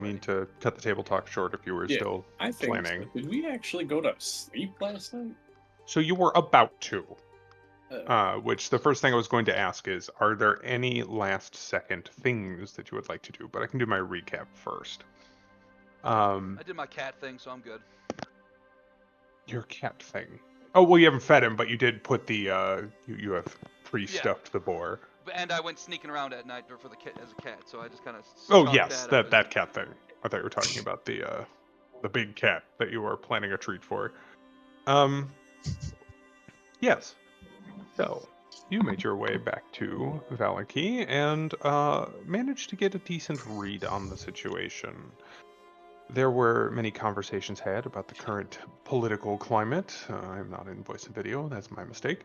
mean to cut the table talk short if you were Yeah, still I think so. planning. Did we actually go to sleep last night? So you were about to, Oh, which the first thing I was going to ask is, are there any last second things that you would like to do? But I can do my recap first. Um, I did my cat thing, so I'm good. your cat thing. Oh, well, you haven't fed him, but you did put the, you have Yeah, pre-stuffed the boar. and I went sneaking around at night for the kit as a cat, so I just kind of Oh, chalked yes, that up that as that cat thing. I thought you were talking about the big cat that you were planning a treat for. Um, yes. So, you made your way back to Valaki and managed to get a decent read on the situation. There were many conversations had about the current political climate. I'm not in voice and video, that's my mistake.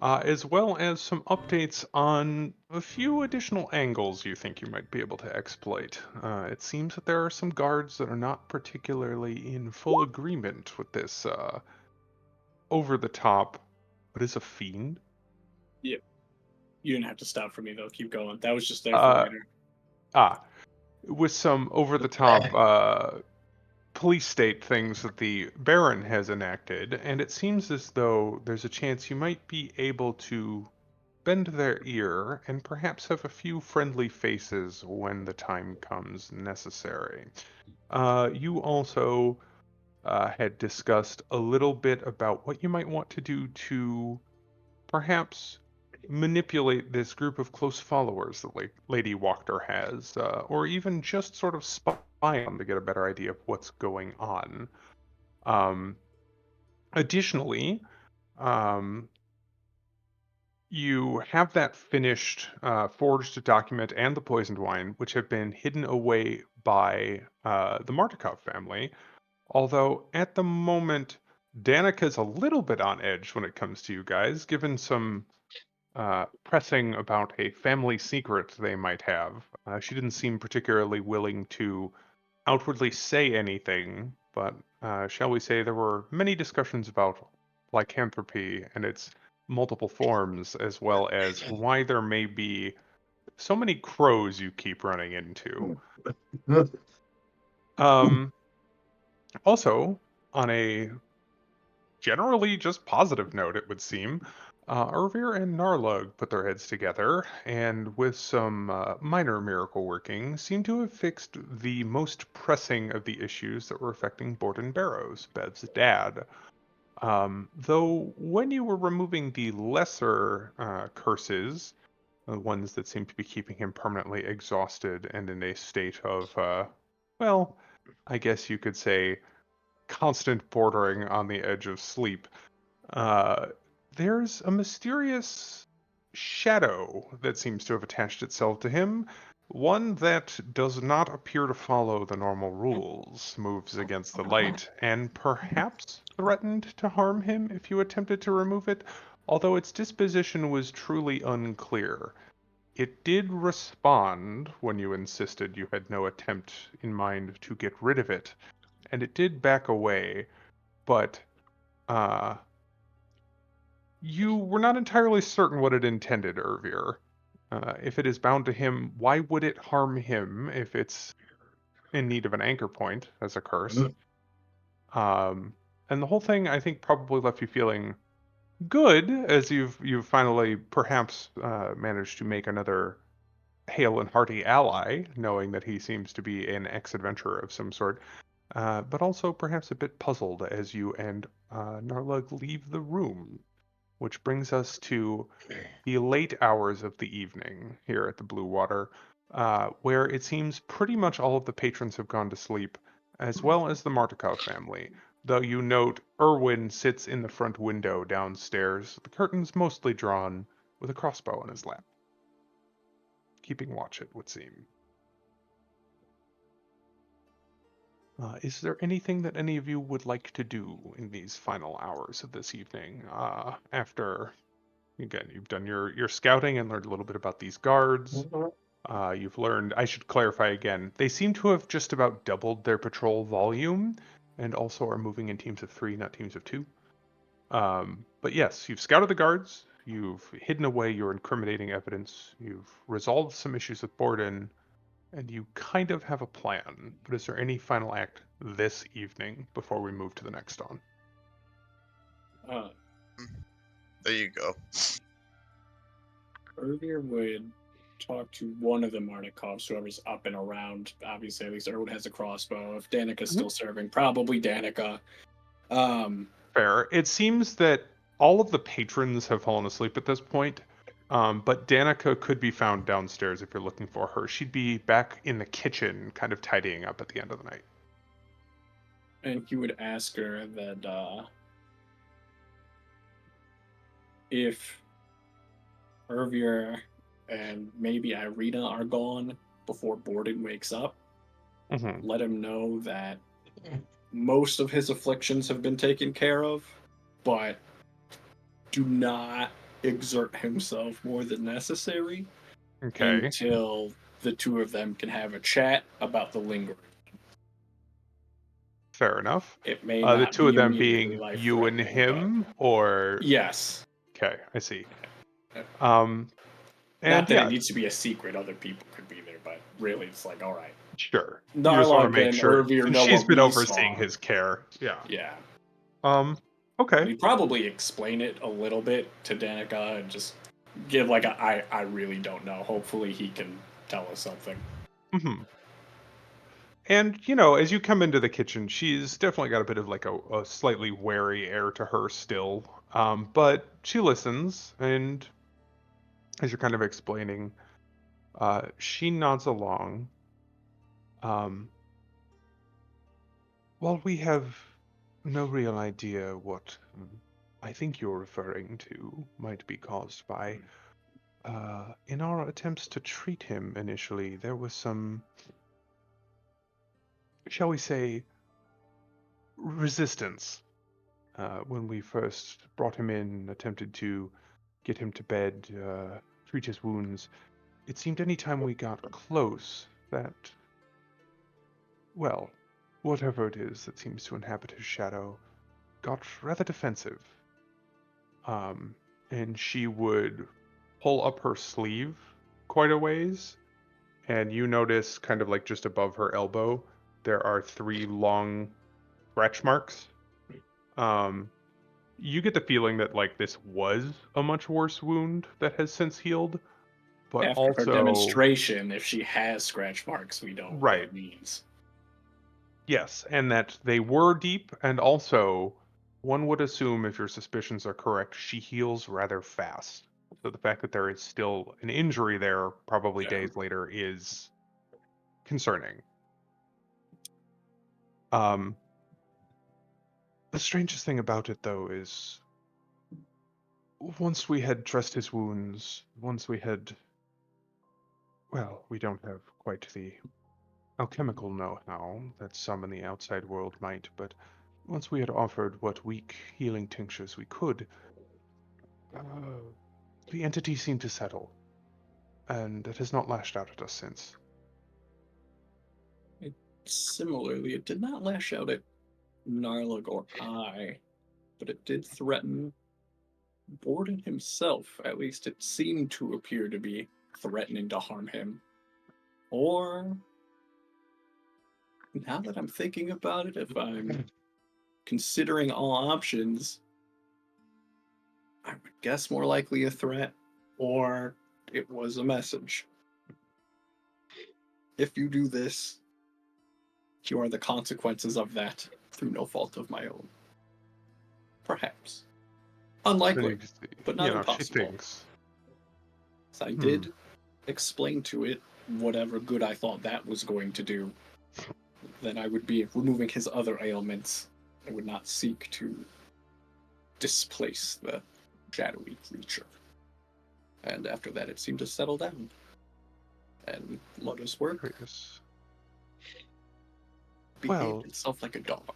As well as some updates on a few additional angles you think you might be able to exploit. It seems that there are some guards that are not particularly in full agreement with this over the top, what is a fiend? yeah. You didn't have to stop for me though. Keep going. That was just there for Uh, later. ah, with some over the top police state things that the Baron has enacted, and it seems as though there's a chance you might be able to bend their ear and perhaps have a few friendly faces when the time comes necessary. You also had discussed a little bit about what you might want to do to perhaps manipulate this group of close followers that Lady Wachter has, or even just sort of spy on them to get a better idea of what's going on. Um, Additionally, um, you have that finished forged document and the poisoned wine, which have been hidden away by the Martikov family. Although at the moment, Danica's a little bit on edge when it comes to you guys, given some pressing about a family secret they might have. She didn't seem particularly willing to outwardly say anything, but shall we say there were many discussions about lycanthropy and its multiple forms, as well as why there may be so many crows you keep running into. Um, Also, on a generally just positive note, it would seem, Ervir and Narlug put their heads together, and with some minor miracle working, seem to have fixed the most pressing of the issues that were affecting Borden Barrows, Bev's dad. Though when you were removing the lesser curses, the ones that seem to be keeping him permanently exhausted and in a state of, well, I guess you could say, constant bordering on the edge of sleep, uh, there's a mysterious shadow that seems to have attached itself to him. One that does not appear to follow the normal rules, moves against the light, and perhaps threatened to harm him if you attempted to remove it, although its disposition was truly unclear. It did respond when you insisted you had no attempt in mind to get rid of it, and it did back away, but uh, you were not entirely certain what it intended, Ervir. If it is bound to him, why would it harm him if it's in need of an anchor point as a curse? Um, and the whole thing, I think, probably left you feeling good as you've finally perhaps managed to make another hale and hearty ally, knowing that he seems to be an ex-adventurer of some sort. But also perhaps a bit puzzled as you and Narlug leave the room, which brings us to the late hours of the evening here at the Blue Water, where it seems pretty much all of the patrons have gone to sleep, as well as the Martikov family. Though you note Erwin sits in the front window downstairs, the curtains mostly drawn, with a crossbow on his lap. Keeping watch, it would seem. Is there anything that any of you would like to do in these final hours of this evening? After, again, you've done your scouting and learned a little bit about these guards. You've learned, I should clarify again, they seem to have just about doubled their patrol volume and also are moving in teams of 3, not teams of 2. But yes, you've scouted the guards, you've hidden away your incriminating evidence, you've resolved some issues with Borden, and you kind of have a plan, but is there any final act this evening before we move to the next on? Uh, There you go. Earlier would talk to one of the Marnikovs, whoever's up and around. Obviously, at least Erwood has a crossbow. If Danica's Mhm. still serving, probably Danica. Fair. It seems that all of the patrons have fallen asleep at this point, but Danica could be found downstairs if you're looking for her. She'd be back in the kitchen, kind of tidying up at the end of the night. And he would ask her that if Ervier and maybe Irina are gone before Borden wakes up, Mm-hmm. let him know that most of his afflictions have been taken care of, but do not exert himself more than necessary Okay. until the two of them can have a chat about the lingering. Fair enough. It may The not two of be them immediately being you and life-threatening, but him, or yes. okay, I see. Uh, Um, Not and that it yeah, needs to be a secret, other people could be there, but really it's like, all right. sure. You just want to Narlog make and sure Ervier since know she's what been we overseeing saw. his care. Yeah. Yeah. Okay. We'd probably explain it a little bit to Danica and just give like a I really don't know. Hopefully he can tell us something. Mm-hmm. And as you come into the kitchen, she's definitely got a bit of like a slightly wary air to her still. But she listens, and as you're kind of explaining, she nods along. Um, while we have no real idea what I think you're referring to might be caused by, in our attempts to treat him initially, there was some, shall we say, resistance. When we first brought him in, attempted to get him to bed, treat his wounds, it seemed any time we got close that, well, whatever it is that seems to inhabit his shadow, got rather defensive. Um, and she would pull up her sleeve quite a ways, and you notice kind of like just above her elbow, there are 3 long scratch marks. Um, you get the feeling that like this was a much worse wound that has since healed, but After her also demonstration, if she has scratch marks, we know what right, it means. yes, and that they were deep, and also one would assume if your suspicions are correct, she heals rather fast. So the fact that there is still an injury there, probably Yeah. days later, is concerning. Um, the strangest thing about it, though, is once we had dressed his wounds, once we had, well, we don't have quite the alchemical know-how that some in the outside world might, but once we had offered what weak healing tinctures we could, uh, the entity seemed to settle, and it has not lashed out at us since. Similarly, it did not lash out at Narlag or I, but it did threaten Borden himself. At least it seemed to appear to be threatening to harm him. Or, now that I'm thinking about it, if I'm considering all options, I would guess more likely a threat, or it was a message. If you do this, you are the consequences of that through no fault of my own. Perhaps. Then Unlikely, you see, but not she impossible. thinks, So I hmm, did explain to it whatever good I thought that was going to do. That I would be removing his other ailments. I would not seek to displace the shadowy creature. And after that, it seemed to settle down and let us work. curious. Behaved Well, itself like a dog.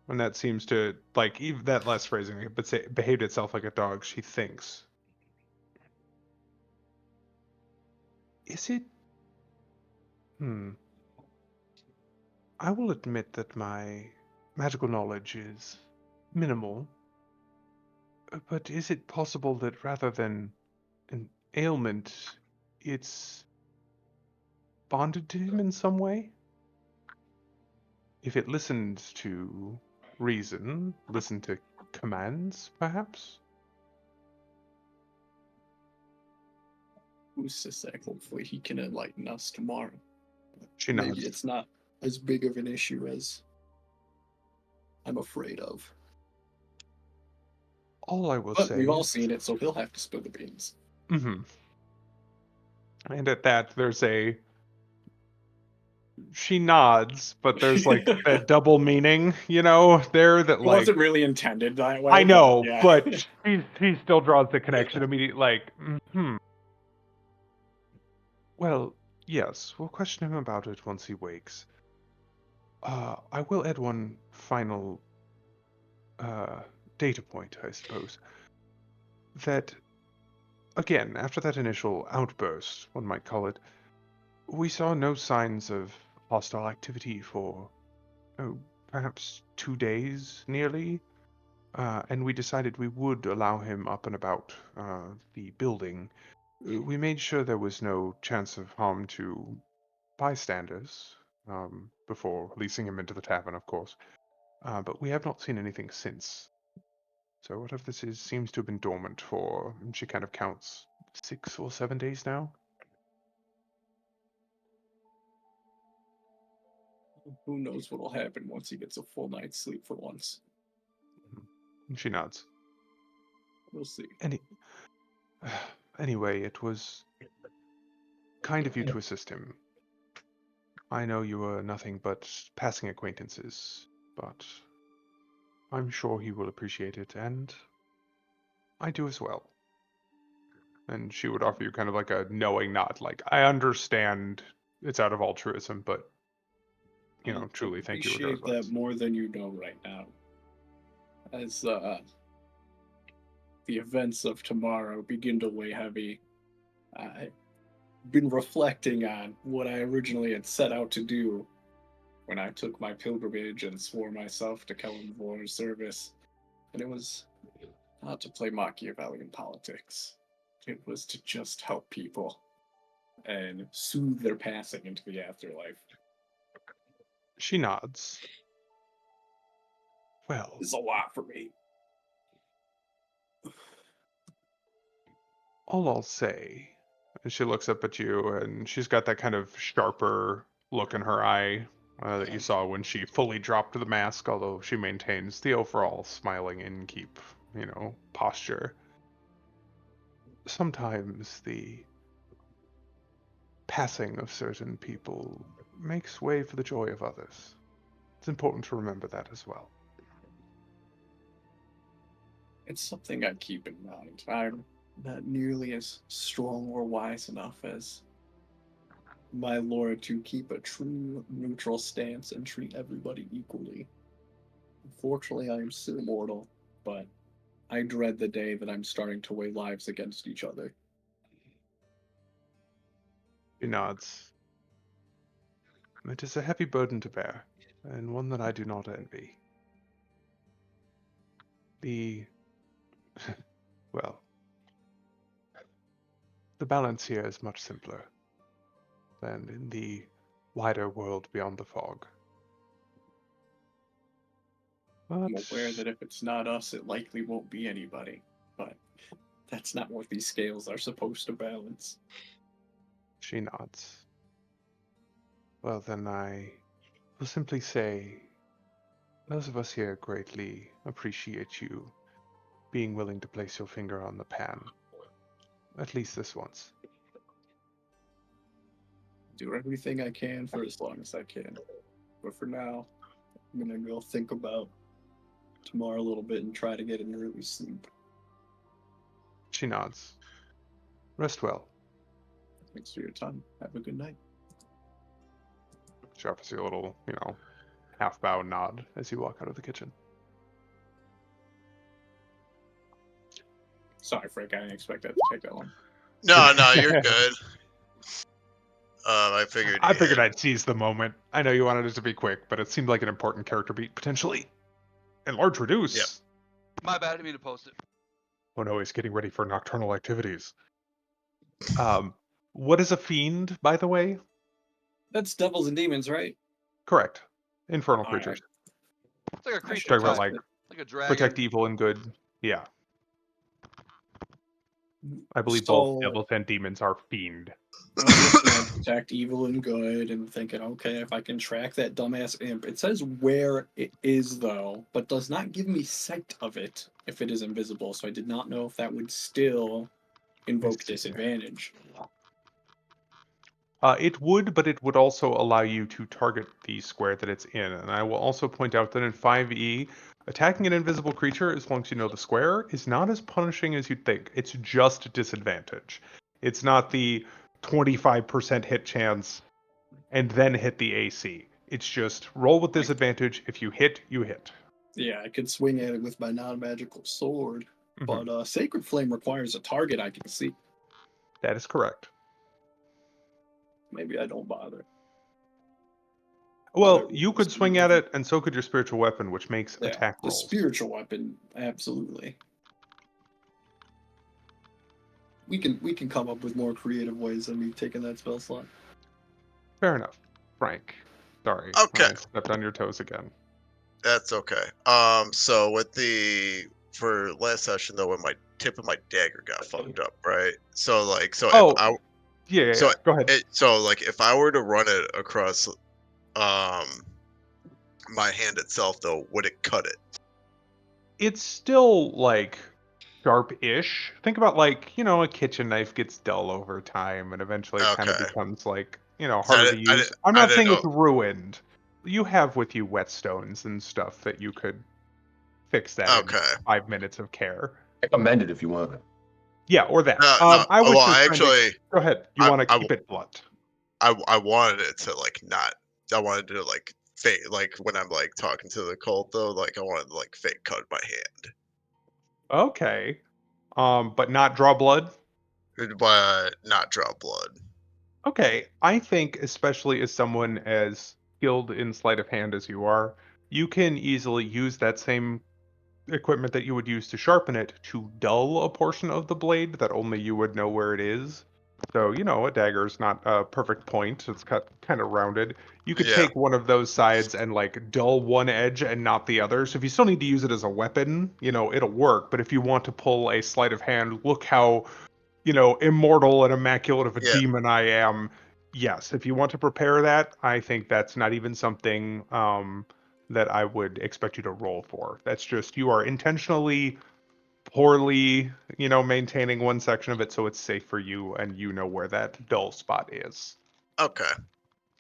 and that seems to, like, even that last phrasing, but say, behaved itself like a dog, she thinks. Is it? Hmm. I will admit that my magical knowledge is minimal, but is it possible that rather than an ailment, it's bonded to him in some way. If it listened to reason, listened to commands, perhaps? Who's to say? Hopefully he can enlighten us tomorrow. She Maybe nods. it's not as big of an issue as I'm afraid of. All I will But say we've all is... seen it, so he'll have to spill the beans. Mm-hmm. And at that, there's a... She nods, but there's like that double meaning, there that It like... wasn't really intended that way. I but know, yeah. but he still draws the connection immediately, like, Well, yes, we'll question him about it once he wakes. I will add one final data point, I suppose. That, again, after that initial outburst, one might call it, we saw no signs of hostile activity for, perhaps 2 days nearly. And we decided we would allow him up and about the building. We made sure there was no chance of harm to bystanders before releasing him into the tavern, of course. But we have not seen anything since. So whatever this is seems to have been dormant for, she kind of counts, 6 or 7 days now. Who knows what'll happen once he gets a full night's sleep for once. She nods. We'll see. Anyway, it was kind of you to assist him. I know you were nothing but passing acquaintances, but I'm sure he will appreciate it, and I do as well. And she would offer you kind of like a knowing nod, like, I understand it's out of altruism, but, I'll truly thank you appreciate that regardless. more than you know right now. As the events of tomorrow begin to weigh heavy, I've been reflecting on what I originally had set out to do when I took my pilgrimage and swore myself to Kellenvor's service. And it was not to play Machiavellian politics. It was to just help people and soothe their passing into the afterlife. She nods. Well, It's a lot for me. all I'll say, and she looks up at you, and she's got that kind of sharper look in her eye that you saw when she fully dropped the mask, although she maintains the overall smiling innkeep, posture. Sometimes the passing of certain people makes way for the joy of others. It's important to remember that as well. It's something I keep in mind. I'm not nearly as strong or wise enough as my lord to keep a true neutral stance and treat everybody equally. Unfortunately, I am still mortal, but I dread the day that I'm starting to weigh lives against each other. She nods. It is a heavy burden to bear, and one that I do not envy. The well, the balance here is much simpler than in the wider world beyond the fog. I'm But aware that if it's not us, it likely won't be anybody, but that's not what these scales are supposed to balance. she nods. Well, then I will simply say, those of us here greatly appreciate you being willing to place your finger on the pan, at least this once. Do everything I can for as long as I can. But for now, I'm gonna go think about tomorrow a little bit and try to get an early sleep. She nods. Rest well. Thanks for your time. Have a good night. She offers you a little, half bow nod as you walk out of the kitchen. Sorry, Frank, I didn't expect that to take that long. No, you're good. I figured. I figured I'd seize the moment. I know you wanted it to be quick, but it seemed like an important character beat, potentially. And large reduce. Yep. My bad, I didn't mean to post it. Oh no, he's getting ready for nocturnal activities. What is a fiend, by the way? That's devils and demons, right? Correct. Infernal All right. creatures. It's like a I creature should Talking about type, test like it. like a dragon. protect evil and good. Yeah, I believe both So devils and demons are fiend. I was looking at protect evil and good and thinking, okay, if I can track that dumbass imp. It says where it is though, but does not give me sight of it if it is invisible. So I did not know if that would still invoke see. disadvantage. It would, but it would also allow you to target the square that it's in. And I will also point out that in 5e, attacking an invisible creature, as long as you know the square, is not as punishing as you'd think. It's just disadvantage. It's not the 25% hit chance and then hit the AC. It's just roll with disadvantage. If you hit, you hit. Yeah, I could swing at it with my non-magical sword, Mhm. but Sacred Flame requires a target I can see. That is correct. Maybe I don't bother. Well, Whatever you works could for swing you. at it, and so could your spiritual weapon, which makes Yeah, attack the rolls. spiritual weapon, absolutely. We can come up with more creative ways than me taking that spell slot. Fair enough. Frank. Sorry, Okay, I stepped on your toes again. that's okay. So for last session though, when my tip of my dagger got fucked up, right? So like, Oh, yeah. so Go ahead. if I were to run it across um my hand itself though, would it cut it? It's still like sharp-ish. Think about like, a kitchen knife gets dull over time and eventually it kind of Okay. becomes like, So harder to use. I'm I not didn't saying it's know. ruined. You have with you whetstones and stuff that you could fix that in Okay. 5 minutes of care. I can amend it if you want. Yeah, or that. No, no. I Well, was just I trying to actually, go ahead. You I, want to I, keep it blunt. I wanted it to like not. I wanted to like fake, like when I'm like talking to the cult though, like I wanted to like fake cut my hand, Okay. But not draw blood? but not draw blood. Okay, I think especially as someone as skilled in sleight of hand as you are, you can easily use that same equipment that you would use to sharpen it to dull a portion of the blade that only you would know where it is. So, a dagger is not a perfect point. It's cut kind of rounded. You could Yeah, take one of those sides and like dull one edge and not the other. So if you still need to use it as a weapon, it'll work. But if you want to pull a sleight of hand, look how immortal and immaculate of a yeah. demon I am. Yes, if you want to prepare that, I think that's not even something that I would expect you to roll for. That's just you are intentionally poorly, maintaining one section of it so it's safe for you and you know where that dull spot is. Okay,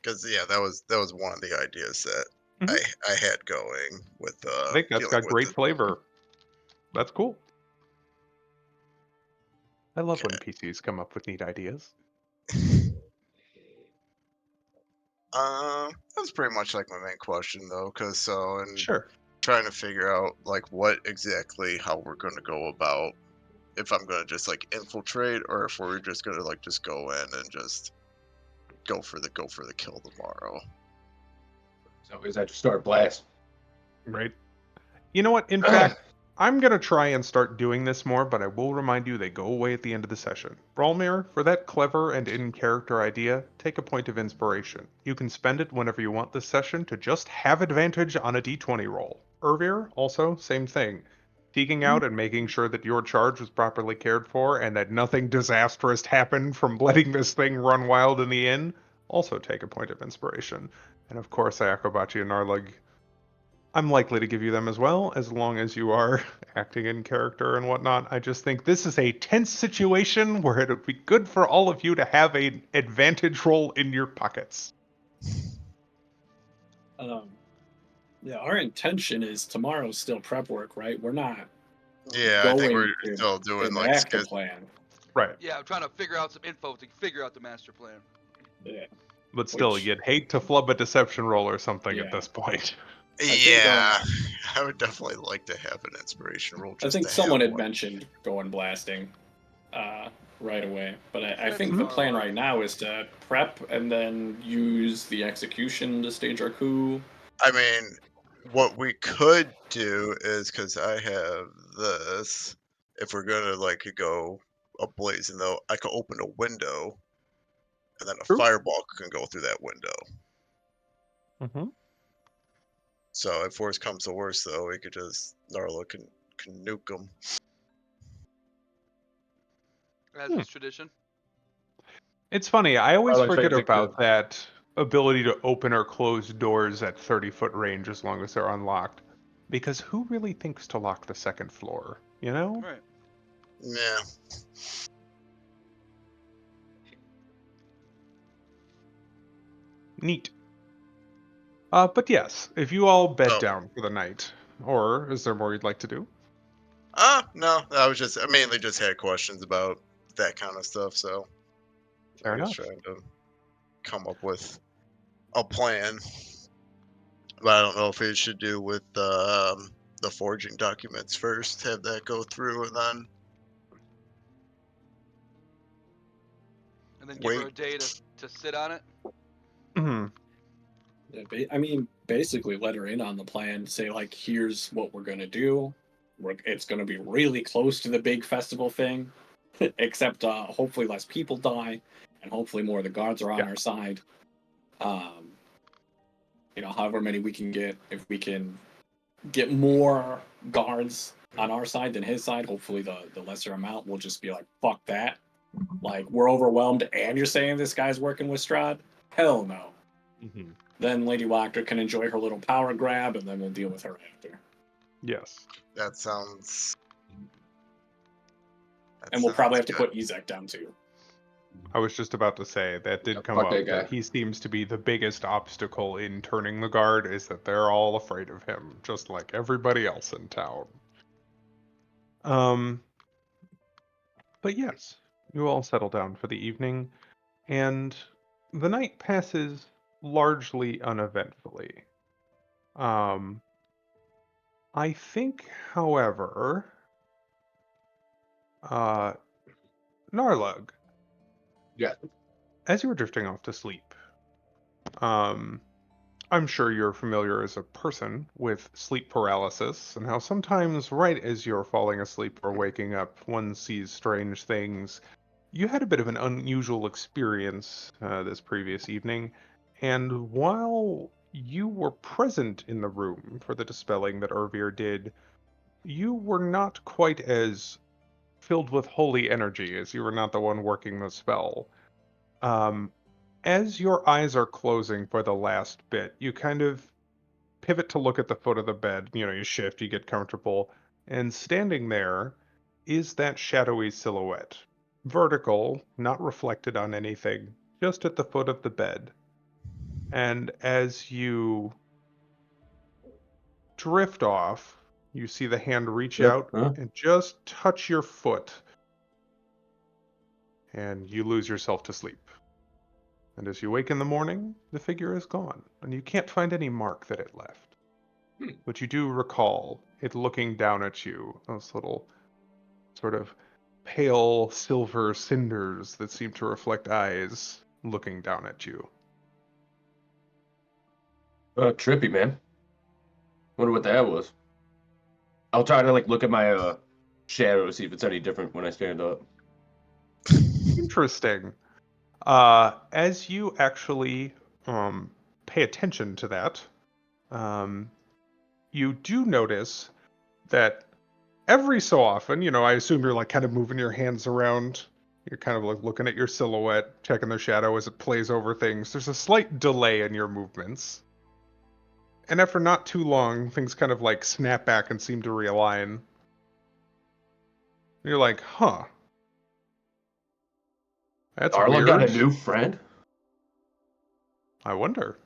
because yeah, that was one of the ideas that Mhm. I had going with I think that's dealing got with great it. flavor. That's cool. I love when Okay. PCs come up with neat ideas. That's pretty much like my main question though, and Sure. trying to figure out like what exactly how we're going to go about if I'm going to just like infiltrate or if we're just going to like just go in and just go for the kill tomorrow. So is that to start blast? Right. You know what? In fact, I'm going to try and start doing this more, but I will remind you they go away at the end of the session. Brawlmere, for that clever and in-character idea, take a point of inspiration. You can spend it whenever you want this session to just have advantage on a d20 roll. Ervir, also, same thing. Seeking out and making sure that your charge was properly cared for and that nothing disastrous happened from letting this thing run wild in the inn, also take a point of inspiration. And of course, Ayakobachi and Narlug, I'm likely to give you them as well, as long as you are acting in character and whatnot. I just think this is a tense situation where it would be good for all of you to have an advantage roll in your pockets. Um, yeah, our intention is tomorrow's still prep work, right? We're not Yeah, I think we're going to still doing like enact a plan. Right. Yeah, I'm trying to figure out some info to figure out the master plan. Yeah, But still, which you'd hate to flub a deception roll or something at yeah, this point. I think Yeah, I would definitely like to have an inspiration roll I just think to have someone had one. mentioned going blasting right away, but I That's think the tomorrow plan already. right now is to prep and then use the execution to stage our coup. I mean, what we could do is because I have this. If we're gonna like go a blazing though, I could open a window and then a True. fireball can go through that window. Mm-hmm. So if worse comes to worse, though, we could just Narla can nuke them. As is tradition. It's funny. I always Narlock's forget favorite about victim. that ability to open or close doors at 30-foot range as long as they're unlocked. Because who really thinks to lock the second floor? You know? Right. Yeah. Neat. But yes, if you all bed Oh. down for the night, or is there more you'd like to do? No. I mainly just had questions about that kind of stuff, so Fair I was enough. trying to come up with a plan. But I don't know if it should do with the forging documents first, have that go through, and then And then give her wait. a day to sit on it. Mhm. Yeah, I mean, basically let her in on the plan. Say like, here's what we're gonna do. It's gonna be really close to the big festival thing, except hopefully less people die, and hopefully more of the guards are on Yeah. our side. However many we can get, if we can get more guards on our side than his side, hopefully the lesser amount will just be like, fuck that. Like, we're overwhelmed and you're saying this guy's working with Strahd? Hell no. Mm-hmm. Then Lady Wachter can enjoy her little power grab, and then we'll deal with her after. Yes. That sounds. And we'll probably have to good. put Ezek down too. I was just about to say that did Yeah, come fuck up that that guy. he seems to be the biggest obstacle in turning the guard is that they're all afraid of him, just like everybody else in town. Um, but yes, you all settle down for the evening, and the night passes largely uneventfully. Um, I think, however, uh, Narlug, Yeah. as you were drifting off to sleep, um, I'm sure you're familiar as a person with sleep paralysis and how sometimes, right as you're falling asleep or waking up, one sees strange things. You had a bit of an unusual experience this previous evening, and while you were present in the room for the dispelling that Ervir did, you were not quite as filled with holy energy as you were not the one working the spell. Um, as your eyes are closing for the last bit, you kind of pivot to look at the foot of the bed. You shift, you get comfortable, and standing there is that shadowy silhouette. Vertical, not reflected on anything, just at the foot of the bed. And as you drift off, you see the hand reach Yep. out Huh? and just touch your foot, and you lose yourself to sleep. And as you wake in the morning, the figure is gone, and you can't find any mark that it left. Hmm. But you do recall it looking down at you, those little sort of pale silver cinders that seem to reflect eyes looking down at you. Trippy, man. Wonder what that was. I'll try to look at my shadow, see if it's any different when I stand up. Interesting. As you actually pay attention to that, um, you do notice that every so often, I assume you're kind of moving your hands around. You're kind of looking at your silhouette, checking the shadow as it plays over things. There's a slight delay in your movements. And after not too long, things kind of snap back and seem to realign. And you're like, huh, that's Darla got a weird. new friend? I wonder.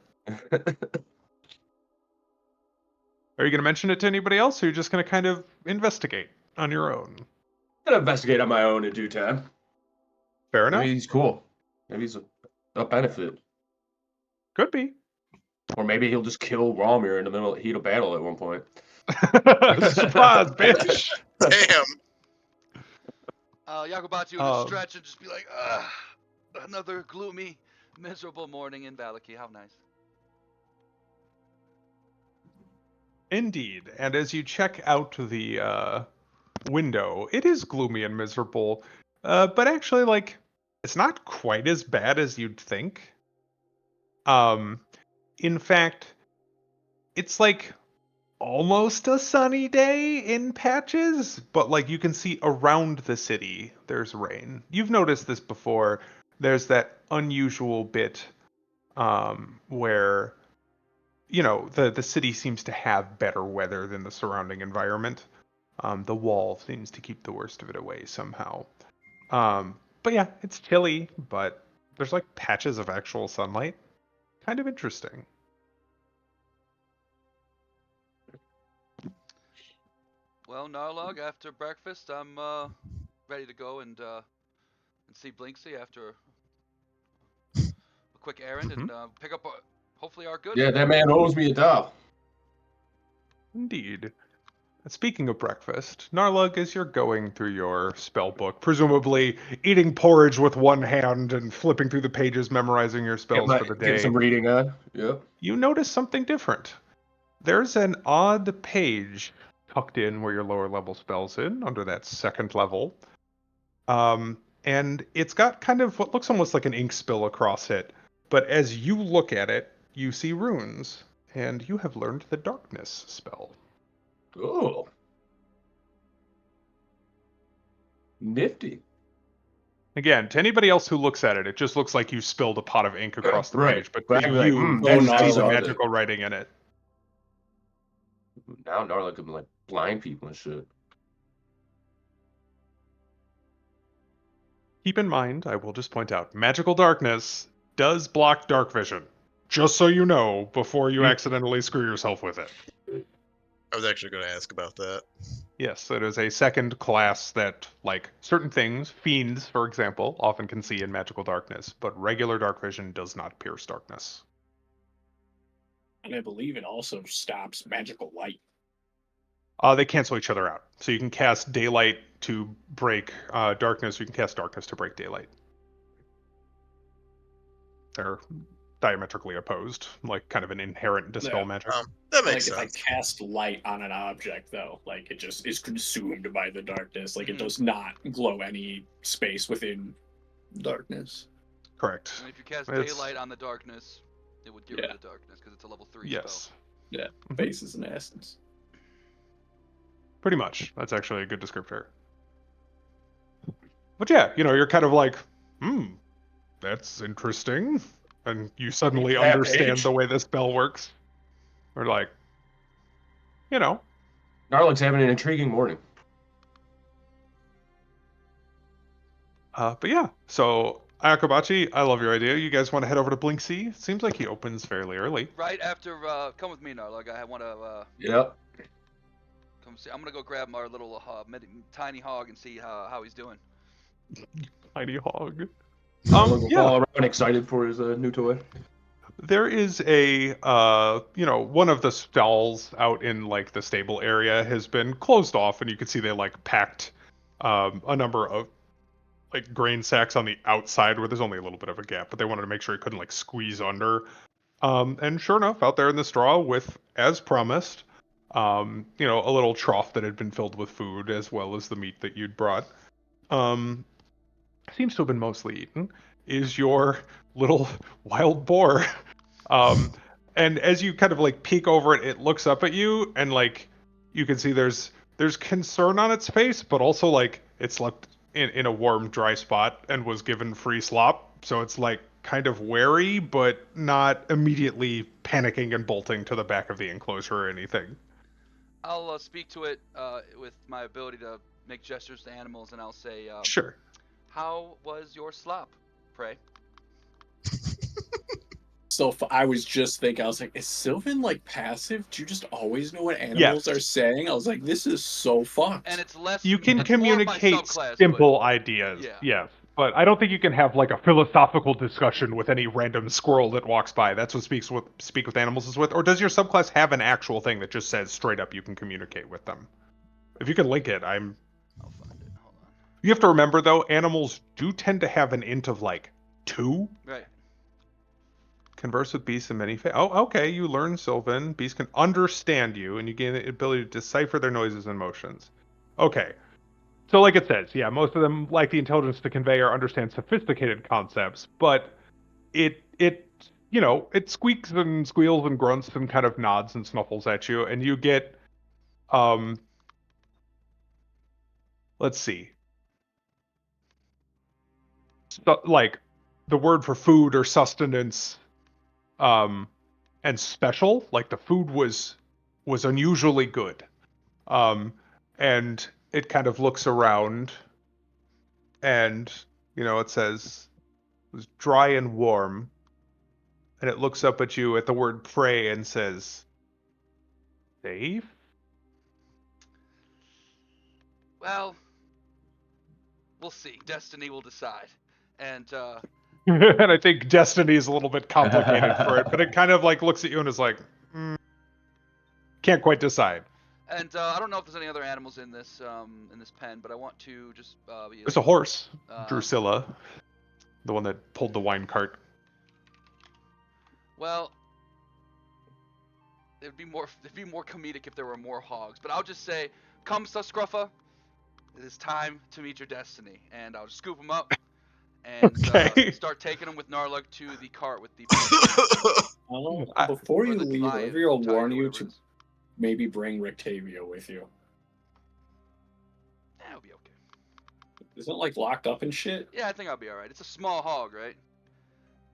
Are you going to mention it to anybody else, or are you just going to kind of investigate on your own? I'm gonna investigate on my own in due time. Fair enough. Maybe he's cool. Maybe he's a benefit. Could be. Or maybe he'll just kill Romir in the middle of heat of battle at one point. Surprise, bitch. Damn. Yakubatsu would just stretch and just be like, another gloomy, miserable morning in Valaki. How nice. Indeed. And as you check out the window, it is gloomy and miserable. But actually, It's not quite as bad as you'd think. Um, in fact, it's like almost a sunny day in patches, but like you can see around the city there's rain. You've noticed this before. There's that unusual bit where the city seems to have better weather than the surrounding environment. The wall seems to keep the worst of it away somehow. But yeah, it's chilly, but there's like patches of actual sunlight. Kind of interesting. Well, Narlog, after breakfast, I'm ready to go and see Blinksy after a quick errand Mhm. and pick up hopefully our goods. Yeah, that man owes me a doll. Indeed. Speaking of breakfast, Narlug, as you're going through your spell book, presumably eating porridge with one hand and flipping through the pages, memorizing your spells for the Get some day, reading on. Yep. you notice something different. There's an odd page tucked in where your lower level spells in, under that second level. And it's got kind of what looks almost like an ink spill across it. But as you look at it, you see runes, and you have learned the darkness spell. Oh. Nifty. Again, to anybody else who looks at it, it just looks like you spilled a pot of ink across the Right. page. But But to I'd be like, you, Oh, that's you see the Narlock. magical writing in it. Now Narla can like blind people and shit. Keep in mind, I will just point out, magical darkness does block dark vision. Just so you know, before you accidentally screw yourself with it. I was actually going to ask about that. Yes, it is a second class that, like certain things, fiends, for example, often can see in magical darkness, but regular dark vision does not pierce darkness. And I believe it also stops magical light. They cancel each other out. So you can cast daylight to break darkness, you can cast darkness to break daylight. They're diametrically opposed, like kind of an inherent dispel Yeah. magic. That makes Like if sense. I cast light on an object, though, like it just is consumed by the darkness. Like it Mhm. does not glow any space within darkness. Correct. And if you cast It's- daylight on the darkness, it would get rid Yeah. of darkness because it's a level 3 Yes. Yeah, Mhm. faces in essence. Pretty much. That's actually a good descriptor. But yeah, you're kind of like, that's interesting. And you suddenly That understand page. the way this spell works. Or like, you know, Narla's having an intriguing morning. but yeah. So Akabachi, I love your idea. You guys want to head over to Blinksy? Seems like he opens fairly early. Right after, come with me, Narlog. I want to Yep. come see. I'm gonna go grab our little tiny hog and see how he's doing. Tiny hog. Narla will Yeah. fall around excited for his new toy. There is a, one of the stalls out in like the stable area has been closed off, and you can see they like packed a number of like grain sacks on the outside where there's only a little bit of a gap, but they wanted to make sure it couldn't like squeeze under. And sure enough, out there in the straw with, as promised, a little trough that had been filled with food as well as the meat that you'd brought. Seems to have been mostly eaten, is your little wild boar. Um, and as you kind of like peek over it, it looks up at you, and like you can see there's concern on its face, but also like it slept in a warm, dry spot and was given free slop, so it's like kind of wary, but not immediately panicking and bolting to the back of the enclosure or anything. I'll speak to it with my ability to make gestures to animals, and I'll say, Sure. "How was your slop, pray?" So I was just thinking, I was like, is Sylvan like passive? Do you just always know what animals Yes. are saying? I was like, this is so fucked. And it's less. You can it's more my communicate subclass, simple ideas, yeah. yes. But I don't think you can have like a philosophical discussion with any random squirrel that walks by. That's what speak with animals is with. Or does your subclass have an actual thing that just says straight up you can communicate with them? If you can link it, I'll find it. Hold on. You have to remember though, animals do tend to have an int of like 2. Right. Converse with beasts in many Oh, okay. You learn Sylvan. Beasts can understand you, and you gain the ability to decipher their noises and motions. Okay. So like it says, yeah, most of them lack the intelligence to convey or understand sophisticated concepts, but it it squeaks and squeals and grunts and kind of nods and snuffles at you, and you get um let's see. So, like the word for food or sustenance um and special, like the food was unusually good. Um and it kind of looks around and it says it was dry and warm, and it looks up at you at the word pray and says, safe? Well, we'll see. Destiny will decide. And And I think destiny is a little bit complicated for it, but it kind of like looks at you and is like, can't quite decide. I don't know if there's any other animals in this pen, but I want to just be It's like, a horse, um, Drusilla, the one that pulled the wine cart. well, it'd be more comedic if there were more hogs. But I'll just say, come, Suscruffa. It is time to meet your destiny, and I'll just scoop them up and Okay. start taking them with Narlug to the cart with the I- Before or you the leave, lion Rivia will tiger, warn you whatever to it is. maybe bring Rictavia with you. That'll be okay. Isn't it like locked up and shit? Yeah, I think I'll be all right. It's a small hog, right?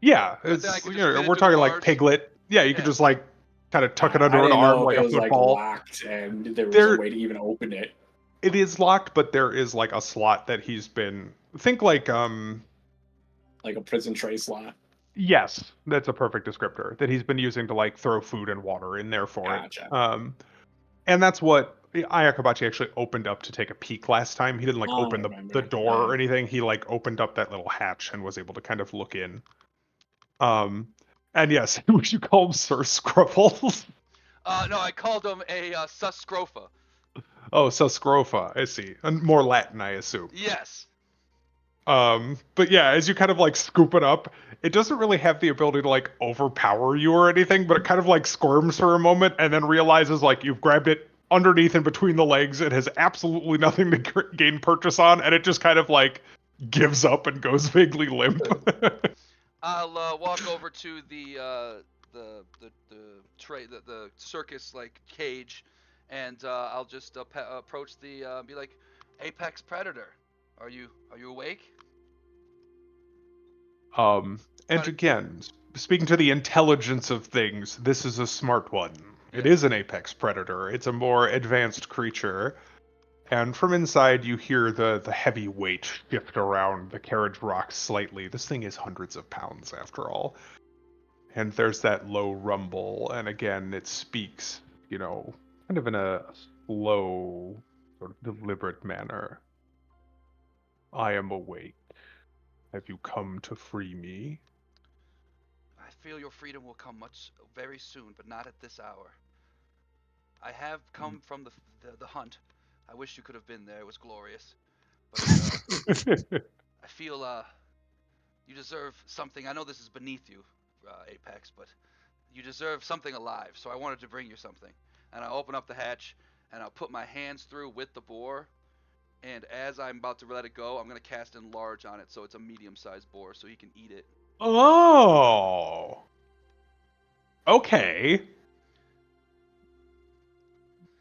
yeah, I think I it's could just fit it we're through the talking like bars. piglet. Yeah, you could Yeah. just like kind of tuck it I under an didn't arm know if like it a was like football. locked and there was There, a way to even open it. it is locked, but there is like a slot that he's been. Think like Like a prison tray slot. Yes, that's a perfect descriptor that he's been using to like throw food and water in there for Gotcha. it. And that's what Ayakabachi actually opened up to take a peek last time. He didn't like Oh, I open the remember. door or Yeah. anything. He like opened up that little hatch and was able to kind of look in. And yes, would you call him Sir Scruffles? No, I called him a Suscrofa. Oh, Suscrofa, I see. And more Latin, I assume. Yes. But yeah, as you kind of like scoop it up, it doesn't really have the ability to like overpower you or anything, but it kind of like squirms for a moment and then realizes like you've grabbed it underneath and between the legs. It has absolutely nothing to gain purchase on, and it just kind of like gives up and goes vaguely limp. I'll walk over to the circus like cage, and I'll just approach the be like, Apex Predator, are you awake? And again, speaking to the intelligence of things, this is a smart one. It Yeah. is an apex predator. It's a more advanced creature. And from inside, you hear the heavy weight shift around. The carriage rocks slightly. This thing is hundreds of pounds, after all. And there's that low rumble. And again, it speaks, kind of in a slow, sort of deliberate manner. I am awake. Have you come to free me? I feel your freedom will come very soon, but not at this hour. I have come from the hunt. I wish you could have been there. It was glorious. But I feel you deserve something. I know this is beneath you, Apex, but you deserve something alive. So I wanted to bring you something. And I'll open up the hatch and I'll put my hands through with the boar. And as I'm about to let it go, I'm gonna cast enlarge on it, so it's a medium-sized boar, so he can eat it. Oh. Okay.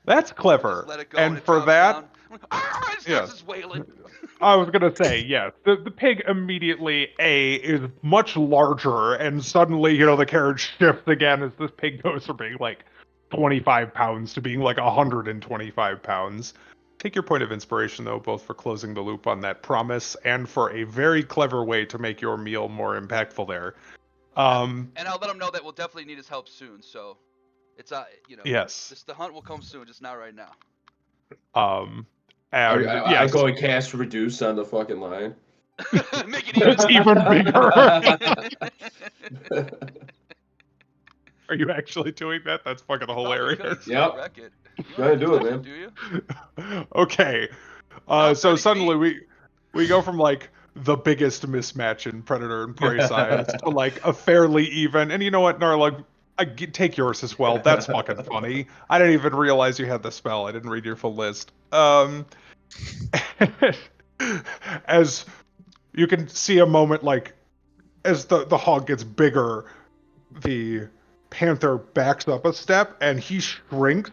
That's clever. Just let it go, And it for drops that, down. It starts yeah. just wailing. I was gonna say, yes. The pig immediately is much larger, and suddenly, the carriage shifts again as this pig goes from being like 25 pounds to being like 125 pounds. Take your point of inspiration, though, both for closing the loop on that promise and for a very clever way to make your meal more impactful there. And I'll let him know that we'll definitely need his help soon. So it's Yes. the hunt will come soon, just not right now. And I yes, go and cast reduce on the fucking lion. Make it even it's even bigger. Are you actually doing that? That's fucking Probably could. hilarious. Yep. Wreck it. You Go ahead, do it, touch man. Do you? Okay. Now So 30 suddenly we go from like the biggest mismatch in predator and prey size to like a fairly even. And you know what, Narlug, take yours as well. That's fucking funny. I didn't even realize you had the spell. I didn't read your full list. As you can see a moment, like, as the hog gets bigger, the panther backs up a step and he shrinks.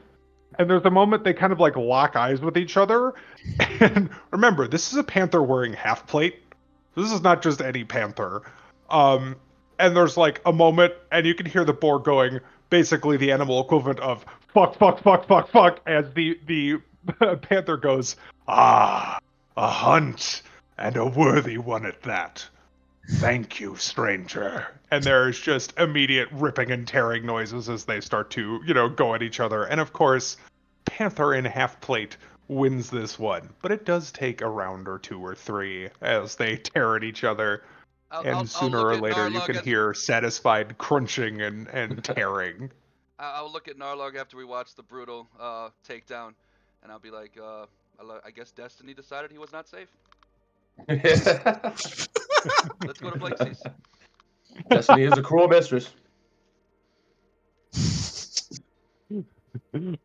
And there's a moment they kind of like lock eyes with each other. And remember, this is a panther wearing half plate. This is not just any panther. Um, and there's like a moment, and you can hear the boar going, basically the animal equivalent of fuck, fuck, fuck, fuck, fuck, as the panther goes, ah, a hunt, and a worthy one at that. Thank you, stranger. And there's just immediate ripping and tearing noises as they start to, go at each other. And of course, Panther in half plate wins this one. But it does take a round or two or three as they tear at each other. And I'll sooner look or at later, you Narlog can as hear satisfied crunching and tearing. I'll look at Narlog after we watch the brutal takedown, and I'll be like, I guess Destiny decided he was not safe. Let's go to Blakesey's. Destiny is a cruel mistress.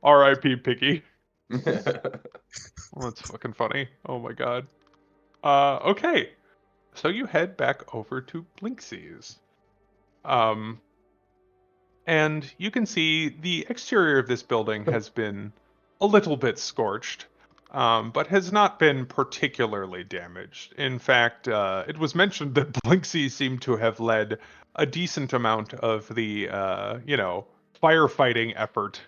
R.I.P. Piggy. Oh, that's fucking funny. Oh my god. Okay. So you head back over to Blinksey's. Um, and you can see the exterior of this building has been a little bit scorched, but has not been particularly damaged. In fact, it was mentioned that Blinksey seemed to have led a decent amount of the, firefighting effort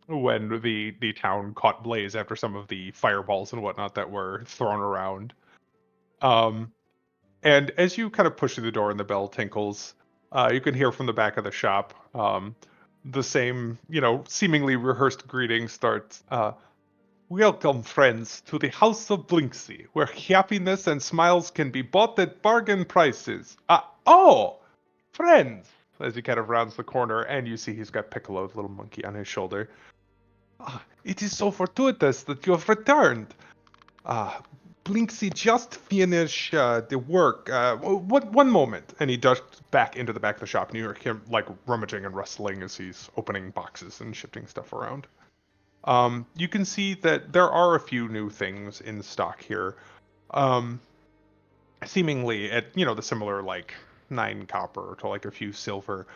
when the town caught blaze after some of the fireballs and whatnot that were thrown around. Um, and as you kind of push through the door and the bell tinkles, you can hear from the back of the shop the same, seemingly rehearsed greeting starts. Welcome, friends, to the House of Blinksey, where happiness and smiles can be bought at bargain prices. Oh, friends! As he kind of rounds the corner, and you see he's got Piccolo, the little monkey, on his shoulder. It is so fortuitous that you have returned. Ah, Blinksy just finished the work. One moment, and he dushed back into the back of the shop, and you hear him like rummaging and rustling as he's opening boxes and shifting stuff around. You can see that there are a few new things in stock here, um, seemingly at the similar like 9 copper to like a few silver.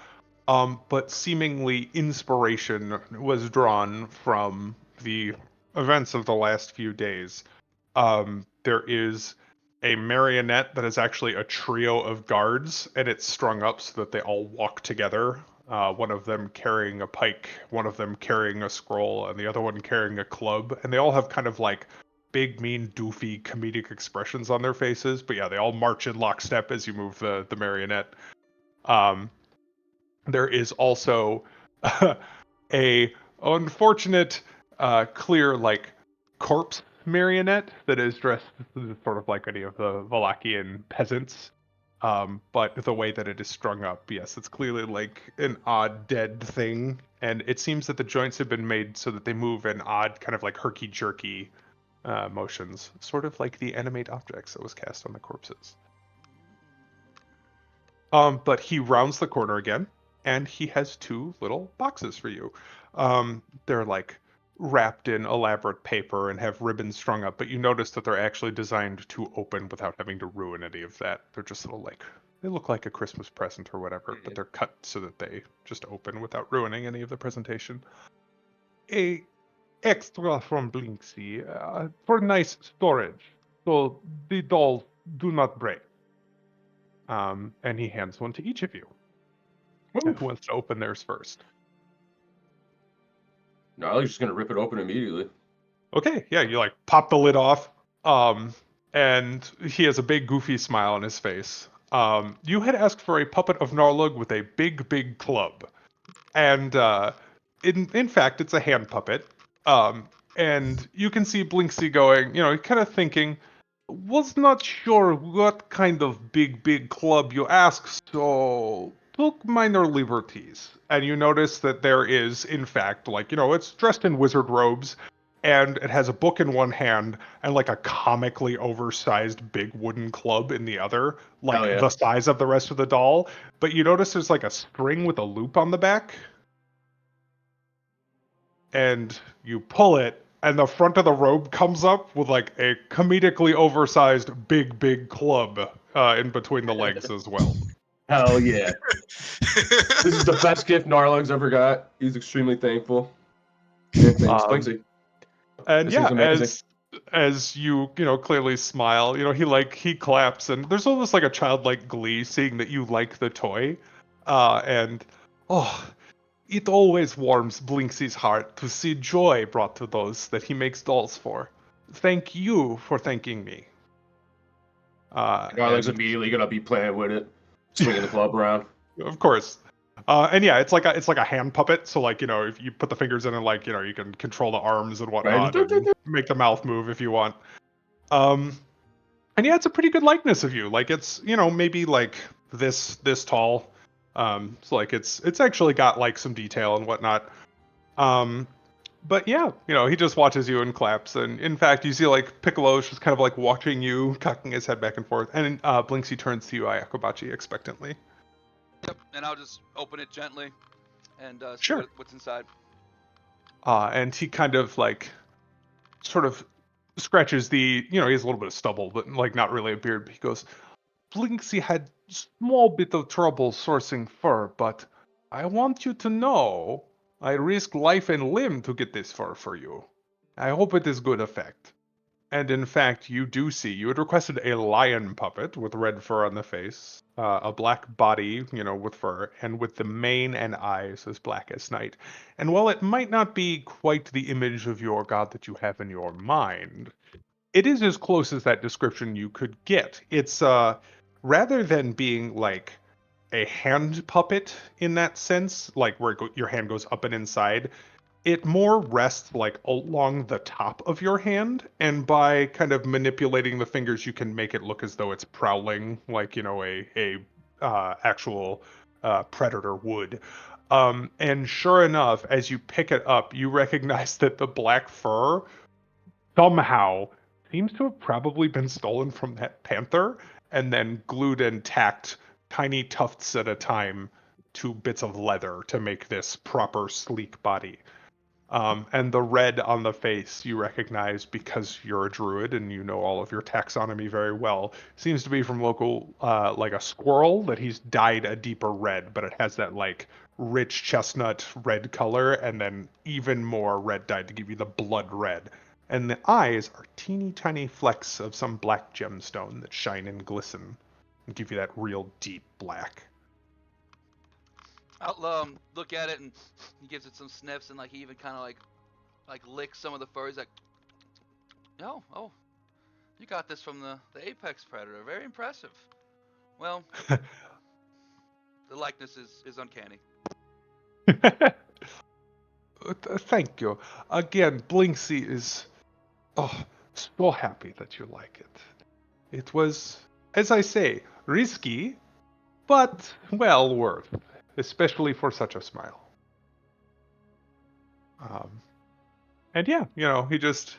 But seemingly inspiration was drawn from the events of the last few days. There is a marionette that is actually a trio of guards, and it's strung up so that they all walk together. One of them carrying a pike, one of them carrying a scroll, and the other one carrying a club. And they all have kind of like big, mean, doofy, comedic expressions on their faces. But yeah, they all march in lockstep as you move the marionette. Um, there is also a unfortunate, clear like corpse marionette that is dressed sort of like any of the Valachian peasants. But the way that it is strung up, yes, it's clearly like an odd dead thing, and it seems that the joints have been made so that they move in odd, kind of like herky-jerky motions, sort of like the animate objects that was cast on the corpses. But he rounds the corner again, and he has 2 little boxes for you. They're like wrapped in elaborate paper and have ribbons strung up, but you notice that they're actually designed to open without having to ruin any of that. They're just little like they look like a Christmas present or whatever, but they're cut so that they just open without ruining any of the presentation. A extra from Blinksy for nice storage, so the dolls do not break. And he hands one to each of you. And who wants to open theirs first? Gnarly's just gonna rip it open immediately. Okay, yeah, you like pop the lid off, and he has a big goofy smile on his face. You had asked for a puppet of Narlug with a big, big club, and in fact, it's a hand puppet. And you can see Blinksy going, kind of thinking, was not sure what kind of big, big club you asked, so took minor liberties. And you notice that there is, in fact, like, it's dressed in wizard robes, and it has a book in one hand and like a comically oversized big wooden club in the other, like yeah. the size of the rest of the doll. But you notice there's like a string with a loop on the back. And you pull it, and the front of the robe comes up with like a comedically oversized big club in between the legs as well. Hell yeah. This is the best gift Narlug's ever got. He's extremely thankful. And thanks, Blinksy. And This yeah, seems amazing. as you clearly smile, he claps, and there's almost like a childlike glee seeing that you like the toy, and oh, it always warms Blinksy's heart to see joy brought to those that he makes dolls for. Thank you for thanking me. Narlug's And immediately gonna be playing with it, swinging the club around. of course. And yeah, it's like a hand puppet. So like if you put the fingers in and like you can control the arms and whatnot, Right. and make the mouth move if you want. And yeah, it's a pretty good likeness of you. Like it's maybe like this tall. So like it's actually got like some detail and whatnot. But yeah, he just watches you and claps. And in fact, you see like Piccolo's just kind of like watching you, cocking his head back and forth. And Blinksy turns to you, Ayakobachi, expectantly. Yep, and I'll just open it gently and see Sure. what's inside. And he kind of like sort of scratches he has a little bit of stubble, but like not really a beard. But he goes, Blinksy had small bit of trouble sourcing fur, but I want you to know I risk life and limb to get this fur for you. I hope it is good effect. And in fact, you do see, you had requested a lion puppet with red fur on the face, a black body, with fur, and with the mane and eyes as black as night. And while it might not be quite the image of your god that you have in your mind, it is as close as that description you could get. It's, rather than being like a hand puppet in that sense, like where your hand goes up and inside, it more rests like along the top of your hand, and by kind of manipulating the fingers you can make it look as though it's prowling like a actual predator would. And sure enough, as you pick it up, you recognize that the black fur somehow seems to have probably been stolen from that panther and then glued and tacked tiny tufts at a time to bits of leather to make this proper sleek body. And the red on the face you recognize because you're a druid and you know all of your taxonomy very well. Seems to be from local, like a squirrel that he's dyed a deeper red, but it has that like rich chestnut red color and then even more red dyed to give you the blood red. And the eyes are teeny tiny flecks of some black gemstone that shine and glisten and give you that real deep black. I'll look at it and he gives it some sniffs and like he even kind of like licks some of the fur. He's like, oh, you got this from the apex predator. Very impressive. Well, the likeness is uncanny. Thank you. Again, Blinksy is so happy that you like it. It was, as I say, risky, but well worth, especially for such a smile. And yeah, he just,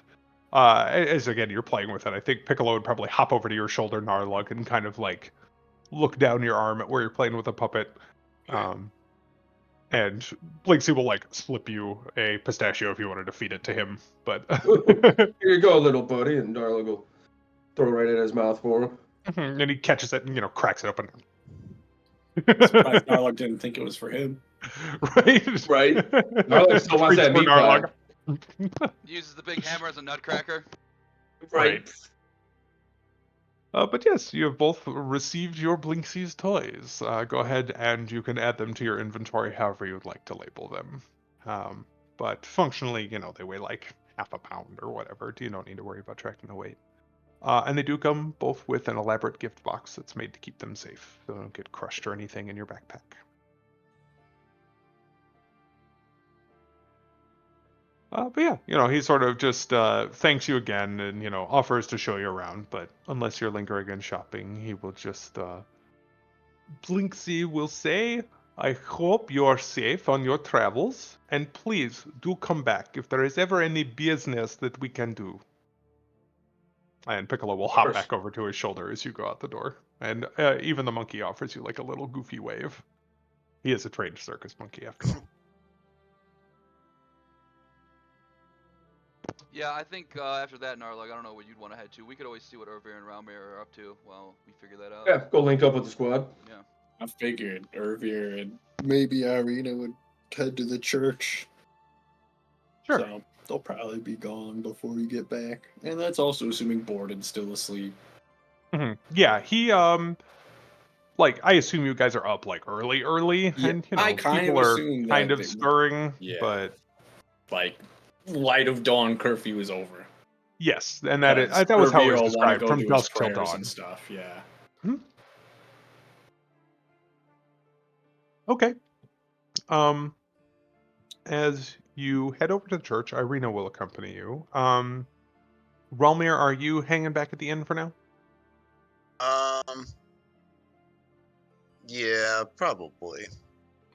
as again, you're playing with it, I think Piccolo would probably hop over to your shoulder, Narlug, and kind of like look down your arm at where you're playing with a puppet. And Blinksy will like slip you a pistachio if you wanted to feed it to him. But Here you go, little buddy. And Narlug will throw it right in his mouth for him. and he catches it and cracks it open. Surprised Narlock didn't think it was for him. Right? Narlug still wants that meat pie. Uses the big hammer as a nutcracker. Right. But yes, you have both received your Blinksy's toys. Go ahead and you can add them to your inventory however you'd like to label them. But functionally, they weigh like half a pound or whatever. You don't need to worry about tracking the weight. And they do come both with an elaborate gift box that's made to keep them safe. So they don't get crushed or anything in your backpack. But yeah, he sort of just thanks you again and, offers to show you around. But unless you're lingering and shopping, he will just, Blinksy will say, I hope you're safe on your travels. And please do come back if there is ever any business that we can do. And Piccolo will hop back over to his shoulder as you go out the door. And even the monkey offers you like a little goofy wave. He is a trained circus monkey after all. Yeah, I think after that, Narlug, I don't know where you'd want to head to. We could always see what Irvir and Ralmir are up to while we figure that out. Yeah, go link up with the squad. Yeah. I figured Irvir and maybe Irina would head to the church. Sure. So they'll probably be gone before we get back. And that's also assuming Borden's still asleep. Yeah, he like I assume you guys are up like early, Yeah, and I kind people of are assumed kind that of stirring, yeah. but like light of dawn curfew is over. yes, and that Because was how it Irvir was will want to described, go from do his dusk till prayers dawn. and stuff. Yeah. Okay. As you head over to the church, Irina will accompany you. Relmir, are you hanging back at the inn for now? Yeah, probably.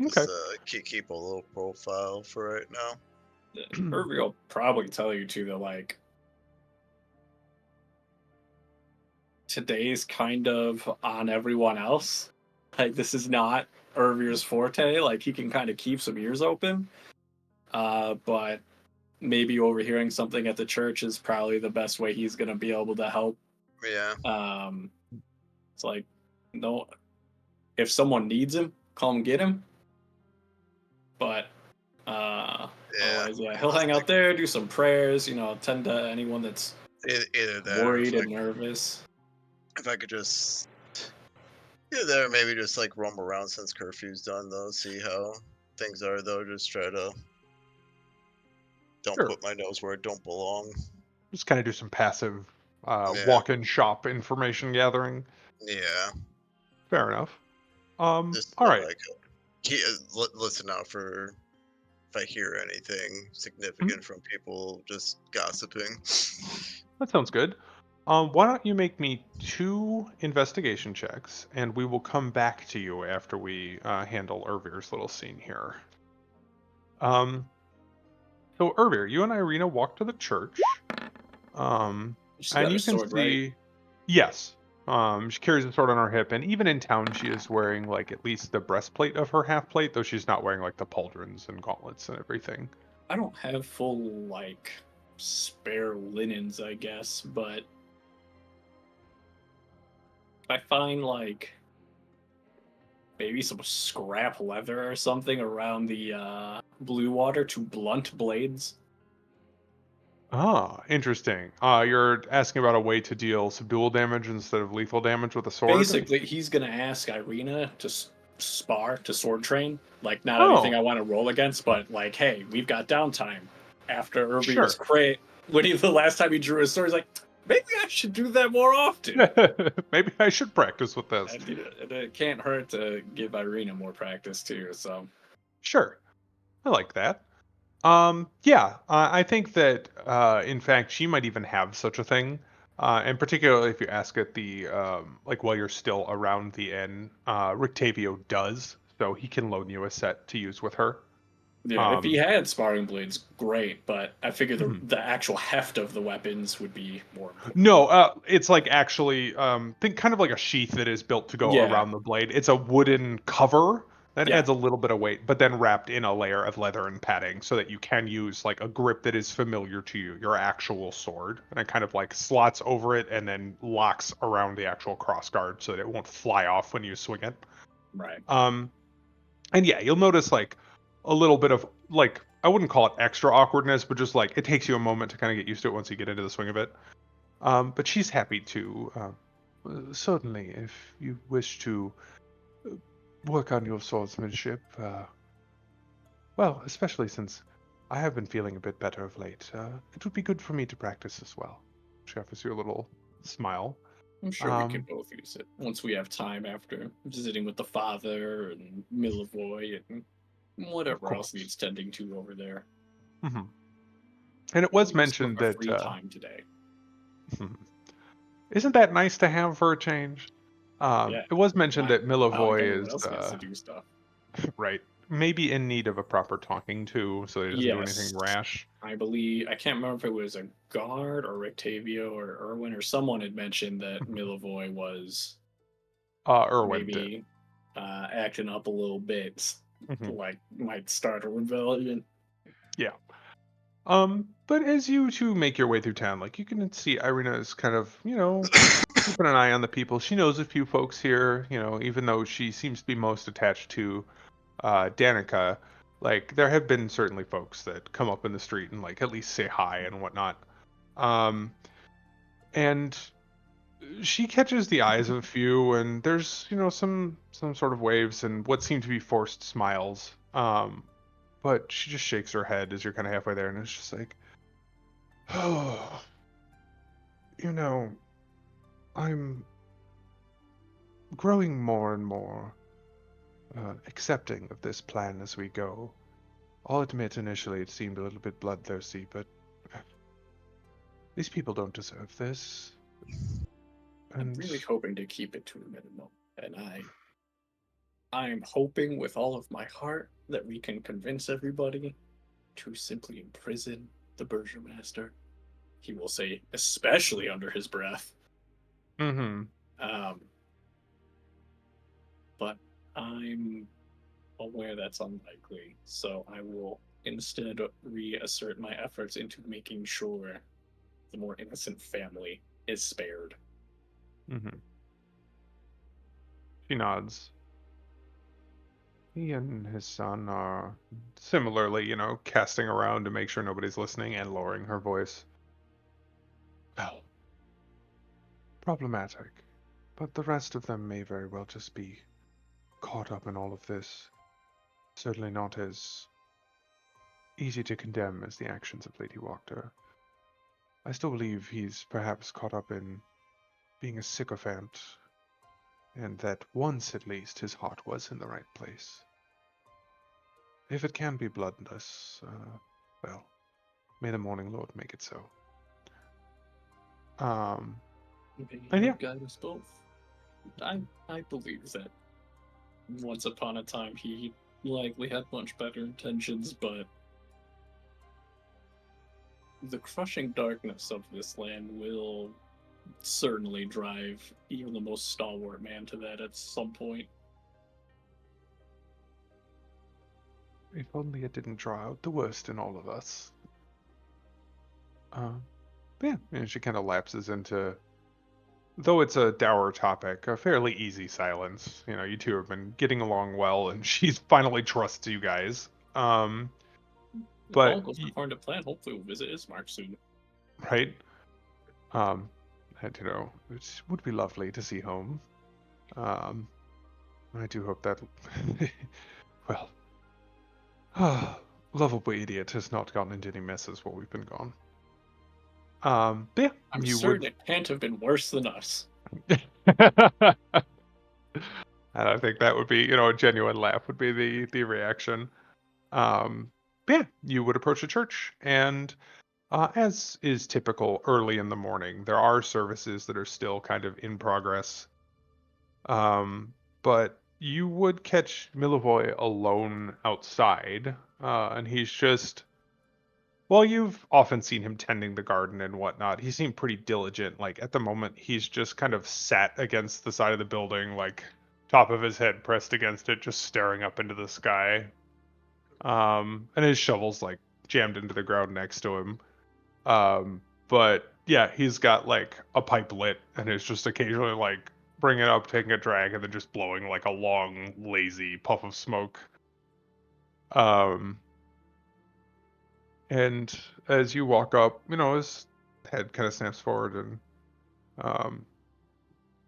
Okay. Just keep a low profile for right now. Irvir will probably tell you too that like today's kind of on everyone else. Like this is not Irvir's forte. Like he can kind of keep some ears open. But maybe overhearing something at the church is probably the best way he's gonna be able to help. Yeah. It's like no, if someone needs him, come get him. But otherwise, yeah, he'll hang out there, do some prayers, tend to anyone that's Either that, worried and nervous. if I could just either that, or maybe just like roam around since curfew's done, though. See how things are, though. Just try to don't Sure. put my nose where it don't belong. Just kind of do some passive Yeah. walk-in shop information gathering. Yeah. Fair enough. Just all right. like listen out for if I hear anything significant from people just gossiping. That sounds good. Why don't you make me 2 investigation checks, and we will come back to you after we handle Irvir's little scene here. So Irvir, you and Irina walk to the church. She's And got you her can sword, see, right? yes, she carries a sword on her hip, and even in town, she is wearing like at least the breastplate of her half plate, though she's not wearing like the pauldrons and gauntlets and everything. I don't have full like spare linens, I guess, but I find like maybe some scrap leather or something around the blue water to blunt blades. Ah, interesting. You're asking about a way to deal subdual damage instead of lethal damage with a sword? Basically, he's gonna ask Irina to spar, to sword train. Like, not anything Oh, I want to roll against, but like, hey, we've got downtime. After Irvir's sure. crate, the last time he drew his sword, he's like, maybe I should do that more often. Maybe I should practice with this. And, it can't hurt to give Irina more practice too. So Sure. I like that. Yeah, I think that in fact she might even have such a thing, and particularly if you ask at the like while you're still around the inn, Rictavio does, so he can loan you a set to use with her. yeah, if he Um, had sparring blades, great. But I figure mhm. the actual heft of the weapons would be more important. No, it's like actually think kind of like a sheath that is built to go Yeah, around the blade. It's a wooden cover that yeah, adds a little bit of weight, but then wrapped in a layer of leather and padding so that you can use like a grip that is familiar to you, your actual sword. And it kind of like slots over it and then locks around the actual crossguard so that it won't fly off when you swing it. right. Um, and yeah, you'll notice like a little bit of like I wouldn't call it extra awkwardness, but just like it takes you a moment to kind of get used to it once you get into the swing of it. But she's happy to, certainly, if you wish to work on your swordsmanship. Well, especially since I have been feeling a bit better of late. It would be good for me to practice as well. She offers you a little smile. I'm sure we can Um, both use it once we have time after visiting with the father and Milivoy and of whatever else course. needs tending to over there. hmm And it We'll was use some of mentioned our that, free time today. isn't that nice to have for a change? Yeah. It was mentioned Why? that Wow, like Milivoy everyone is, else gets to do stuff. right, maybe in need of a proper talking to so he doesn't do anything Yes. rash. I believe I can't remember if it was a guard or Rictavio or Irwin or someone had mentioned that Milivoy was Irwin did. maybe acting up a little bit, Mhm. like might start a rebellion. Yeah. But as you two make your way through town, like you can see Irina is kind of, keeping an eye on the people. She knows a few folks here, even though she seems to be most attached to Danica. Like there have been certainly folks that come up in the street and like at least say hi and whatnot. Um, and she catches the eyes of a few, and there's some sort of waves and what seem to be forced smiles. But she just shakes her head as you're kind of halfway there, and it's just like, oh, you know, I'm growing more and more accepting of this plan as we go. I'll admit initially it seemed a little bit bloodthirsty, but these people don't deserve this. I'm And really hoping to keep it to a minimum, and I'm hoping with all of my heart that we can convince everybody to simply imprison the Burgermaster. He will say, especially under his breath. mm-hmm. Um, but I'm aware that's unlikely, so I will instead reassert my efforts into making sure the more innocent family is spared. Mm-hmm. She nods. He and his son are similarly, casting around to make sure nobody's listening and lowering her voice. Well, problematic. But the rest of them may very well just be caught up in all of this. Certainly not as easy to condemn as the actions of Lady Wachter. I still believe he's perhaps caught up in being a sycophant, and that once at least his heart was in the right place. If it can be bloodless, well, may the Morning Lord make it so. Um, May and he yeah, guide us both. I believe that once upon a time he likely had much better intentions, but the crushing darkness of this land will certainly drive even the most stalwart man to that at some point. if only it didn't draw out the worst in all of us. Um, yeah, and she kind of lapses into, though it's a dour topic, a fairly easy silence. You two have been getting along well, and she finally trusts you guys. If all But goes according to plan, hopefully we'll visit Ismark soon. right, um, and it would be lovely to see home. Um, I do hope that, well, lovable idiot has not gotten into any messes while we've been gone. But yeah, I'm you certain would. it can't have been worse than us. And I think that would be, a genuine laugh would be the reaction. But yeah, you would approach a church, and as is typical early in the morning, there are services that are still kind of in progress. But you would catch Milivoy alone outside, and he's just. Well, you've often seen him tending the garden and whatnot. He seemed pretty diligent. Like at the moment, he's just kind of sat against the side of the building, like top of his head pressed against it, just staring up into the sky. And his shovel's like jammed into the ground next to him. But yeah, he's got like a pipe lit and is just occasionally like bringing it up, taking a drag, and then just blowing like a long, lazy puff of smoke. Um, and as you walk up, his head kind of snaps forward and, um,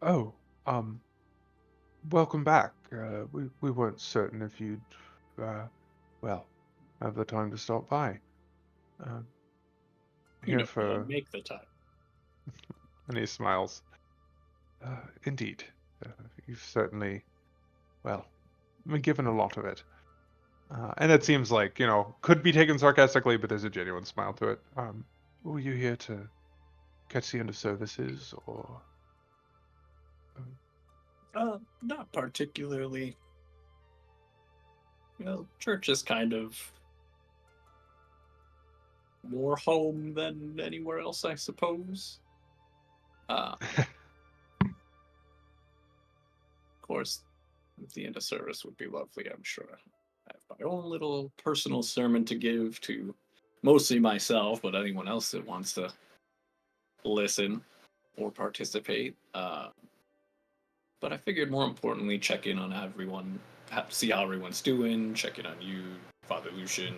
oh, um, welcome back. We weren't certain if you'd, uh, well, have the time to stop by. Uh, You here know me, I for, make the time. and he smiles. Indeed, uh, you've certainly, well, been given a lot of it. And it seems like, could be taken sarcastically, but there's a genuine smile to it. Were you here to catch the end of services, or? Not particularly. Church is kind of more home than anywhere else, I suppose. Of course, the end of service would be lovely, I'm sure. I have my own little personal sermon to give to mostly myself, but anyone else that wants to listen or participate. But I figured more importantly, check in on everyone, see how everyone's doing, check in on you, Father Lucian.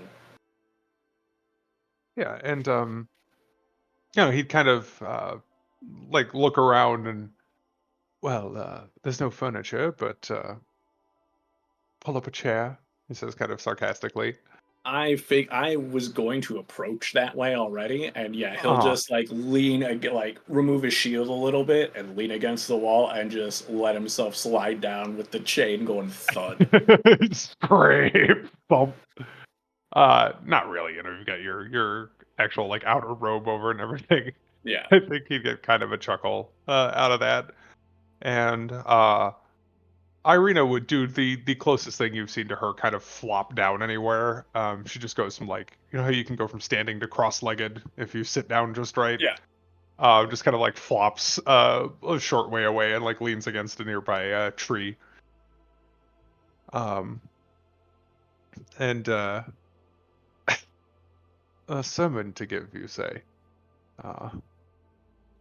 Yeah, and he'd kind of like look around and, well, there's no furniture, but pull up a chair. He says, kind of sarcastically. I was going to approach that way already, and yeah, he'll Ah, just like like remove his shield a little bit and lean against the wall and just let himself slide down with the chain going thud. scrape, bump. Not really. You've got your actual like outer robe over and everything. Yeah, I think he'd get kind of a chuckle out of that. And Irina would do the closest thing you've seen to her kind of flop down anywhere. She just goes from like, how you can go from standing to cross-legged if you sit down just right. yeah. Just kind of like flops a short way away and like leans against a nearby tree. Um, and a sermon to give, you say? Uh,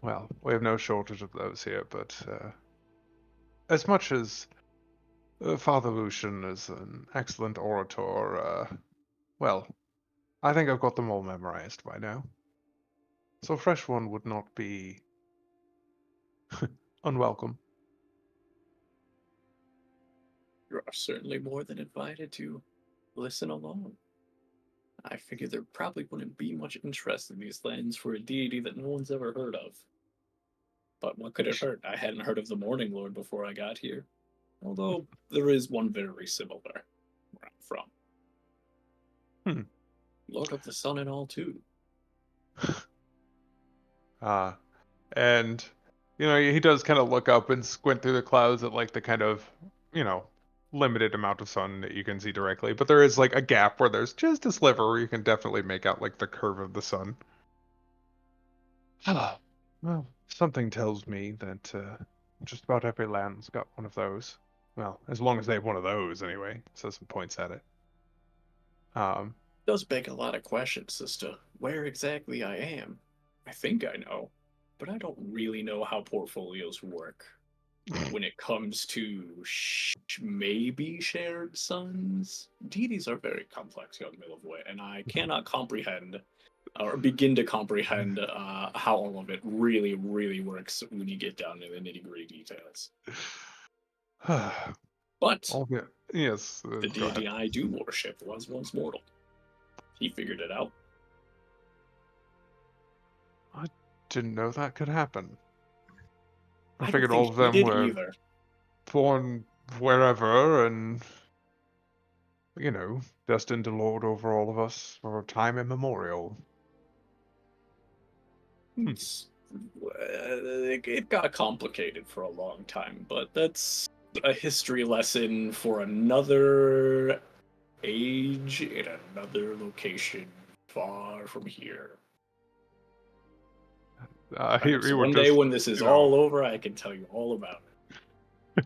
well, we have no shortage of those here, but as much as Father Lucian is an excellent orator, well, I think I've got them all memorized by now. So a fresh one would not be unwelcome. You are certainly more than invited to listen along. I figured there probably wouldn't be much interest in these lands for a deity that no one's ever heard of. But what could it hurt? I hadn't heard of the Morning Lord before I got here. Although there is one very similar where I'm from. Hmm. Lord of the Sun and all too. Uh, and, he does kind of look up and squint through the clouds at like the kind of, you know, limited amount of sun that you can see directly. But there is like a gap where there's just a sliver where you can definitely make out like the curve of the sun. Well, something tells me that just about every land's got one of those. Well, as long as they have one of those, anyway. Says and points at it. Um, Does beg a lot of questions as to where exactly I am. I think I know, but I don't really know how portfolios work. When it comes to maybe shared sons, deities are very complex, young Milvoy, and I cannot comprehend or begin to comprehend how all of it really, really works when you get down to the nitty gritty details. But all good. Yes, the go ahead. deity I do worship was once mortal. He figured it out. I didn't know that could happen. I I don't figured all think of he them did were either. born wherever and, destined to lord over all of us for time immemorial. Hmm. It got complicated for a long time, but that's a history lesson for another age in another location far from here. He Perhaps would one day just, when this is you know, all over, I can tell you all about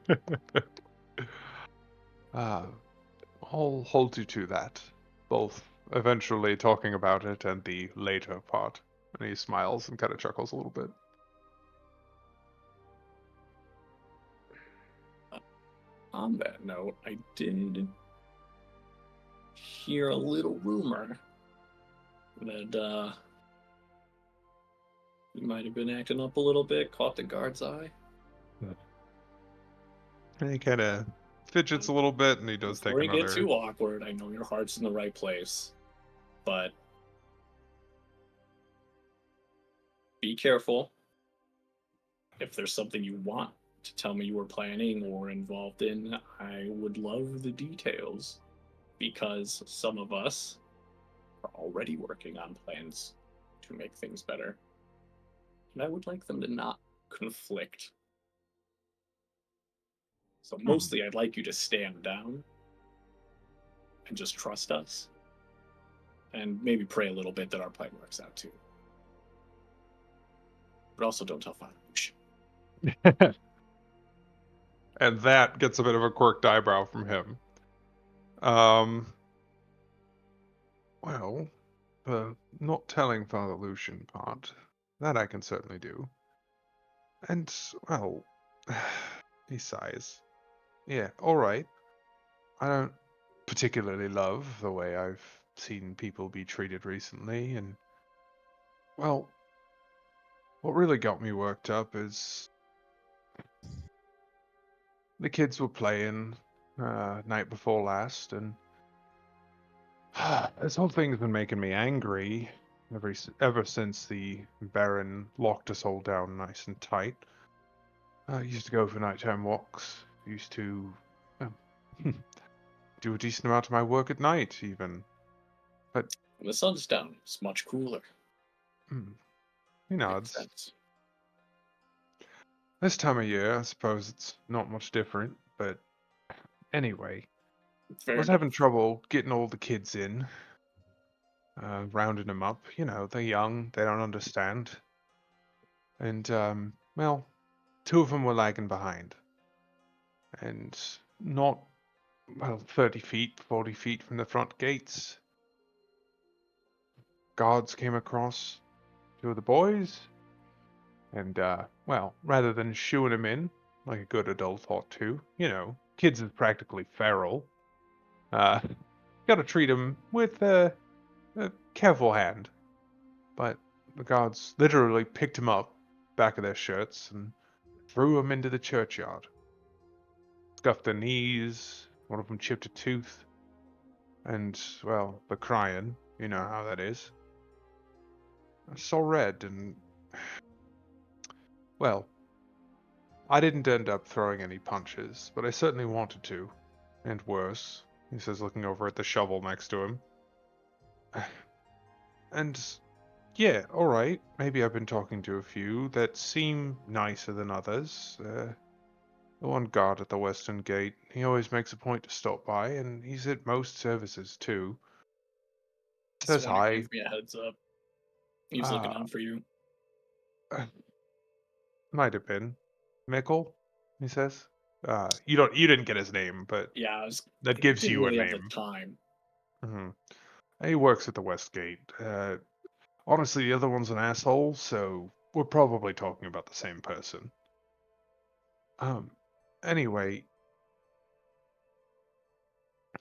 it. uh, I'll hold you to that. Both eventually talking about it and the later part. And he smiles and kind of chuckles a little bit. On that note, I did hear a little rumor that you might have been acting up a little bit, caught the guard's eye. And he kind of fidgets a little bit and he does take Before you get another. too awkward, I know your heart's in the right place, but be careful. If there's something you want to tell me you were planning or involved in, I would love the details because some of us are already working on plans to make things better. And I would like them to not conflict. So, mostly, I'd like you to stand down and just trust us. And maybe pray a little bit that our plan works out too. But also, don't tell Father Lucian. And that gets a bit of a quirked eyebrow from him. Um, well, the not telling Father Lucian part. That I can certainly do. And, well, he sighs. Yeah, all right. I don't particularly love the way I've seen people be treated recently, and, well, what really got me worked up is the kids were playing night before last, and this whole thing's been making me angry ever since the Baron locked us all down nice and tight. I used to go for nighttime walks. Used to uh, do a decent amount of my work at night, even. But When the sun's down, it's much cooler. hmm, he Makes nods. sense. This time of year, I suppose it's not much different. But anyway, Fair was enough. having trouble getting all the kids in, rounding them up. You know, they're young, they don't understand. And, well, two of them were lagging behind. And not, well, 30 feet, 40 feet from the front gates. Guards came across, two of the boys, and, well, rather than shooing him in, like a good adult ought to, you know, kids is practically feral, uh, gotta treat him with a careful hand. But the guards literally picked him up, back of their shirts, and threw him into the churchyard. Scuffed their knees, one of them chipped a tooth, and, well, the crying, you know how that is. I saw red, and, well, I didn't end up throwing any punches, but I certainly wanted to. And worse, he says, looking over at the shovel next to him. And yeah, alright, maybe I've been talking to a few that seem nicer than others. The one guard at the western gate, he always makes a point to stop by, and he's at most services too. It's the Says one who hi. gave me a heads up. He was looking Uh, out for you. might have been. Mickle, he says. You didn't get his name, but Yeah, that I gives didn't you a really have the name. time. Hmm. He works at the West Gate. Honestly, the other one's an asshole, so we're probably talking about the same person. Um, anyway,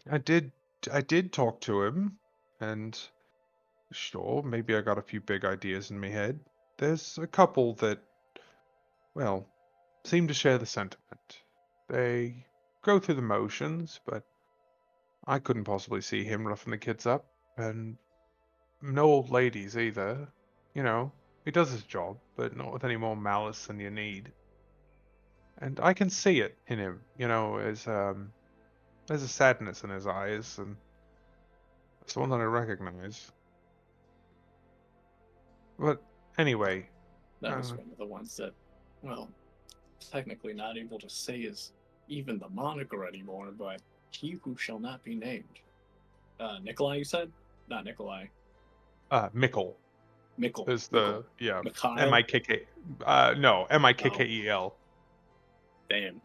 I did I did talk to him, and sure, maybe I got a few big ideas in my head. There's a couple that, well, seem to share the sentiment. They go through the motions, but I couldn't possibly see him roughing the kids up, and no old ladies either. You know, he does his job, but not with any more malice than you need. And I can see it in him, you know, as there's a sadness in his eyes, and it's one that I recognize. But anyway, That was uh, one of the ones that, well, technically not able to say is even the moniker anymore, but he who shall not be named. Nikolai, you said? Not Nikolai. Mickle Mikkel. is Mikkel. the, yeah, Mikhail? M-I-K-K, no, Oh, M-I-K-K-E-L. damn.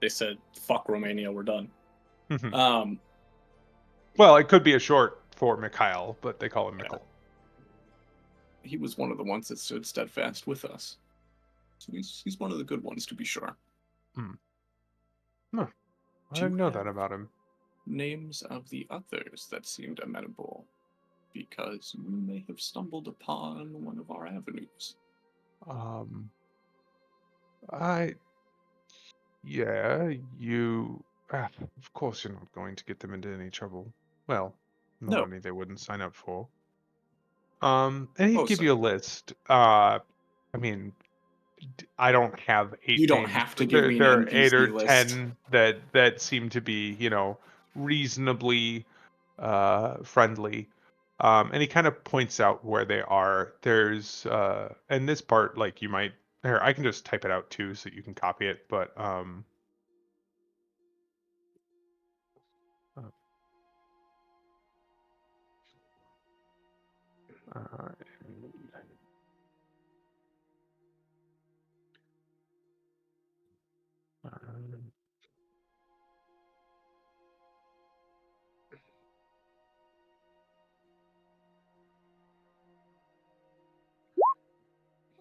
They said, fuck Romania, we're done. Mhm. Um, Well, it could be a short for Mikhail, but they call him yeah, Mickle. he was one of the ones that stood steadfast with us. So he's one of the good ones, to be sure. Hmm. Huh. I Do you didn't know that have about him. names of the others that seemed amenable? Because we may have stumbled upon one of our avenues. Um, I, yeah, of course you're not going to get them into any trouble. Well, not No. any they wouldn't sign up for. And he'd Oh, give you a certainly. list. I mean, I don't have You eight don't names, have to but give me an there are eight or NPC list. 10 that seem to be, you know, reasonably friendly. And he kind of points out where they are. There's and this part, like you might here, I can just type it out too so you can copy it, but uh, uh, uh,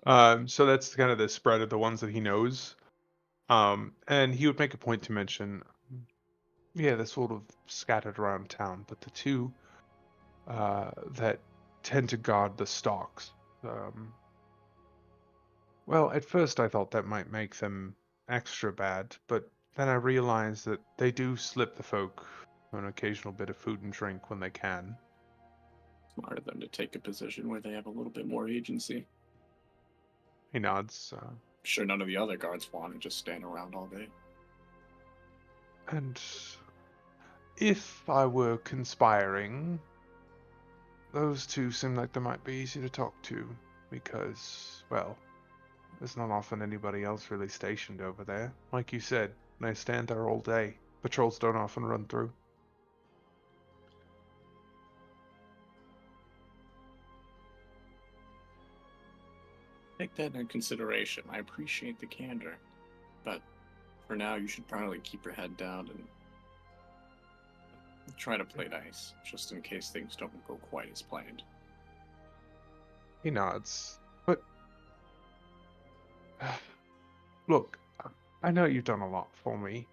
So that's kind of the spread of the ones that he knows. And he would make a point to mention, yeah, they're sort of scattered around town, but the two that tend to guard the stocks. Um, well, at first I thought that might make them extra bad, but then I realized that they do slip the folk an occasional bit of food and drink when they can. Smart of them to take a position where they have a little bit more agency. He nods. I'm sure none of the other guards want to just stand around all day. And if I were conspiring, those two seem like they might be easy to talk to because, well, there's not often anybody else really stationed over there. Like you said, they stand there all day. Patrols don't often run through. Take that into consideration. I appreciate the candor, but for now, you should probably keep your head down and try to play nice, just in case things don't go quite as planned. He nods. But look, I know you've done a lot for me,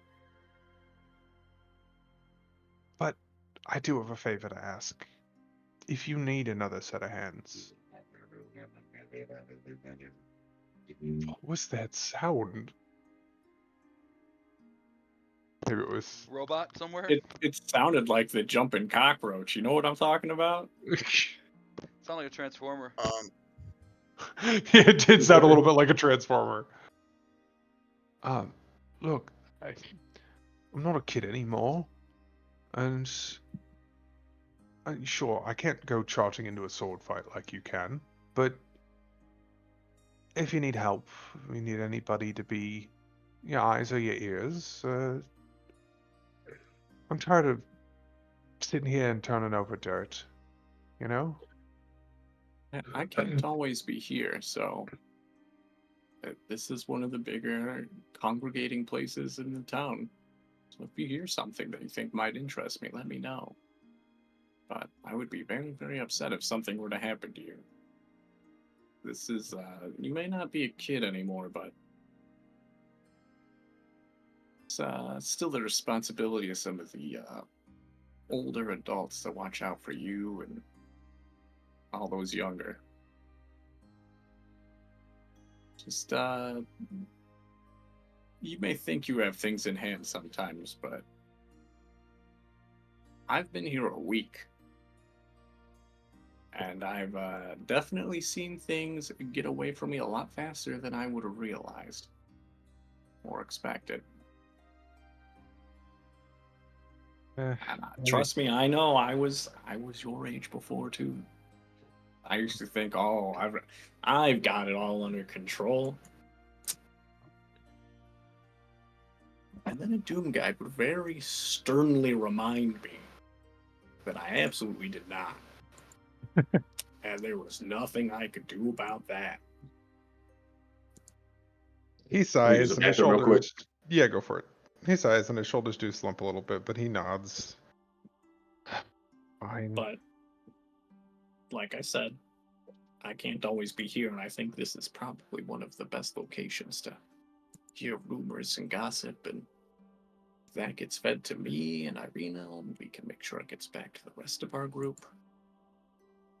but I do have a favor to ask. If you need another set of hands, what was that sound? Maybe it was. Robot somewhere? It sounded like the jumping cockroach. You know what I'm talking about? Sound like a transformer. Yeah, it did sound a little bit like a transformer. Um, look, I'm not a kid anymore, and sure, I can't go charging into a sword fight like you can, but if you need help, you need anybody to be your eyes or your ears, I'm tired of sitting here and turning over dirt, you know? I can't always be here, so this is one of the bigger congregating places in the town. So if you hear something that you think might interest me, let me know. But I would be very, very upset if something were to happen to you. This is, you may not be a kid anymore, but it's still the responsibility of some of the older adults to watch out for you and all those younger. Just, you may think you have things in hand sometimes, but I've been here a week. And I've definitely seen things get away from me a lot faster than I would have realized or expected. And trust me, I know I was your age before too. I used to think, oh, I've got it all under control. And then a Doom guy would very sternly remind me that I absolutely did not. And there was nothing I could do about that. He use sighs the and his bathroom real quick. shoulders. Yeah, go for it. He sighs and his shoulders do slump a little bit, but he nods. Fine. But, like I said, I can't always be here, and I think this is probably one of the best locations to hear rumors and gossip, and if that gets fed to me and Irina, and we can make sure it gets back to the rest of our group.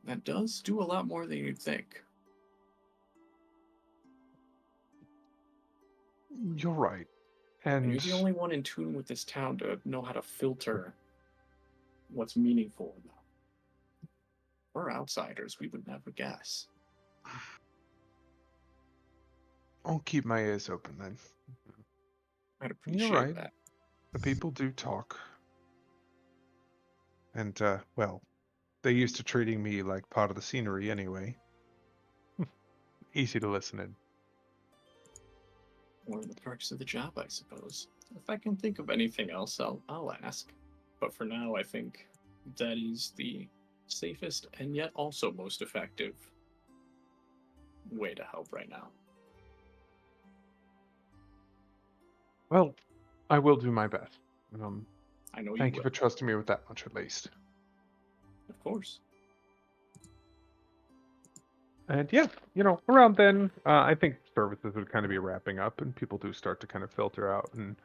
That does do a lot more than you'd think. You're right. And And you're the only one in tune with this town to know how to filter what's meaningful enough. We're outsiders, we would never guess. I'll keep my ears open then. I'd You're appreciate right. that. The people do talk. And, well, they're used to treating me like part of the scenery anyway. Easy to listen in. One of the perks of the job, I suppose. If I can think of anything else, I'll ask. But for now, I think that is the safest and yet also most effective way to help right now. Well, I will do my best. I know Thank you you will. for trusting me with that much at least. Of course. And yeah, around then, I think services would kind of be wrapping up, and people do start to kind of filter out. And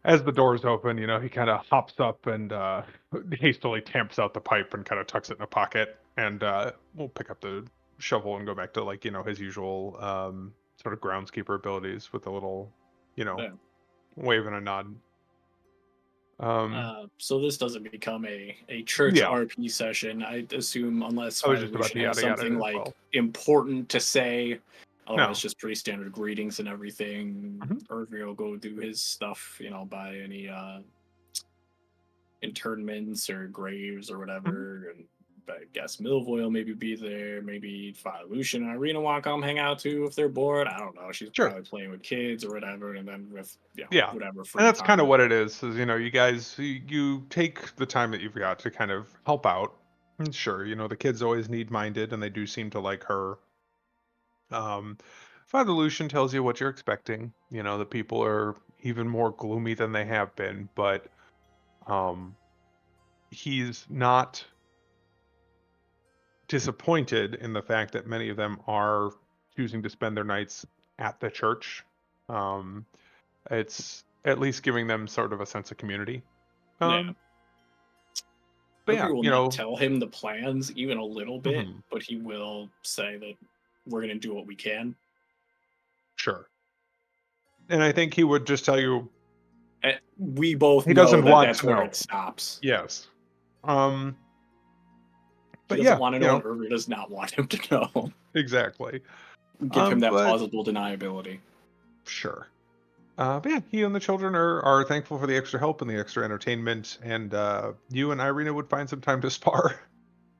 as the doors open, he kind of hops up and hastily tamps out the pipe and kind of tucks it in a pocket. And we'll pick up the shovel and go back to like his usual sort of groundskeeper abilities with a little, you know, Yeah. wave and a nod. So this doesn't become a church Yeah, RP session, I assume, unless I was just about Firelution to has yada yada it something as like well. important to say. Otherwise, No. just pretty standard greetings and everything. Mhm. Irvi will go do his stuff, buy any internments or graves or Mhm. whatever. And I guess Milvoy will maybe be there. Maybe Firelution and Irina want to come hang out too if they're bored. I don't know. She's Sure. probably playing with kids or whatever. And then with Yeah. whatever And free that's kind of time. what it is you guys, you take the time that you've got to kind of help out. And sure, the kids always need minded and they do seem to like her. Um, Father Lucian tells you what you're expecting. The people are even more gloomy than they have been, but um, he's not disappointed in the fact that many of them are choosing to spend their nights at the church. Um, it's at least giving them sort of a sense of community. Yeah. Um, but Irvi yeah, will not tell him the plans even a little bit, mhm, but he will say that we're going to do what we can. sure. And I think he would just tell you We both he know doesn't that want that's to where know. it stops. Yes. Um, He but doesn't yeah, want to know, and Irvi does not want him to know. exactly. Give him that But plausible deniability. sure. But yeah, he and the children are thankful for the extra help and the extra entertainment, and you and Irina would find some time to spar,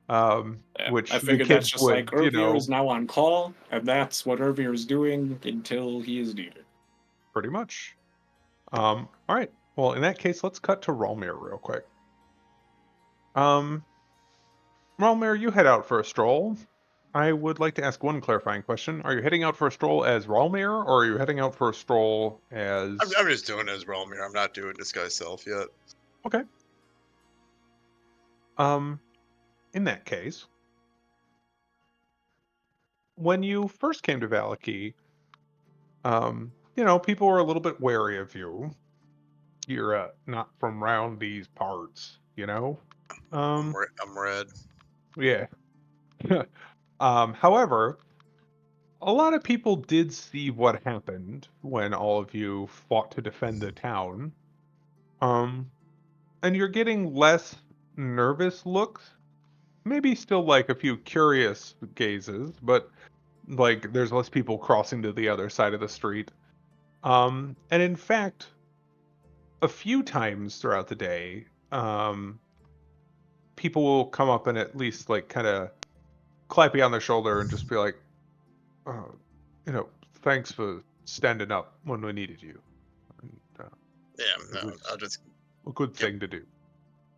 Yeah, I which the figured that's kids just like would, Irvier is now on call, and that's what Irvier is doing until he is needed. pretty much. All right. Well, in that case, let's cut to Rolmir real quick. Um, Rolmir, you head out for a stroll. I would like to ask one clarifying question. Are you heading out for a stroll as Rolmir, or are you heading out for a stroll as... I'm just doing it as Realmir. I'm not doing disguise self yet. Okay. Um, in that case, when you first came to Valaki, people were a little bit wary of you. You're not from round these parts. Um, I'm red. yeah. However, a lot of people did see what happened when all of you fought to defend the town. Um, and you're getting less nervous looks. Maybe still like a few curious gazes, but like there's less people crossing to the other side of the street. And in fact, a few times throughout the day, people will come up and at least like kind of clap you on the shoulder and just be like, uh, thanks for standing up when we needed you. And, Yeah, it no, was I'll just a good give thing to do.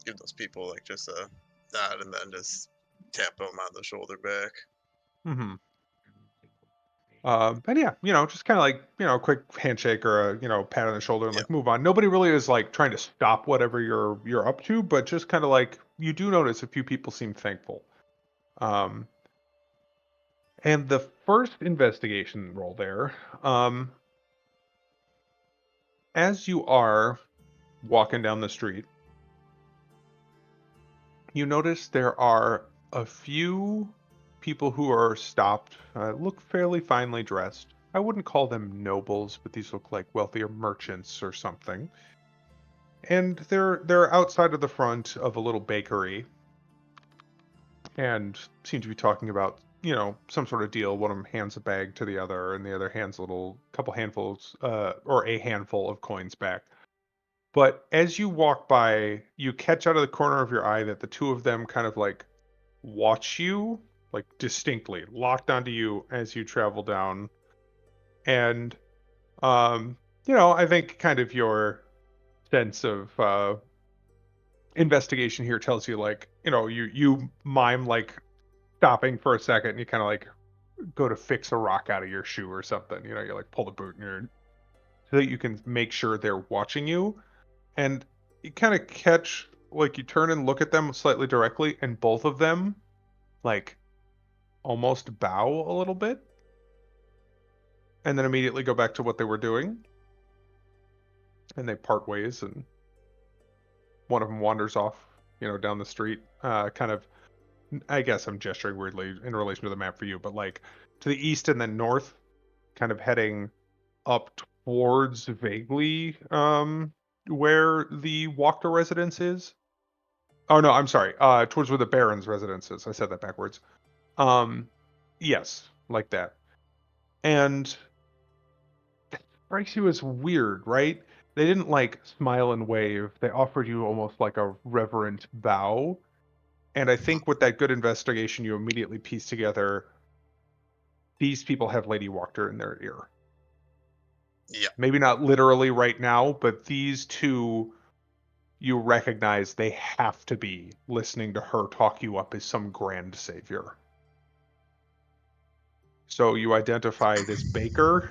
give those people like just a nod and then just tap them on the shoulder back. Hmm. And yeah, just kind of like, a quick handshake or a, pat on the shoulder and Yeah, like move on. Nobody really is like trying to stop whatever you're up to, but just kind of like you do notice a few people seem thankful. Um, and the first investigation roll there, as you are walking down the street, you notice there are a few people who are stopped, look fairly finely dressed. I wouldn't call them nobles, but these look like wealthier merchants or something. And they're outside of the front of a little bakery and seem to be talking about, some sort of deal. One of them hands a bag to the other, and the other hands a little couple handfuls, or a handful of coins back. But as you walk by, you catch out of the corner of your eye that the two of them kind of like watch you, like distinctly, locked onto you as you travel down. And I think kind of your sense of investigation here tells you like, you mime like stopping for a second and you kind of like go to fix a rock out of your shoe or something. You like pull the boot and you're so that you can make sure they're watching you. And you kind of catch like you turn and look at them slightly directly, and both of them like almost bow a little bit, and then immediately go back to what they were doing. And they part ways, and one of them wanders off, down the street, kind of. I guess I'm gesturing weirdly in relation to the map for you, but like to the east and then north, kind of heading up towards vaguely where the Walker residence is. Oh no, I'm sorry. Towards where the Baron's residence is. I said that backwards. Yes, like that. And strikes you as weird, right? They didn't like smile and wave. They offered you almost like a reverent bow. And I think with that good investigation, you immediately piece together these people have Lady Walker in their ear. Yeah. Maybe not literally right now, but these two, you recognize they have to be listening to her talk you up as some grand savior. So you identify this baker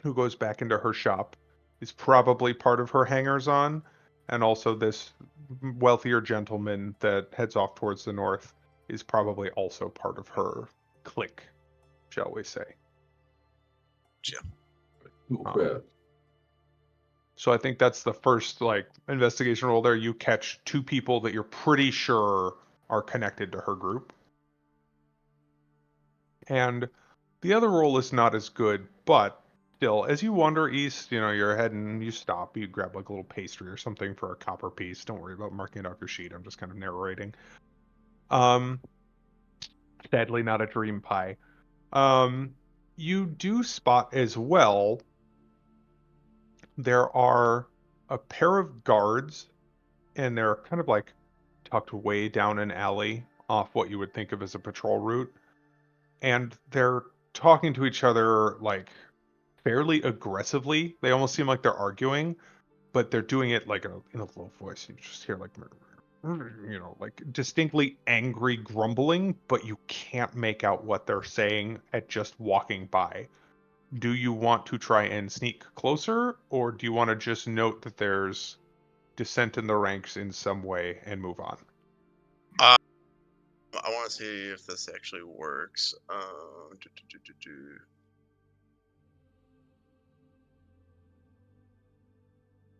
who goes back into her shop is probably part of her hangers on, and also this wealthier gentleman that heads off towards the north is probably also part of her clique, shall we say. Yeah. So I think that's the first investigation roll there. You catch two people that you're pretty sure are connected to her group. And the other roll is not as good, but still, as you wander east, you're heading, you stop, you grab like a little pastry or something for a copper piece. Don't worry about marking it off your sheet. I'm just kind of narrating. Um, Sadly, not a dream pie. You do spot as well, there are a pair of guards, and they're kind of like tucked way down an alley off what you would think of as a patrol route. And they're talking to each other like fairly aggressively. They almost seem like they're arguing, but they're doing it like in a low voice. You just hear like distinctly angry grumbling, but you can't make out what they're saying at just walking by. Do you want to try and sneak closer, or do you want to just note that there's dissent in the ranks in some way and move on? I want to see if this actually works.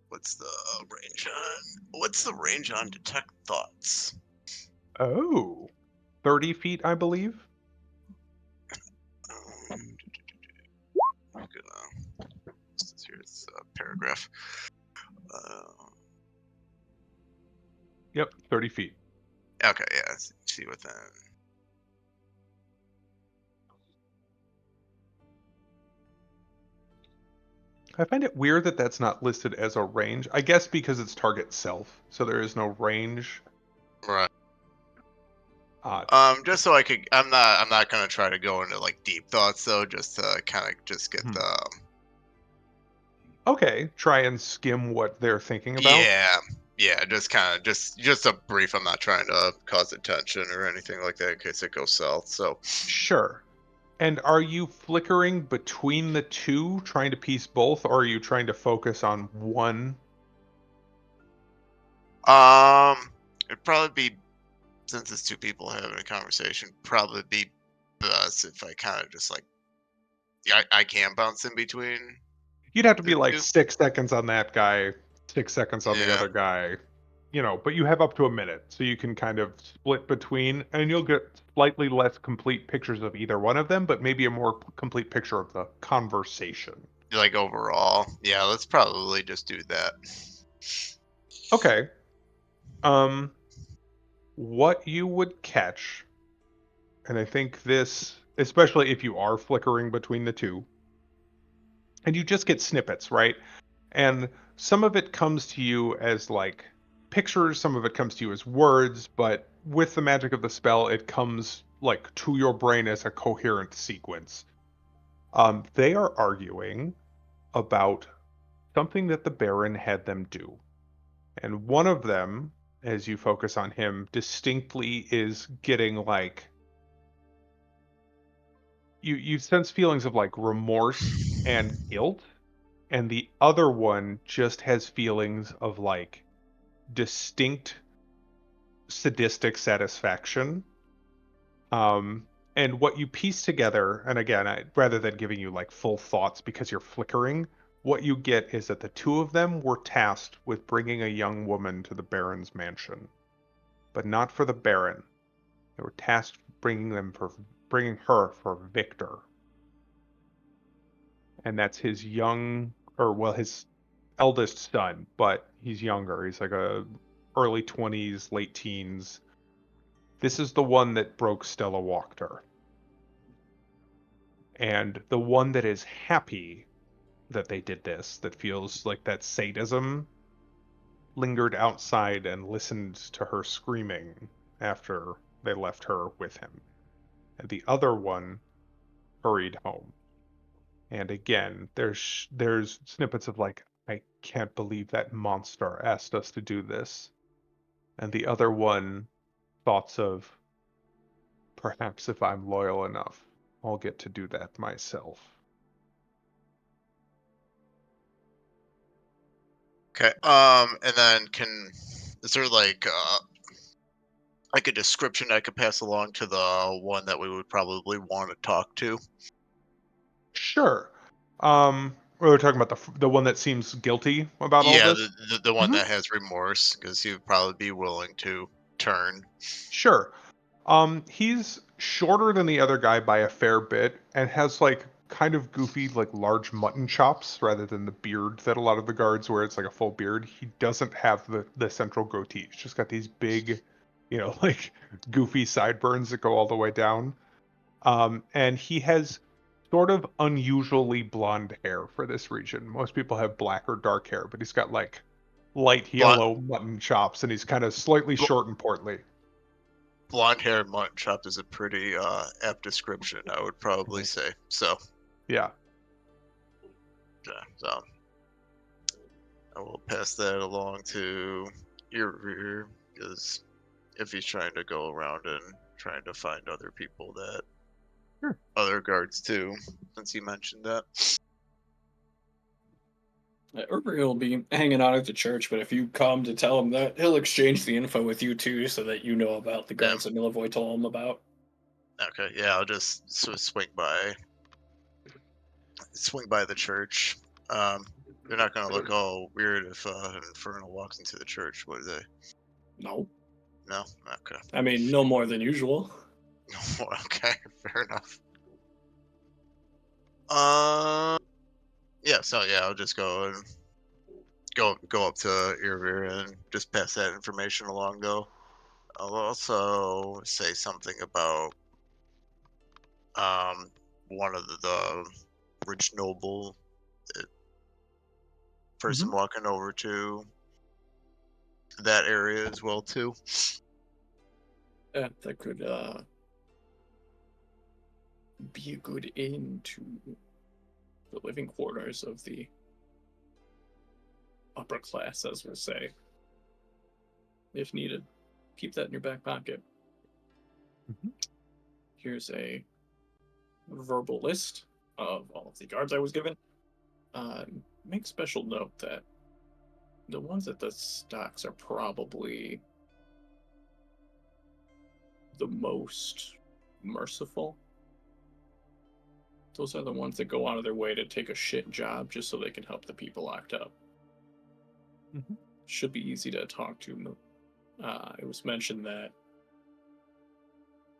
What's the range on detect thoughts? Oh, 30 feet, I believe. I'm gonna here's a paragraph. Yep, 30 feet. Okay, yeah. See what that. I find it weird that that's not listed as a range. I guess because it's target self, so there is no range. Right. Uh, Just so I could. I'm not gonna try to go into like deep thoughts though. Just to kind of just get the. Okay, try and skim what they're thinking about. Yeah. Just kind of just a brief. I'm not trying to cause attention or anything like that in case it goes south. So. Sure. And are you flickering between the two, trying to piece both, or are you trying to focus on one? It'd probably be, since it's two people having a conversation, probably be best if I kind of just like, yeah, I can bounce in between You'd have to be the like two. 6 seconds on that guy, 6 seconds on the Yeah. other guy, but you have up to a minute, so you can kind of split between, and you'll get slightly less complete pictures of either one of them, but maybe a more complete picture of the conversation. Like overall, yeah, let's probably just do that. Okay. What you would catch, and I think this, especially if you are flickering between the two, and you just get snippets, right? And some of it comes to you as like pictures, some of it comes to you as words, but with the magic of the spell, it comes like to your brain as a coherent sequence. They are arguing about something that the Baron had them do. And one of them, as you focus on him, distinctly is getting like you sense feelings of like remorse and guilt, and the other one just has feelings of like distinct sadistic satisfaction. And what you piece together, and again, rather than giving you like full thoughts because you're flickering, what you get is that the two of them were tasked with bringing a young woman to the Baron's mansion, but not for the Baron. They were tasked with bringing her for Victor, and that's his his eldest son, but he's younger. He's like a early 20s, late teens. This is the one that broke Stella Walker. And the one that is happy that they did this, that feels like that sadism, lingered outside and listened to her screaming after they left her with him. And the other one hurried home. And again, there's snippets of like, I can't believe that monster asked us to do this. And the other one, thoughts of perhaps if I'm loyal enough, I'll get to do that myself. Okay. And then is there like a description I could pass along to the one that we would probably want to talk to? Sure. We were talking about the one that seems guilty about all Yeah, this. the one Mhm. that has remorse, because he would probably be willing to turn. Sure. He's shorter than the other guy by a fair bit and has like kind of goofy, like large mutton chops rather than the beard that a lot of the guards wear. It's like a full beard. He doesn't have the central goatee. He's just got these big, like goofy sideburns that go all the way down. And he has sort of unusually blonde hair for this region. Most people have black or dark hair, but he's got like light Blonde, yellow mutton chops and he's kind of slightly bl- short and portly. blonde hair and mutton chop is a pretty apt description, I would probably Mhm. say. So, Yeah. yeah, so I will pass that along to your rear, because if he's trying to go around and trying to find other people that Sure. other guards too, since you mentioned that. Urber will be hanging out at the church, but if you come to tell him that, he'll exchange the info with you too, so that you know about the Yeah. guards that Milivoy told him about. Okay, yeah, I'll just sort of swing by the church. They're not gonna look all weird if Infernal walks into the church, would they? No, No? Okay. I mean no more than usual. Okay, fair enough. Uh, yeah, so yeah, I'll just go and go up to your rear and just pass that information along though. I'll also say something about one of the rich noble person Mhm. walking over to that area as well too. Yeah, that could be a good into the living quarters of the upper class, as we'll say, if needed. Keep that in your back pocket. Mhm. Here's a verbal list of all of the guards I was given. Make special note that the ones at the stocks are probably the most merciful. Those are the ones that go out of their way to take a shit job just so they can help the people locked up. Mhm. Should be easy to talk to. It was mentioned that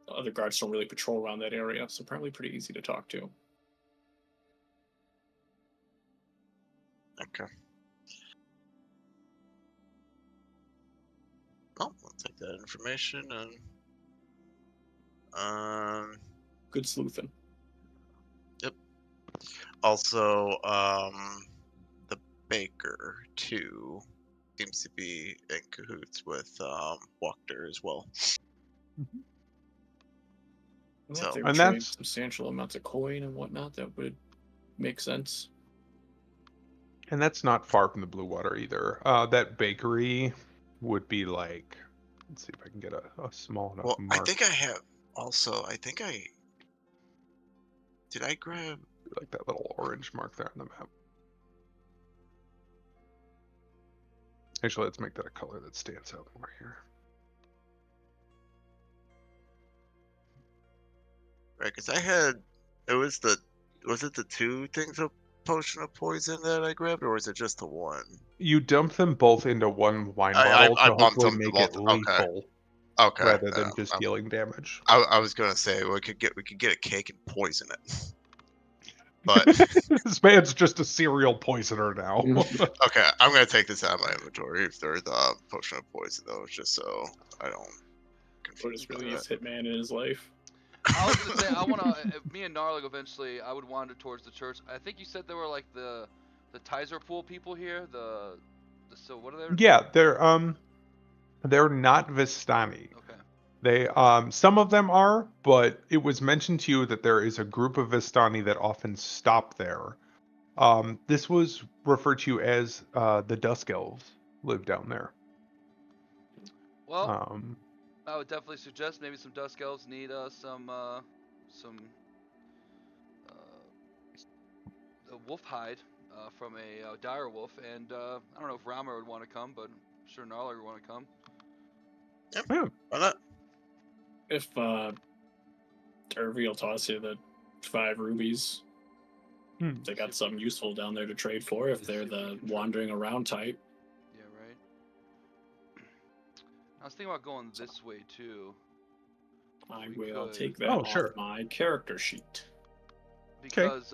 other guards don't really patrol around that area, so probably pretty easy to talk to. Okay. Well, I'll take that information and Good sleuthing. yep. Also, the baker too seems to be in cahoots with Wachter as well. Mhm. And if So they were And trading that's substantial amounts of coin and whatnot, that would make sense. not far from the Blue Water either. That bakery would be like, let's see if I can get a small enough well, I mark, think I have also. I think I did. I grab. like that little orange mark there on the map. Actually, let's make that a color that stands out more here. Right, because was it the two things of potion of poison that I grabbed, or was it just the one? You dump them both into one wine I bottle I to bumped hopefully them make it both. Okay, lethal okay. rather than just dealing damage. I was gonna say we could get a cake and poison it, but This man's just a serial poisoner now. okay, I'm gonna take this out of my inventory if they're the potion of poison though, just so I don't confuse Otis by really that. is Hitman in his life. I was gonna say I wanna. Me and Narlig eventually, I would wander towards the church. I think you said there were like the Tizer Pool people here. So what are they? Yeah, they're not Vistani. Okay. They some of them are, but it was mentioned to you that there is a group of Vistani that often stop there. This was referred to as the Dusk Elves live down there. Well, Um, I would definitely suggest maybe some Dusk Elves need some a wolf hide from a dire wolf, and I don't know if Rama would want to come, but I'm sure Narlig would want to come. yeah, Why not? If Turvey will toss you the 5 rubies, hmm. they got something useful down there to trade for if they're the wandering around type. Yeah, right. I was thinking about going this way too. I We will could. take that Oh, off sure. my character sheet. Because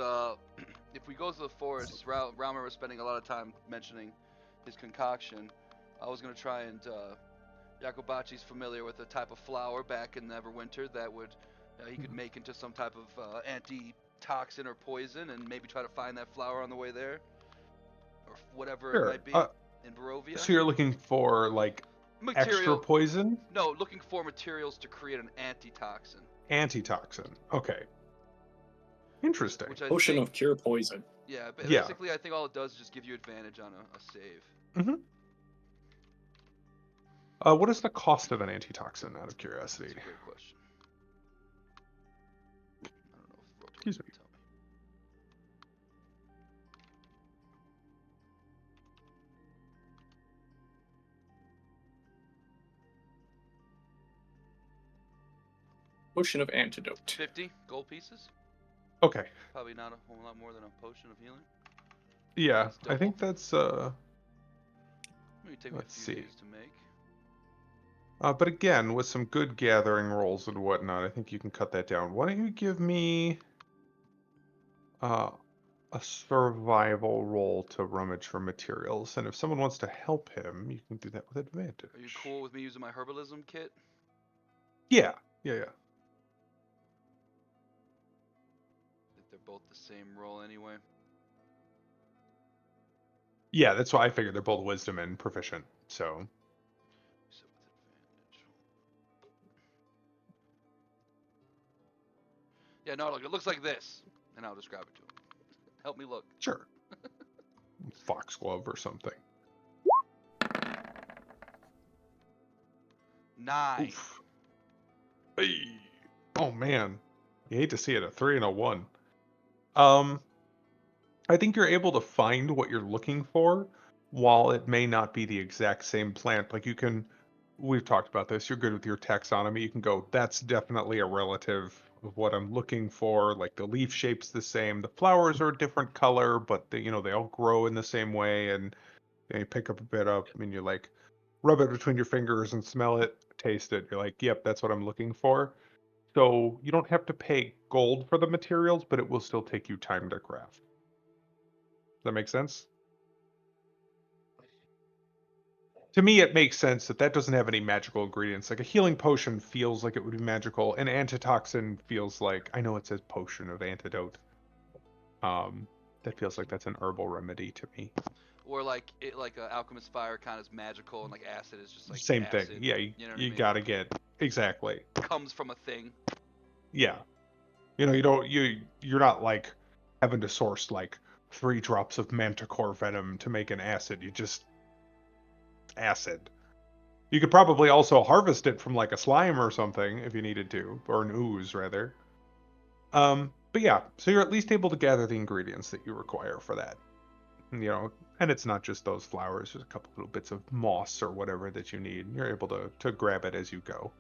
if we go to the forest, Raumer was spending a lot of time mentioning his concoction. I was gonna try and Jacobachi's familiar with a type of flower back in Neverwinter that would he could make into some type of anti-toxin or poison, and maybe try to find that flower on the way there, or whatever it Sure. might be in Barovia. So you're looking for like extra Material. poison, No, looking for materials to create an antitoxin. antitoxin. Okay, interesting. Which I Potion think, of cure poison. yeah, Yeah. basically I think all it does is just give you advantage on a save. Mm-hmm. What is the cost of an antitoxin, out of curiosity? That's a great question. I don't know if Roll20 Excuse me. can tell me. Potion of antidote. 50 gold pieces? Okay. Probably not a whole lot more than a potion of healing. Yeah, That's I think double. that's Maybe take me a let's few see. days to make. But again, with some good gathering rolls and whatnot, I think you can cut that down. Why don't you give me uh, a survival roll to rummage for materials, and if someone wants to help him, you can do that with advantage. Are you cool with me using my herbalism kit? Yeah, yeah. If they're both the same roll anyway. Yeah, that's why I figured they're both wisdom and proficient. So So with advantage. Yeah, no, look, it looks like this. And I'll describe it to him. Help me look. sure, foxglove or something. 9. Oof. Hey. Oh man, you hate to see it, a 3 and a 1. I think you're able to find what you're looking for, while it may not be the exact same plant. Like we've talked about this. You're good with your taxonomy. You can go, that's definitely a relative of what I'm looking for. Like the leaf shape's the same, the flowers are a different color, but they all grow in the same way. And you pick up a bit up, and you like rub it between your fingers and smell it, taste it. You're like, yep, that's what I'm looking for. So you don't have to pay gold for the materials, but it will still take you time to craft. Does that make sense? To me, it makes sense that doesn't have any magical ingredients. Like a healing potion feels like it would be magical. An antitoxin feels like, I know it says potion of antidote. That feels like that's an herbal remedy to me. Or like alchemist fire kind of is magical, and like acid is just like Same acid. thing. Yeah, You know what I you mean? gotta get exactly. Comes from a thing. Yeah, you're not like having to source like 3 drops of manticore venom to make an acid. You just acid. You could probably also harvest it from like a slime or something if you needed to, or an ooze rather. But yeah, so you're at least able to gather the ingredients that you require for that. And it's not just those flowers, there's a couple little bits of moss or whatever that you need. You're able to grab it as you go.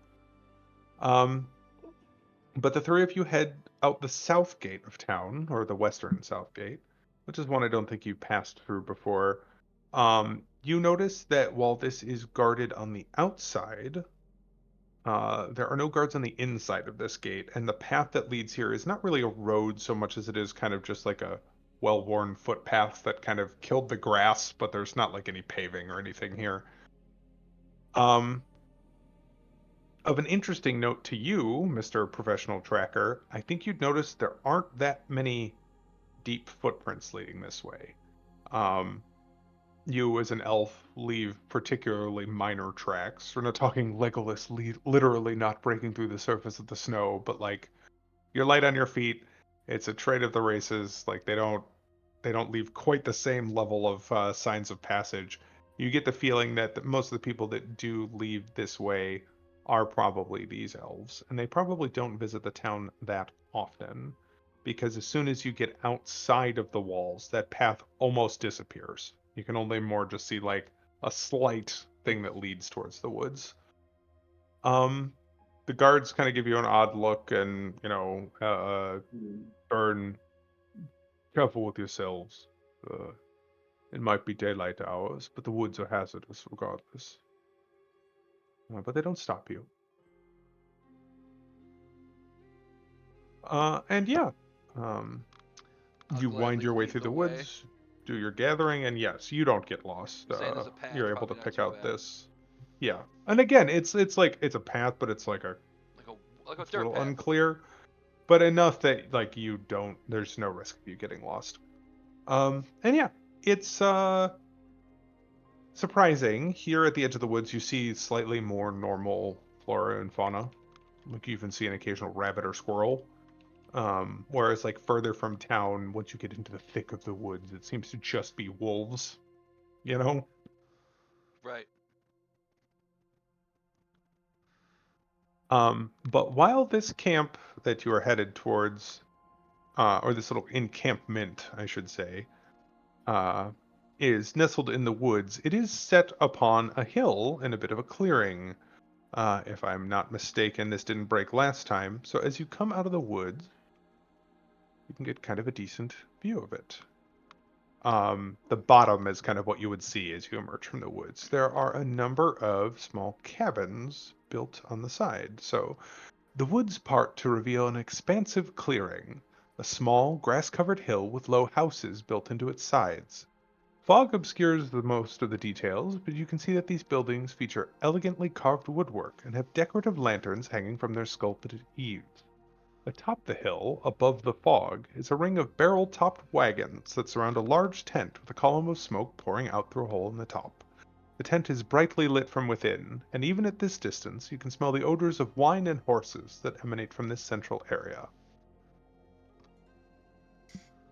But the three of you head out the south gate of town, or the western south gate, which is one I don't think you passed through before. You notice that while this is guarded on the outside, there are no guards on the inside of this gate, and the path that leads here is not really a road so much as it is kind of just like a well-worn footpath that kind of killed the grass, but there's not like any paving or anything here. Um, of an interesting note to you, Mr. Professional Tracker, I think you'd notice there aren't that many deep footprints leading this way. Um, you, as an elf, leave particularly minor tracks. We're not talking Legolas literally not breaking through the surface of the snow, but like you're light on your feet. It's a trait of the races. Like they don't leave quite the same level of signs of passage. You get the feeling that most of the people that do leave this way are probably these elves, and they probably don't visit the town that often, because as soon as you get outside of the walls, that path almost disappears. You can only more just see like a slight thing that leads towards the woods. Um, the guards kind of give you an odd look, and Burn, careful with yourselves. It might be daylight hours, but the woods are hazardous regardless. But they don't stop you. And yeah, um, I'll you wind gladly your way lead through the the way. woods, do your gathering, and yes, you don't get lost. Saying there's a path, You're able to probably not pick too out bad. this. Yeah, and again, it's like it's a path, but it's like Like a it's a dirt little path. unclear, but enough that like you don't. There's no risk of you getting lost. And yeah, it's surprising. Here at the edge of the woods, you see slightly more normal flora and fauna. Like you even see an occasional rabbit or squirrel. Whereas like further from town, once you get into the thick of the woods, it seems to just be wolves, you know? Right. But while this camp that you are headed towards, or this little encampment, I should say, uh, is nestled in the woods, it is set upon a hill in a bit of a clearing. If I'm not mistaken, this didn't break last time. So as you come out of the woods, you can get kind of a decent view of it. The bottom is kind of what you would see as you emerge from the woods. There are a number of small cabins built on the side. So the woods part to reveal an expansive clearing, a small grass-covered hill with low houses built into its sides. Fog obscures the most of the details, but you can see that these buildings feature elegantly carved woodwork and have decorative lanterns hanging from their sculpted eaves. Atop the hill, above the fog, is a ring of barrel-topped wagons that surround a large tent with a column of smoke pouring out through a hole in the top. The tent is brightly lit from within, and even at this distance you can smell the odors of wine and horses that emanate from this central area.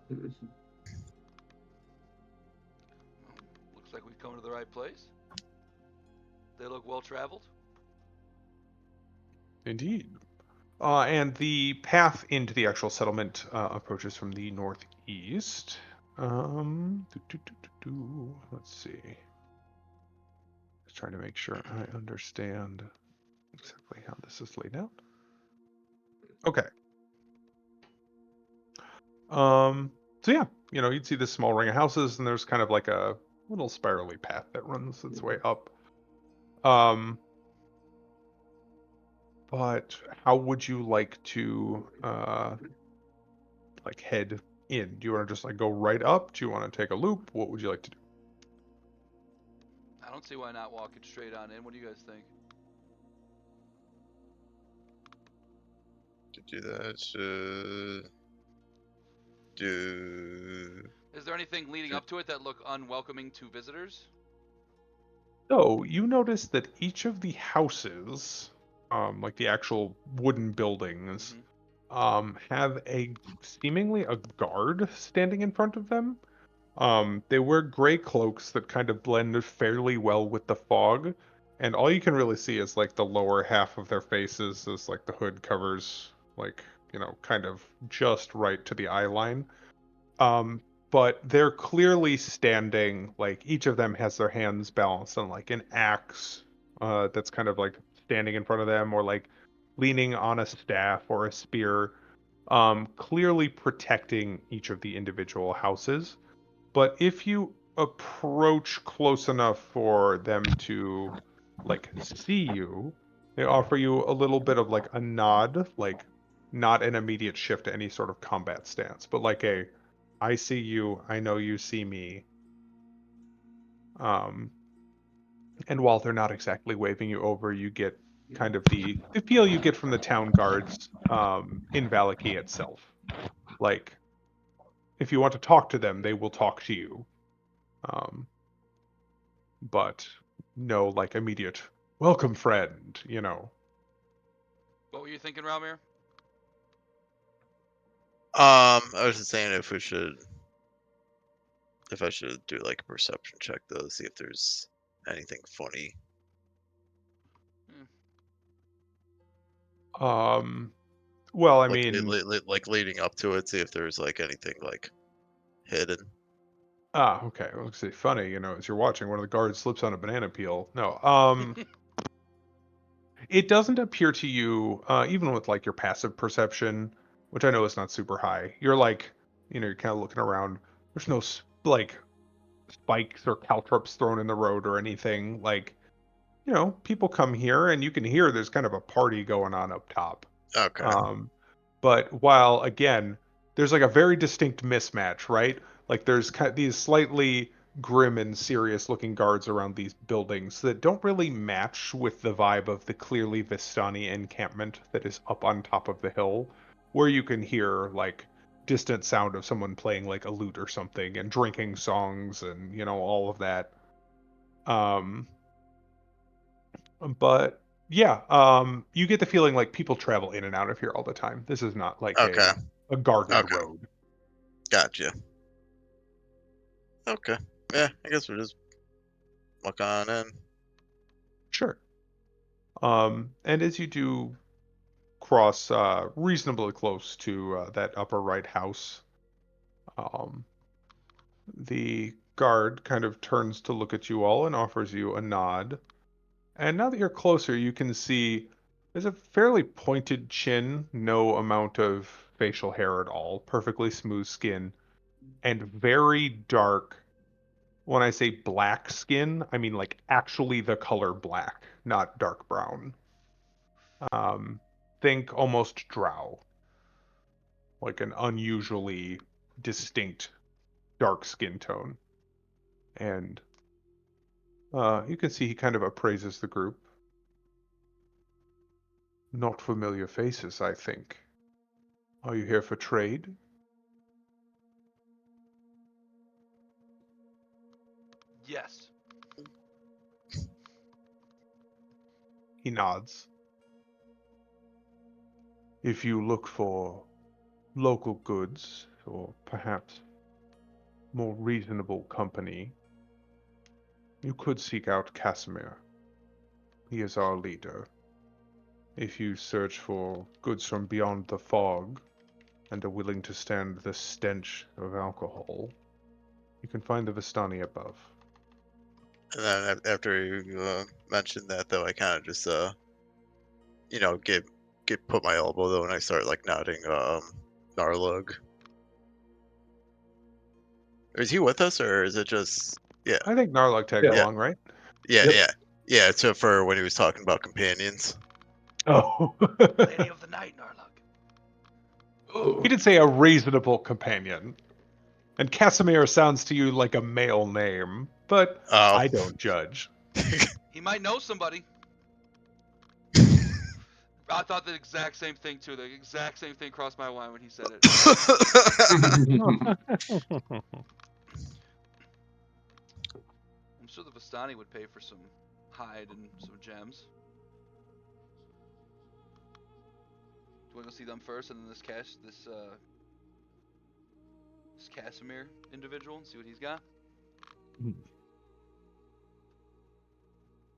Looks like we've come to the right place. They look well traveled. Indeed. And the path into the actual settlement approaches from the northeast. Let's see. Just trying to make sure I understand exactly how this is laid out. Okay. So yeah, you'd see this small ring of houses, and there's kind of like a little spirally path that runs its way up. But how would you like to like head in? Do you want to just like go right up? Do you want to take a loop? What would you like to do? I don't see why not walking straight on in. What do you guys think? To do that, do. Is there anything leading up to it that look unwelcoming to visitors? So you notice that each of the houses, like the actual wooden buildings, have a seemingly a guard standing in front of them. They wear gray cloaks that kind of blend fairly well with the fog, and all you can really see is like the lower half of their faces as like the hood covers like, kind of just right to the eye line. Um, but they're clearly standing, like each of them has their hands balanced on like an axe, that's kind of like standing in front of them, or like leaning on a staff or a spear, clearly protecting each of the individual houses. But if you approach close enough for them to like see you, they offer you a little bit of like a nod, like not an immediate shift to any sort of combat stance, but like a I see you, I know you see me. Um, and while they're not exactly waving you over, you get kind of the feel you get from the town guards in Valaki itself. Like if you want to talk to them, they will talk to you. Um, but no like immediate welcome friend, you know. What were you thinking, Ralmir? I was just saying if I should do like a perception check though, see if there's anything funny. Well, I Like mean, like leading up to it, see if there's like anything like hidden. okay, well, let's say funny, you know, as you're watching one of the guards slips on a banana peel. No, it doesn't appear to you, even with like your passive perception, which I know is not super high. You're like, you know, you're kind of looking around. There's no like spikes or caltrops thrown in the road or anything. Like, you know, people come here and you can hear there's kind of a party going on up top. Okay. Um, but while again, there's like a very distinct mismatch, right? Like there's these slightly grim and serious looking guards around these buildings that don't really match with the vibe of the clearly Vistani encampment that is up on top of the hill, where you can hear like distant sound of someone playing like a lute or something and drinking songs and you know all of that. Um, but yeah, you get the feeling like people travel in and out of here all the time. This is not like Okay. a guarded Okay. road. Gotcha. Okay. Yeah, I guess we'll just walk on in. Sure. And as you do cross reasonably close to that upper right house, um, the guard kind of turns to look at you all and offers you a nod. And now that you're closer, you can see there's a fairly pointed chin, no amount of facial hair at all, perfectly smooth skin, and very dark. When I say black skin, I mean like actually the color black, not dark brown. Um, think almost drow, like an unusually distinct dark skin tone. And you can see he kind of appraises the group. Not familiar faces, I think. Are you here for trade? Yes. He nods. If you look for local goods, or perhaps more reasonable company, you could seek out Casimir. He is our leader. If you search for goods from beyond the fog and are willing to stand the stench of alcohol, you can find the Vistani above. And then after you mentioned that, though, I kind of just get put my elbow though, and I start like nodding Narlug. Is he with us, or is it just yeah, I think Narlock tagged Yeah. along, right? yeah, Yep. yeah, yeah? So for when he was talking about companions. Oh. Lady of the Night, Narlug. He did say a reasonable companion. And Casimir sounds to you like a male name, but Oh. I don't judge. He might know somebody. I thought the exact same thing too. The exact same thing crossed my mind when he said it. I'm sure the Vistani would pay for some hide and some gems. Do you want to go see them first, and then this Casimir individual, and see what he's got?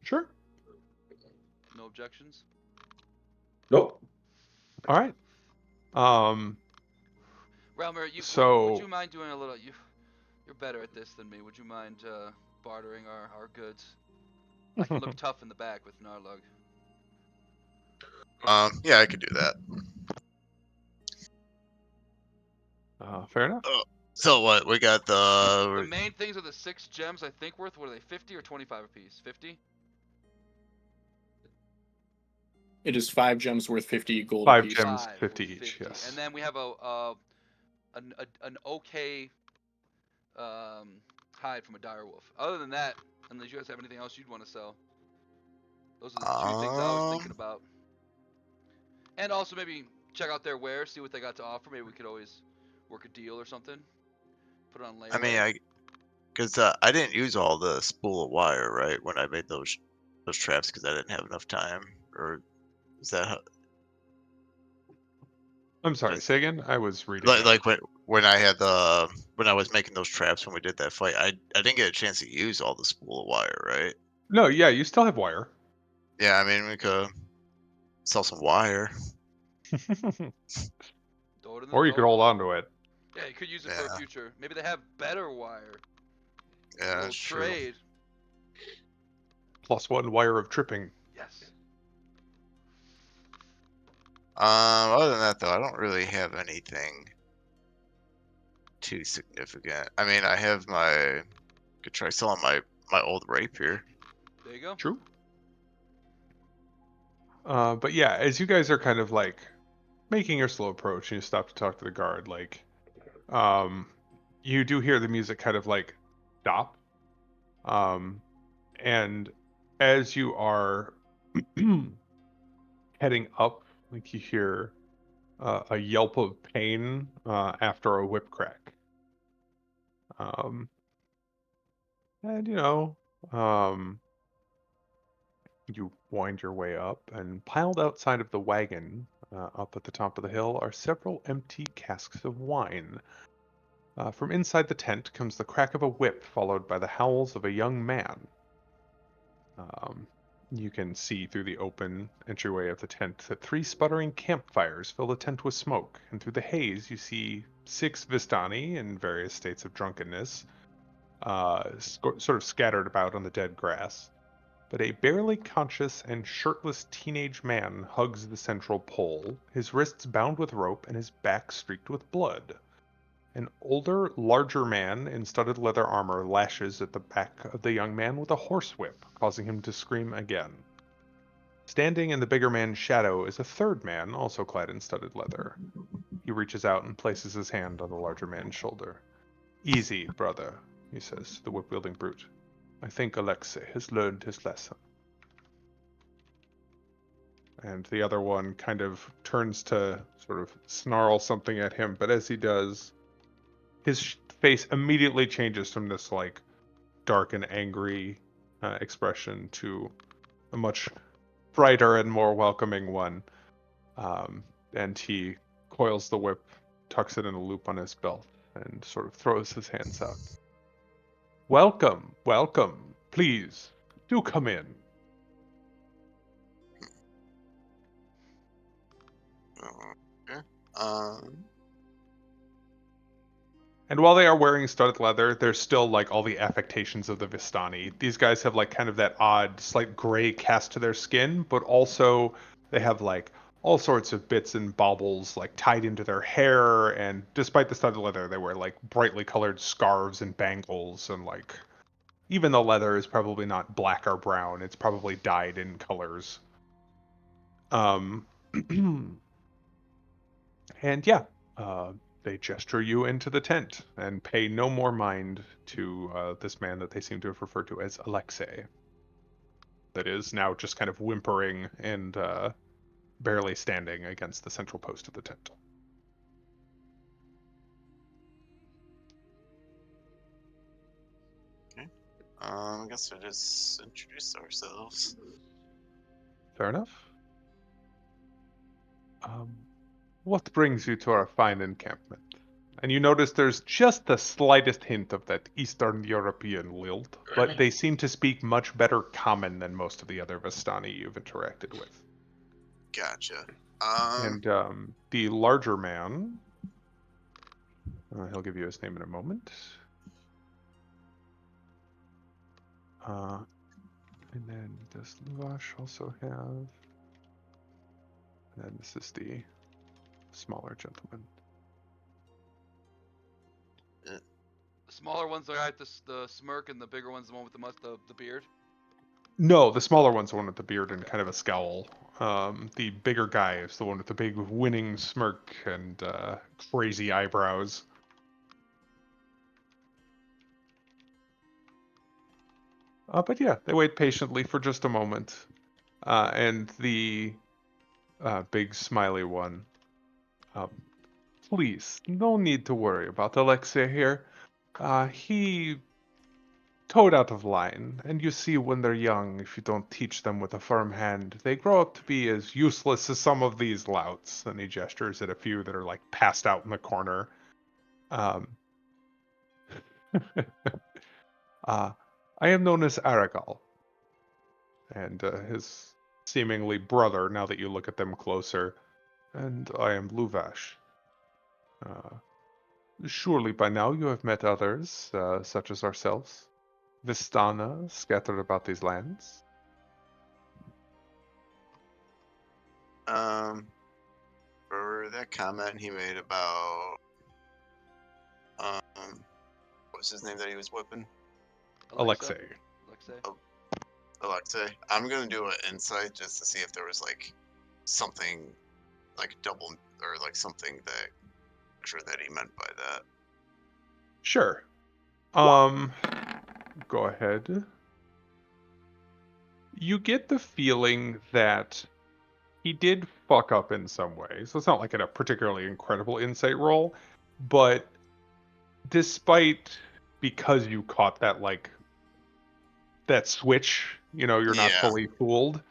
Sure. No objections. Nope. All right. Realmer, would So you mind doing a little? You're better at this than me. Would you mind bartering our goods? I can look tough in the back with Narlug. Yeah, I could do that. Fair enough. So what? We got The the. main things are the 6 gems, I think, worth, what are they, 50 or 25 apiece? 50? It is 5 gems worth 50 gold 5 apiece. gems, 5 50 worth each. 50. Yes. And then we have an okay hide from a dire wolf. Other than that, unless you guys have anything else you'd want to sell, those are the 2 things I was thinking about. And also maybe check out their wares, see what they got to offer. Maybe we could always work a deal or something. Put it on layaway. I mean, because I didn't use all the spool of wire, right, when I made those traps because I didn't have enough time, or is that how, I'm sorry. just Say again. I was reading. like when I had the when I was making those traps when we did that fight, I didn't get a chance to use all the spool of wire, right? No, yeah, you still have wire. Yeah, I mean we could sell some wire. Throw it in the Or you could hold door. on to it. Yeah, you could use it for a Yeah, future. Maybe they have better wire. A yeah, little that's true. trade. +1 wire of tripping. Yes. Other than that though, I don't really have anything too significant. I mean, I have my could try selling my old rapier. There you go. True. But yeah, as you guys are kind of like making your slow approach and you stop to talk to the guard, like, um, you do hear the music kind of like stop. Um, and as you are heading up, like you hear a yelp of pain after a whip crack. Um, and um, you wind your way up, and piled outside of the wagon, up at the top of the hill, are several empty casks of wine. From inside the tent comes the crack of a whip, followed by the howls of a young man. Um, you can see through the open entryway of the tent that 3 sputtering campfires fill the tent with smoke, and through the haze you see 6 Vistani in various states of drunkenness, sort of scattered about on the dead grass. But a barely conscious and shirtless teenage man hugs the central pole, his wrists bound with rope and his back streaked with blood. An older, larger man in studded leather armor lashes at the back of the young man with a horsewhip, causing him to scream again. Standing in the bigger man's shadow is a third man, also clad in studded leather. He reaches out and places his hand on the larger man's shoulder. "Easy, brother," he says, the whip-wielding brute. "I think Alexei has learned his lesson." And the other one kind of turns to sort of snarl something at him, but as he does, his face immediately changes from this like dark and angry expression to a much brighter and more welcoming one. And he coils the whip, tucks it in a loop on his belt, and sort of throws his hands out. "Welcome, welcome. Please, do come in." Okay. Um, And while they are wearing studded leather, there's still like all the affectations of the Vistani. These guys have like kind of that odd, slight gray cast to their skin, but also they have like all sorts of bits and baubles like tied into their hair. And despite the studded leather, they wear like brightly colored scarves and bangles. And like even the leather is probably not black or brown, it's probably dyed in colors. Um, And yeah, they gesture you into the tent and pay no more mind to this man that they seem to have referred to as Alexei. That is now just kind of whimpering and barely standing against the central post of the tent. okay. I guess we just introduce ourselves. Fair enough. What brings you to our fine encampment? And you notice there's just the slightest hint of that Eastern European lilt, but they seem to speak much better common than most of the other Vistani you've interacted with. Gotcha. And the larger man, he'll give you his name in a moment. And then does Luvash also have? And this is the smaller gentleman. The smaller one's the guy with the smirk, and the bigger one's the one with the beard. No, the smaller one's the one with the beard and kind of a scowl. The bigger guy is the one with the big winning smirk and crazy eyebrows. But yeah, they wait patiently for just a moment. And the big smiley one. Um, Please, no need to worry about Alexei here. He towed out of line, and you see when they're young, if you don't teach them with a firm hand, they grow up to be as useless as some of these louts. And he gestures at a few that are like passed out in the corner. Um, uh, I am known as Aragal, and his seemingly brother, now that you look at them closer, and I am Luvash. Uh, Surely by now you have met others, such as ourselves. Vistana, scattered about these lands. For that comment he made about what was his name that he was whipping? Alexa. Alexei. Alexei. I'm gonna do an insight just to see if there was like something like double or like something that sure that he meant by that. Sure. Go ahead. You get the feeling that he did fuck up in some way. So it's not like a particularly incredible insight roll, but despite because you caught that like that switch, you're not Yeah. fully fooled.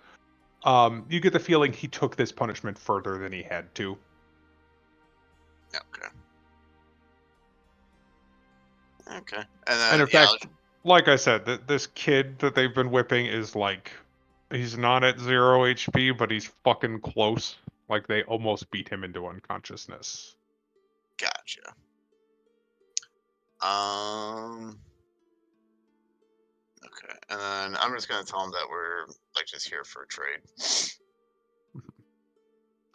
You get the feeling he took this punishment further than he had to. Okay. Okay. And And then in yeah, fact, like I said, this kid that they've been whipping is like, he's not at 0 HP, but he's fucking close. Like they almost beat him into unconsciousness. gotcha. Okay. And then I'm just gonna tell him that we're like just here for a trade.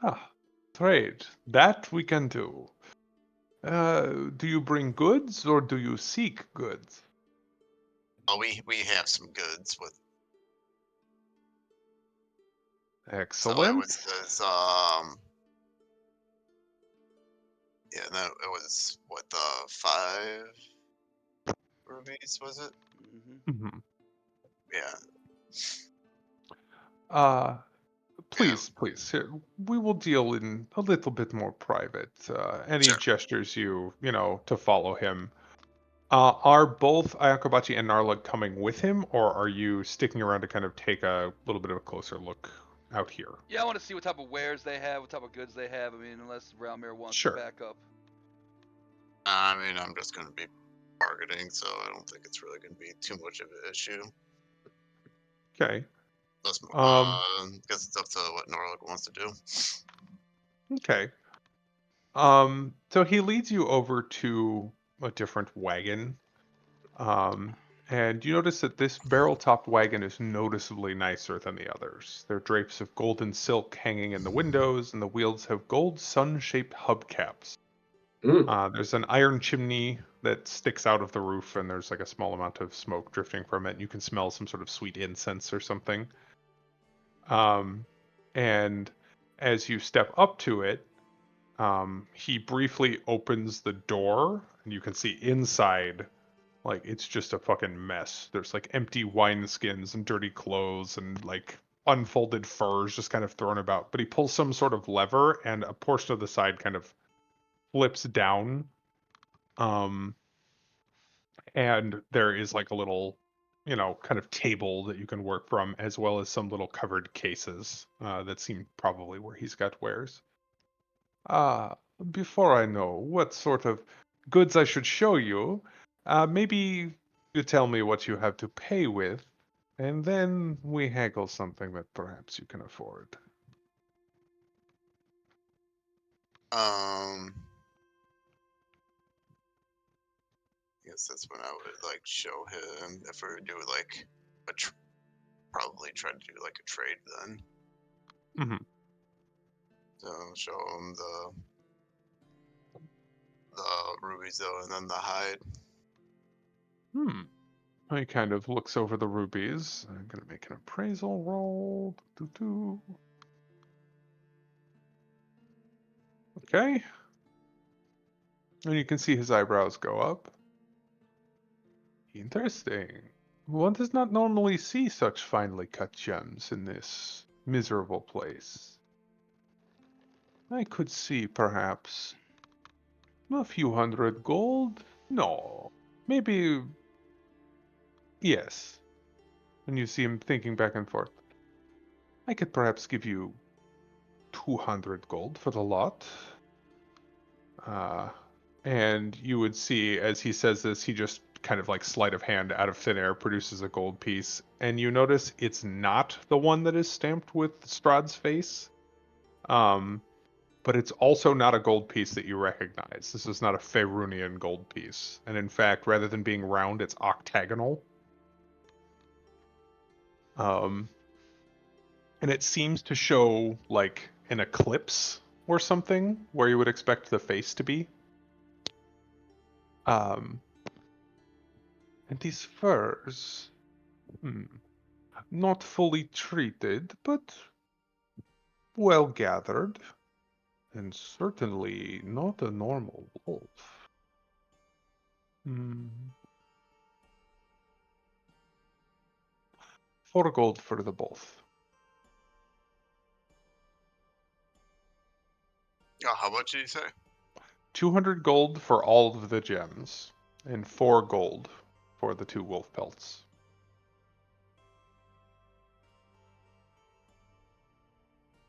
Ah, trade. That we can do. Do you bring goods or do you seek goods? Oh, we have some goods with so it was Excellent. this yeah, no, it was what the 5 rubies was it? Mm-hmm. Yeah. Uh, Yeah. please, here, we will deal in a little bit more private. Any Sure. gestures to follow him. Are both Ayakobachi and Narla coming with him, or are you sticking around to kind of take a little bit of a closer look out here? Yeah, I want to see what type of wares they have, what type of goods they have. I mean, unless Realmir wants to Sure. back up. I mean, I'm just gonna be bargaining, so I don't think it's really gonna be too much of an issue. Okay. That's guess it's up to what Norlick wants to do. Okay. So he leads you over to a different wagon. And you notice that this barrel-topped wagon is noticeably nicer than the others. There are drapes of golden silk hanging in the windows, and the wheels have gold sun-shaped hubcaps. There's an iron chimney that sticks out of the roof, and there's like a small amount of smoke drifting from it. And you can smell some sort of sweet incense or something. And as you step up to it, he briefly opens the door, and you can see inside, like, it's just a fucking mess. There's like empty wineskins and dirty clothes and like unfolded furs just kind of thrown about. But he pulls some sort of lever, and a portion of the side kind of flips down. Um, and there is like a little, kind of table that you can work from, as well as some little covered cases that seem probably where he's got wares. Ah, before I know what sort of goods I should show you, maybe you tell me what you have to pay with, and then we haggle something that perhaps you can afford. I guess that's when I would like show him if we would do like probably try to do like a trade then. Hmm. Show him the rubies though, and then the hide. He kind of looks over the rubies. I'm gonna make an appraisal roll. Doo-doo. Okay. And you can see his eyebrows go up. Interesting. One does not normally see such finely cut gems in this miserable place. I could see, perhaps, a few hundred gold? No. Maybe... yes. And you see him thinking back and forth. I could perhaps give you 200 gold for the lot. Uh, and you would see, as he says this, he just kind of like sleight of hand out of thin air produces a gold piece. And you notice it's not the one that is stamped with Strahd's face. But it's also not a gold piece that you recognize. This is not a Faerunian gold piece. And in fact, rather than being round, it's octagonal. And it seems to show like an eclipse or something where you would expect the face to be. And these furs, not fully treated, but well gathered, and certainly not a normal wolf. 4 gold for the both. Oh, how much did you say? 200 gold for all of the gems, and 4 gold for the 2 wolf pelts.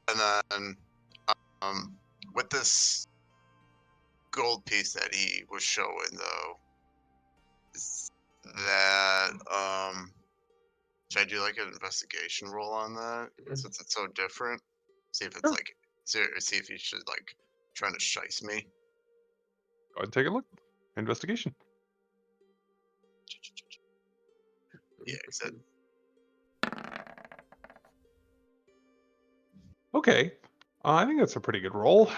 And then, with this gold piece that he was showing, though, is that, should I do like an investigation roll on that since it's so different? See if it's Sure. like, see if he should like trying to shice me. Go ahead and take a look. Investigation. Yeah, he said. Okay. I think that's a pretty good roll.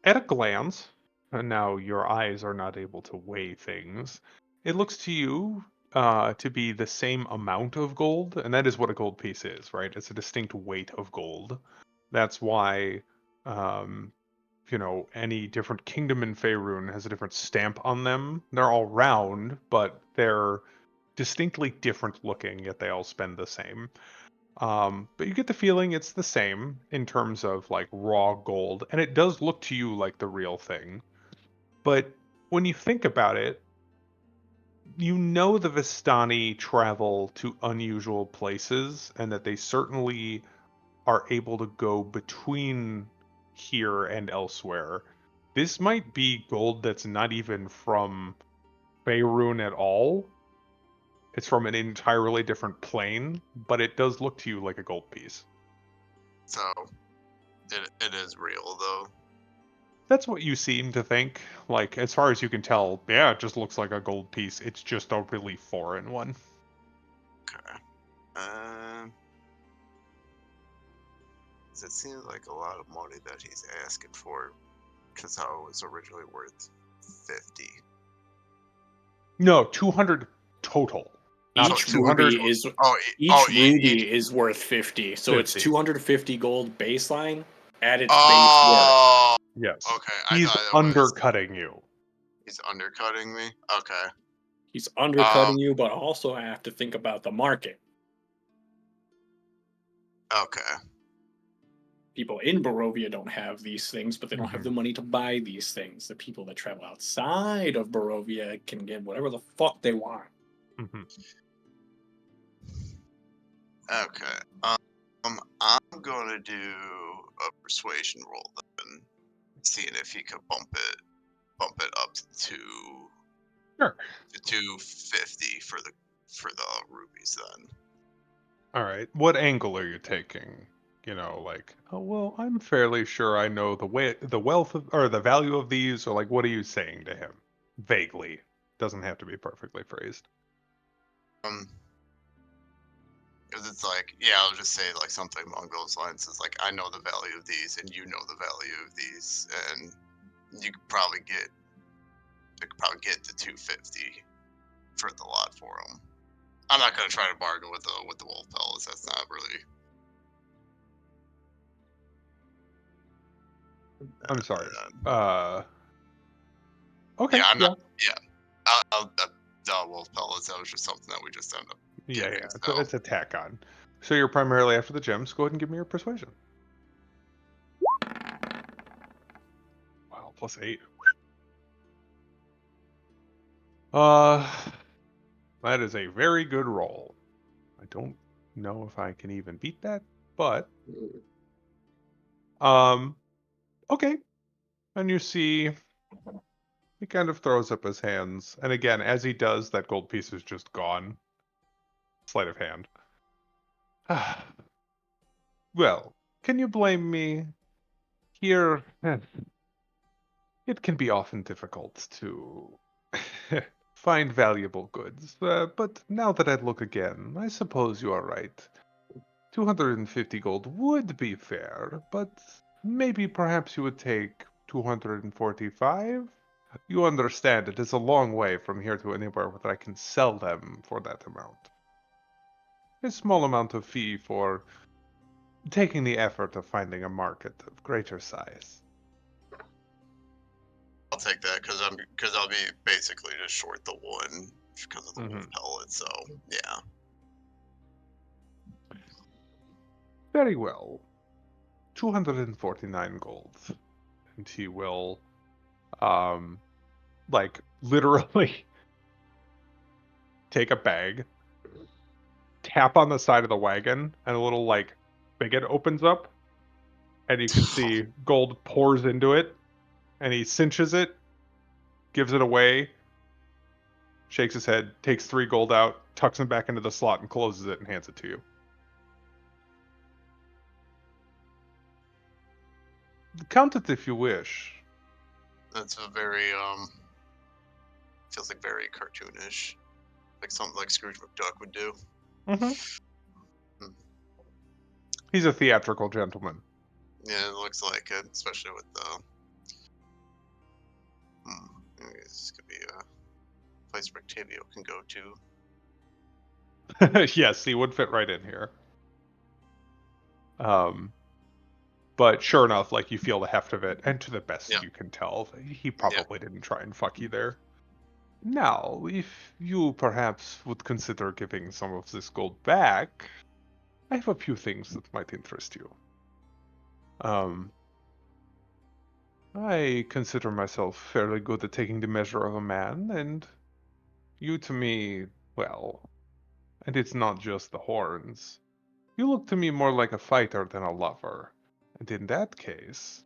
At a glance, and now your eyes are not able to weigh things, it looks to you to be the same amount of gold, and that is what a gold piece is, right? It's a distinct weight of gold. That's why, um, any different kingdom in Faerun has a different stamp on them. They're all round, but they're distinctly different looking, yet they all spend the same. But you get the feeling it's the same in terms of like raw gold, and it does look to you like the real thing. But when you think about it, you know the Vistani travel to unusual places, and that they certainly are able to go between here and elsewhere. This might be gold that's not even from Faerun at all. It's from an entirely different plane, but it does look to you like a gold piece. So, it is real though. That's what you seem to think. Like, as far as you can tell, yeah, it just looks like a gold piece. It's just a really foreign one. Okay. Um, it seems like a lot of money that he's asking for, because how it was originally worth 50. No, 200 total. Not Each 200. ruby is Oh, each ruby is worth 50. So it's 50. 250 gold baseline at its base worth. Oh, Yes. okay. I He's thought it was. undercutting you. He's undercutting me. Okay. He's undercutting you, but also have to think about the market. Okay. People in Barovia don't have these things, but they don't have the money to buy these things. The people that travel outside of Barovia can get whatever the fuck they want. Mm-hmm. Okay. I'm gonna do a persuasion roll then, seeing if he could bump it up to Sure. 250 for the rubies then. All right. What angle are you taking? Like, oh well, I'm fairly sure I know the wealth of, or the value of these, or like, what are you saying to him? Vaguely. Doesn't have to be perfectly phrased. Because it's like, yeah, I'll just say like something along those lines. It's like, I know the value of these, and you know the value of these, and you could probably get to 250 for the lot for them. I'm not gonna try to bargain with the wolf pellets. That's not really. I'm sorry. Okay. Yeah, I'm Yeah. not. Yeah, wolf pellets. That was just something that we just ended up Yeah. getting. Yeah. So It's a tack on. So you're primarily after the gems. Go ahead and give me your persuasion. Wow, +8. That is a very good roll. I don't know if I can even beat that, but okay. And you see he kind of throws up his hands, and again, as he does, that gold piece is just gone. Sleight of hand. Well, can you blame me? Here, it can be often difficult to find valuable goods, but now that I look again, I suppose you are right. 250 gold would be fair, but maybe perhaps you would take 245? You understand, it is a long way from here to anywhere that I can sell them for that amount. A small amount of fee for taking the effort of finding a market of greater size. I'll take that because I'll be basically just short the one because of the wolf pellet. So yeah. Very well. 249 gold. And he will, like, literally take a bag, tap on the side of the wagon, and a little, like, spigot opens up, and you can see gold pours into it, and he cinches it, gives it away, shakes his head, takes 3 gold out, tucks them back into the slot, and closes it and hands it to you. Count it if you wish. That's a very feels like very cartoonish, like something like Scrooge McDuck would do. Mm-hmm. He's a theatrical gentleman. Yeah, it looks like it, especially with the. This could be a place where Octavio can go to. Yes, he would fit right in here. But sure enough, like you feel the heft of it, and to the best Yeah. you can tell, he probably didn't try and fuck you there. Now, if you perhaps would consider giving some of this gold back, I have a few things that might interest you. I consider myself fairly good at taking the measure of a man, and you to me, well, and it's not just the horns. You look to me more like a fighter than a lover. And in that case,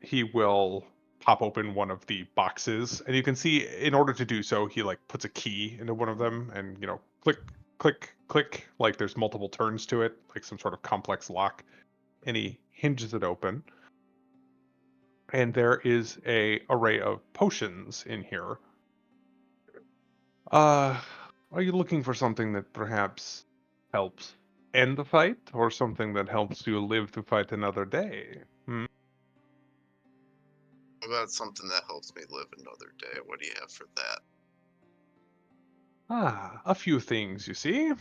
he will pop open one of the boxes, and you can see in order to do so, he like puts a key into one of them, and click, click, click, like there's multiple turns to it, like some sort of complex lock, and he hinges it open. And there is a array of potions in here. Are you looking for something that perhaps helps end the fight, or something that helps you live to fight another day? What about something that helps me live another day? What do you have for that? A few things, you see.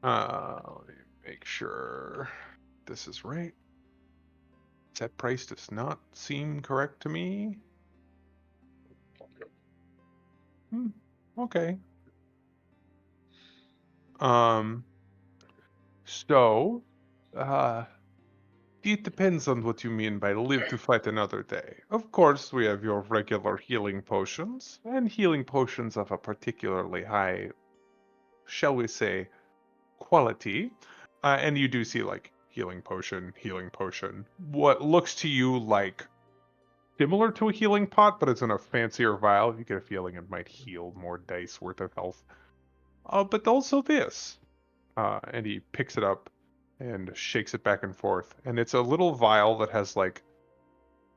Let me make sure this is right. That price does not seem correct to me. Okay. Um, so, uh, it depends on what you mean by live to fight another day. Of course, we have your regular healing potions, and healing potions of a particularly high, shall we say, quality. And you do see like healing potion, healing potion. What looks to you like similar to a healing pot, but it's in a fancier vial. You get a feeling it might heal more dice worth of health. But also this. And he picks it up and shakes it back and forth. And it's a little vial that has like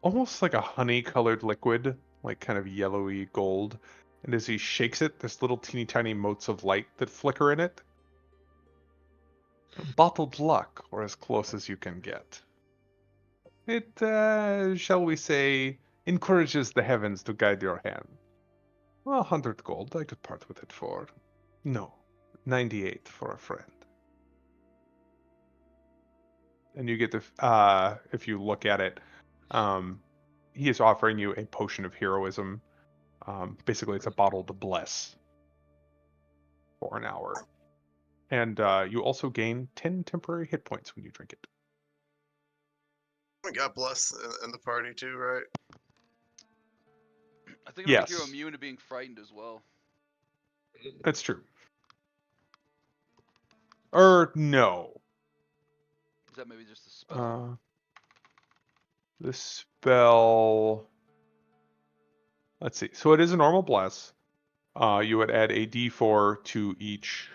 almost like a honey colored liquid, like kind of yellowy gold. And as he shakes it, there's little teeny tiny motes of light that flicker in it. Bottled luck, or as close as you can get. It, shall we say, encourages the heavens to guide your hand. Well, 100 gold I could part with it for. No, 98 for a friend. And you get to, if you look at it, um, he is offering you a potion of heroism. Basically, it's a bottle to bless for an hour. And you also gain 10 temporary hit points when you drink it. We got blessed in the party too, right? I think it'll make you Yes, immune to being frightened as well. that's true. Or no. Is that maybe just a spell? The spell. Let's see. So it is a normal bless. You would add a d4 to each.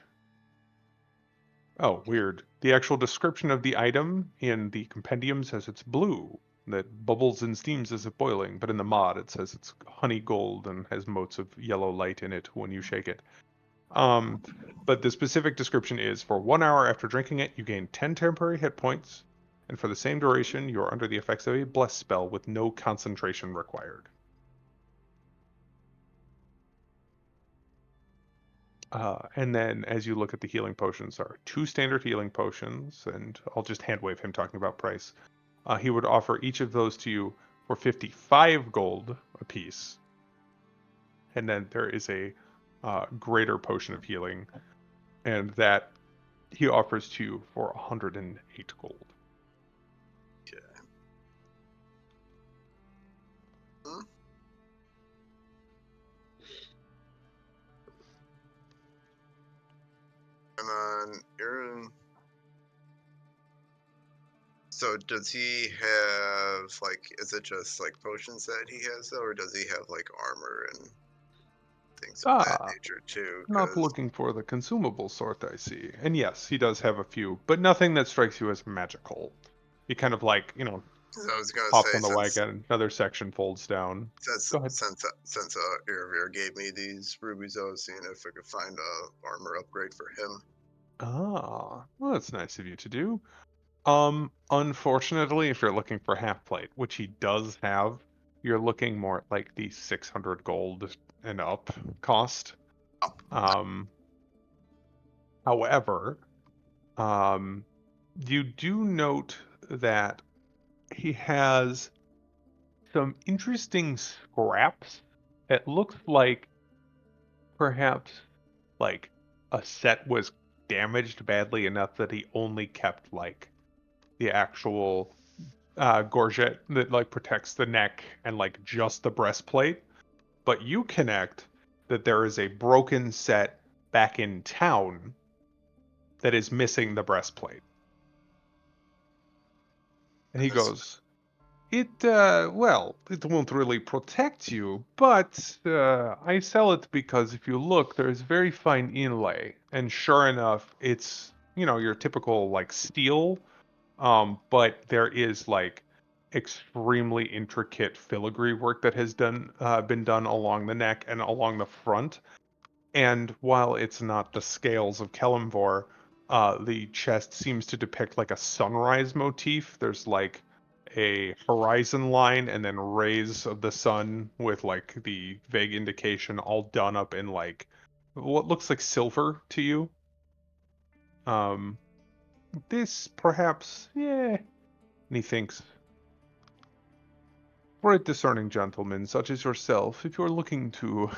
Oh, weird. The actual description of the item in the compendium says it's blue, that bubbles and steams as if boiling, but in the mod it says it's honey gold and has motes of yellow light in it when you shake it. Um, but the specific description is for 1 hour after drinking it, you gain 10 temporary hit points, and for the same duration, you are under the effects of a bless spell with no concentration required. And then as you look at the healing potions, there are 2 standard healing potions, and I'll just hand wave him talking about price. He would offer each of those to you for 55 gold apiece. And then there is a greater potion of healing, and that he offers to you for 108 gold. Okay. Hmm? And then Aaron. So does he have like? Is it just like potions that he has though, or does he have like armor and things of that Ah, nature too? not Because looking for the consumable sort, I see. And yes, he does have a few, but nothing that strikes you as magical. He kind of like, I was gonna hops say on the wagon, another section folds down. since Go ahead. since since Iravir gave me these rubies, I was seeing if I could find a armor upgrade for him. Ah, well, that's nice of you to do. Unfortunately, if you're looking for half plate, which he does have, you're looking more at like the 600 gold and up cost. Oh, Um, however, um, you do note that he has some interesting scraps. It looks like perhaps like a set was damaged badly enough that he only kept like the actual gorget that like protects the neck and like just the breastplate. But you connect that there is a broken set back in town that is missing the breastplate. And he and this goes, well, it won't really protect you, but I sell it because if you look, there's very fine inlay. And sure enough, it's, your typical like steel, but there is like extremely intricate filigree work that has been done along the neck and along the front. And while it's not the scales of Kelimvor, the chest seems to depict like a sunrise motif. There's like a horizon line and then rays of the sun with like the vague indication all done up in like what looks like silver to you. Um, this perhaps, yeah. And he thinks, for a discerning gentleman such as yourself, if you're looking to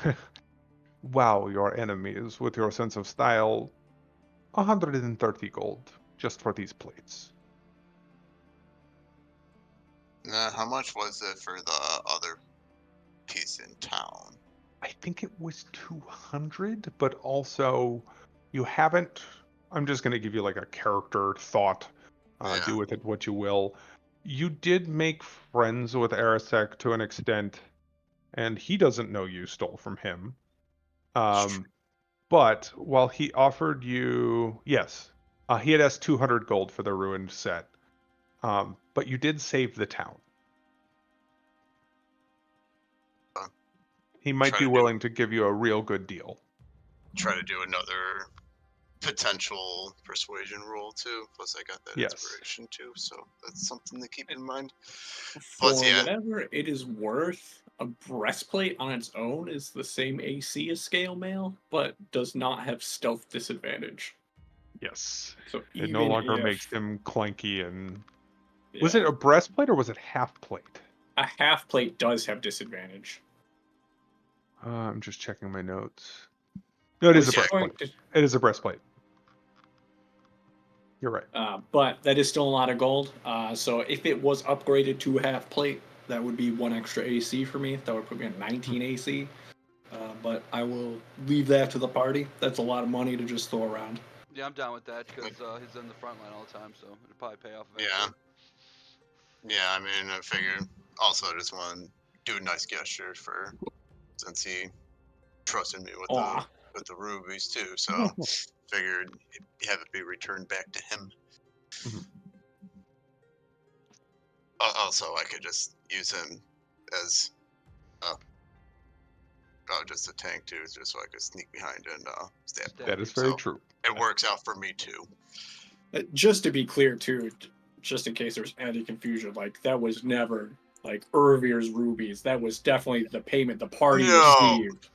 wow your enemies with your sense of style, 130 gold just for these plates. how much was it for the other piece in town? I think it was 200, but also you haven't. I'm just going to give you like a character thought. Yeah. Do with it what you will. You did make friends with Arasek to an extent, and he doesn't know you stole from him. Um, but while he offered you, yes, he had asked 200 gold for the ruined set. But you did save the town. Uh, He might try be to do willing to give you a real good deal. try to do another potential persuasion roll too. Plus, I got that Yes. inspiration too, so that's something to keep in mind. For Plus, yeah, whatever it is worth, a breastplate on its own is the same AC as scale mail, but does not have stealth disadvantage. Yes. So It no even longer makes if him clanky and. yeah, Was it a breastplate or was it half plate? a half plate does have disadvantage. I'm just checking my notes. No, it is a Which is going breastplate. It is a breastplate. You're right. but that is still a lot of gold. So if it was upgraded to half plate, that would be one extra AC for me. That would put me at 19 AC. But I will leave that to the party. That's a lot of money to just throw around. Yeah, I'm down with that because he's in the front line all the time, so it'll probably pay off yeah, eventually. yeah. I mean, I figured. Also, I just want to do a nice gesture for since he trusted me Aw. with the rubies too. So figured have it be returned back to him. Mhm. Also, I could just use him as just a tank too, just so I could sneak behind and stab him. That is you. very So true. it works out for me too. Just to be clear, too, just in case there's any confusion, like that was never like Irvir's rubies. That was definitely the payment the party No. received.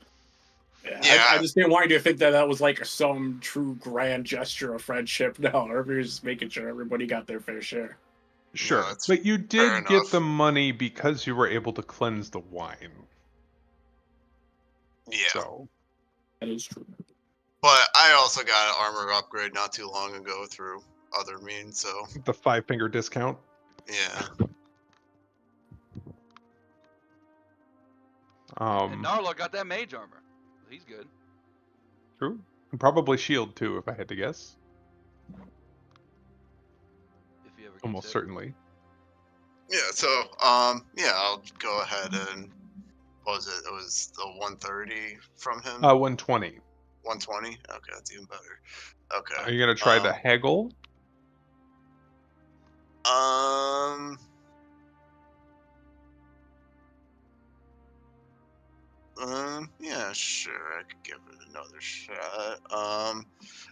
Yeah, Yeah. I just didn't want you to think that that was like some true grand gesture of friendship. No, Irvir's just making sure everybody got their fair share. Sure. that's But you fair did get enough. the money because you were able to cleanse the wine. Yeah. So That is true. But I also got an armor upgrade not too long ago through other means, so the 5-finger discount. yeah. And Narlock got that mage armor. He's good. True. And probably shield too, if I had to guess. If he ever gets Almost hit. certainly. Yeah, so yeah, I'll go ahead and what was it? It was the 130 from him? 120. 120? Okay, that's even better. Okay. Are you gonna try the haggle? Yeah, sure, I could give it another shot.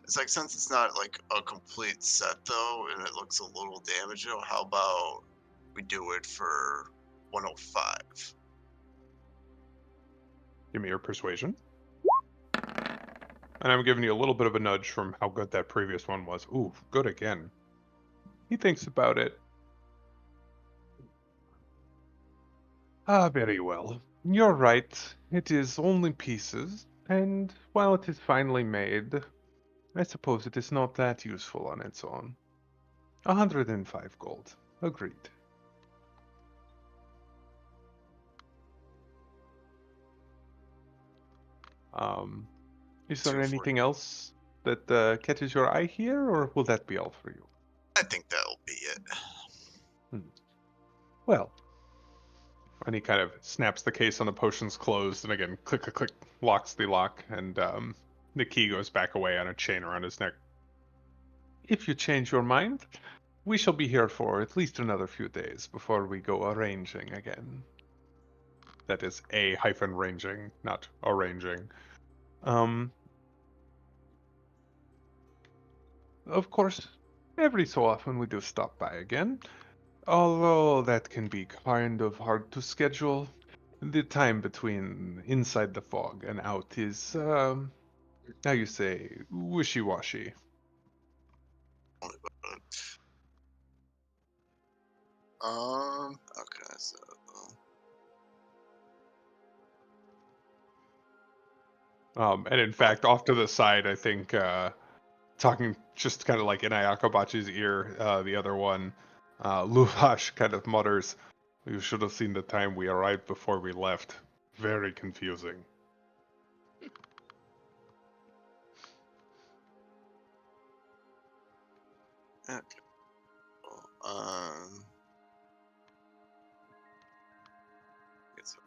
It's like since it's not like a complete set though, and it looks a little damaged though, how about we do it for 105? Give me your persuasion. And I'm giving you a little bit of a nudge from how good that previous one was. Ooh, good again. He thinks about it. Very well. You're right. It is only pieces, and while it is finely made, I suppose it is not that useful on its own. 105 gold. Agreed. Is there 240. anything else that catches your eye here, or will that be all for you? I think that'll be it. Well, and he kind of snaps the case on the potions closed, and again, click, click, click, locks the lock, and the key goes back away on a chain around his neck. If you change your mind, we shall be here for at least another few days before we go arranging again. That is A-ranging, not arranging. Of course, every so often we do stop by again. Although that can be kind of hard to schedule. The time between inside the fog and out is, how you say, wishy-washy. Okay, so And in fact, off to the side, I think, talking just kind of like in Ayakabachi's ear, the other one, Luvash kind of mutters, "You should have seen the time we arrived before we left. Very confusing." okay. Cool. Guess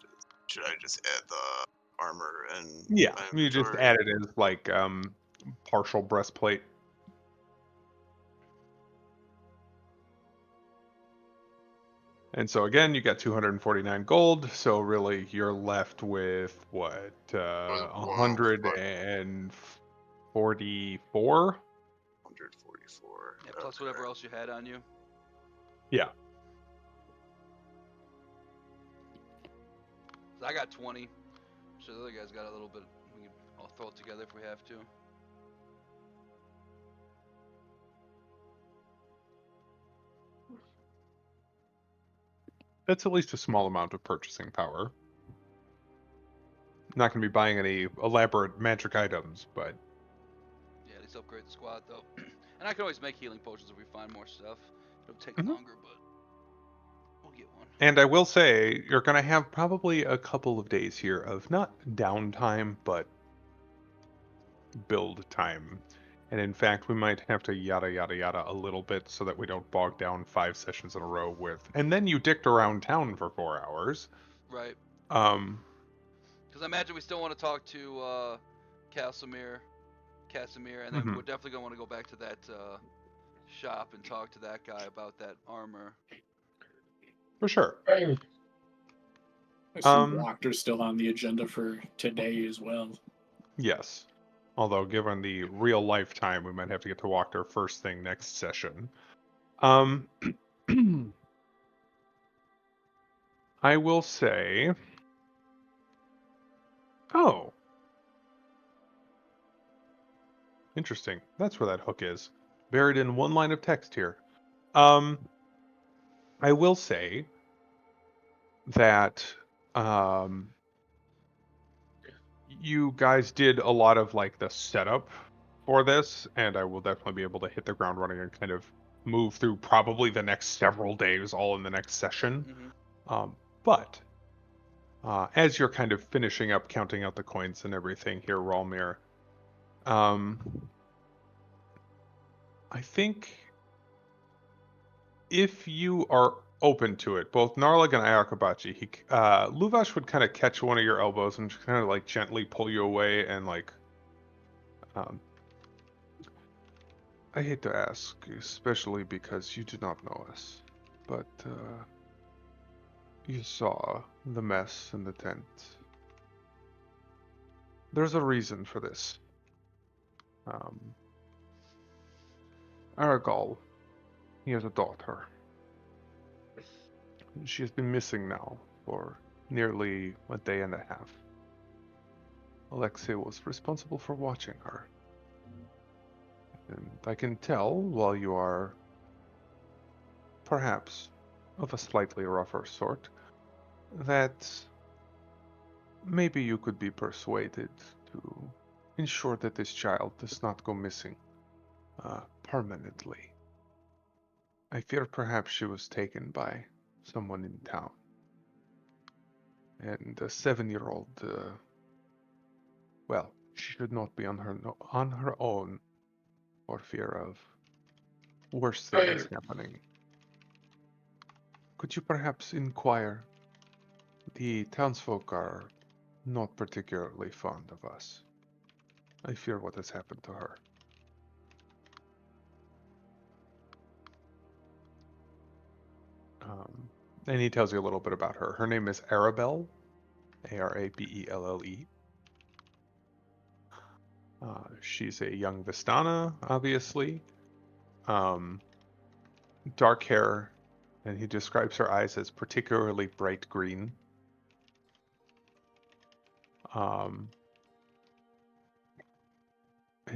should I just add the armor and Yeah, my you just inventory? add it as like partial breastplate. And so again, you got 249 gold. So really, you're left with what, Was 140 144. 144. Yeah, plus whatever else you had on you. Yeah. So I got 20. I'm sure the other guys got a little bit. We can all throw it together if we have to. That's at least a small amount of purchasing power. Not going to be buying any elaborate magic items, but Yeah, at least upgrade the squad though. And I can always make healing potions if we find more stuff. It'll take Mhm. longer, but we'll get one. and I will say you're going to have probably a couple of days here of not downtime, but build time. And in fact, we might have to yada yada yada a little bit so that we don't bog down 5 sessions in a row with. And then you dicked around town for 4 hours. Right. Um, Because I imagine we still want to talk to Casimir, and then mhm, we're definitely gonna want to go back to that shop and talk to that guy about that armor. for sure. I assume Um, Walker's still on the agenda for today as well. Yes. Although, given the real lifetime, we might have to get to walk there first thing next session. I will say. Oh. Interesting. That's where that hook is. Buried in one line of text here. I will say that um, you guys did a lot of like the setup for this, and I will definitely be able to hit the ground running and kind of move through probably the next several days, all in the next session. Mm-hmm. But as you're kind of finishing up counting out the coins and everything here, Ralmir, I think if you are open to it, both Narlag and Ayakabachi, Luvash would kind of catch one of your elbows and just kind of like gently pull you away and like, um, I hate to ask, especially because you do not know us, but you saw the mess in the tent. There's a reason for this. Aragal, he has a daughter. She has been missing now for nearly a day and a half. Alexei was responsible for watching her. And I can tell, while you are perhaps of a slightly rougher sort, that maybe you could be persuaded to ensure that this child does not go missing permanently. I fear perhaps she was taken by someone in town. And a 7-year-old, well, she should not be on her own for fear of worse things happening. Could you perhaps inquire? The townsfolk are not particularly fond of us. I fear what has happened to her. And he tells you a little bit about her. Her name is Arabelle, Arabelle. She's a young Vistana, obviously. Dark hair, and he describes her eyes as particularly bright green. And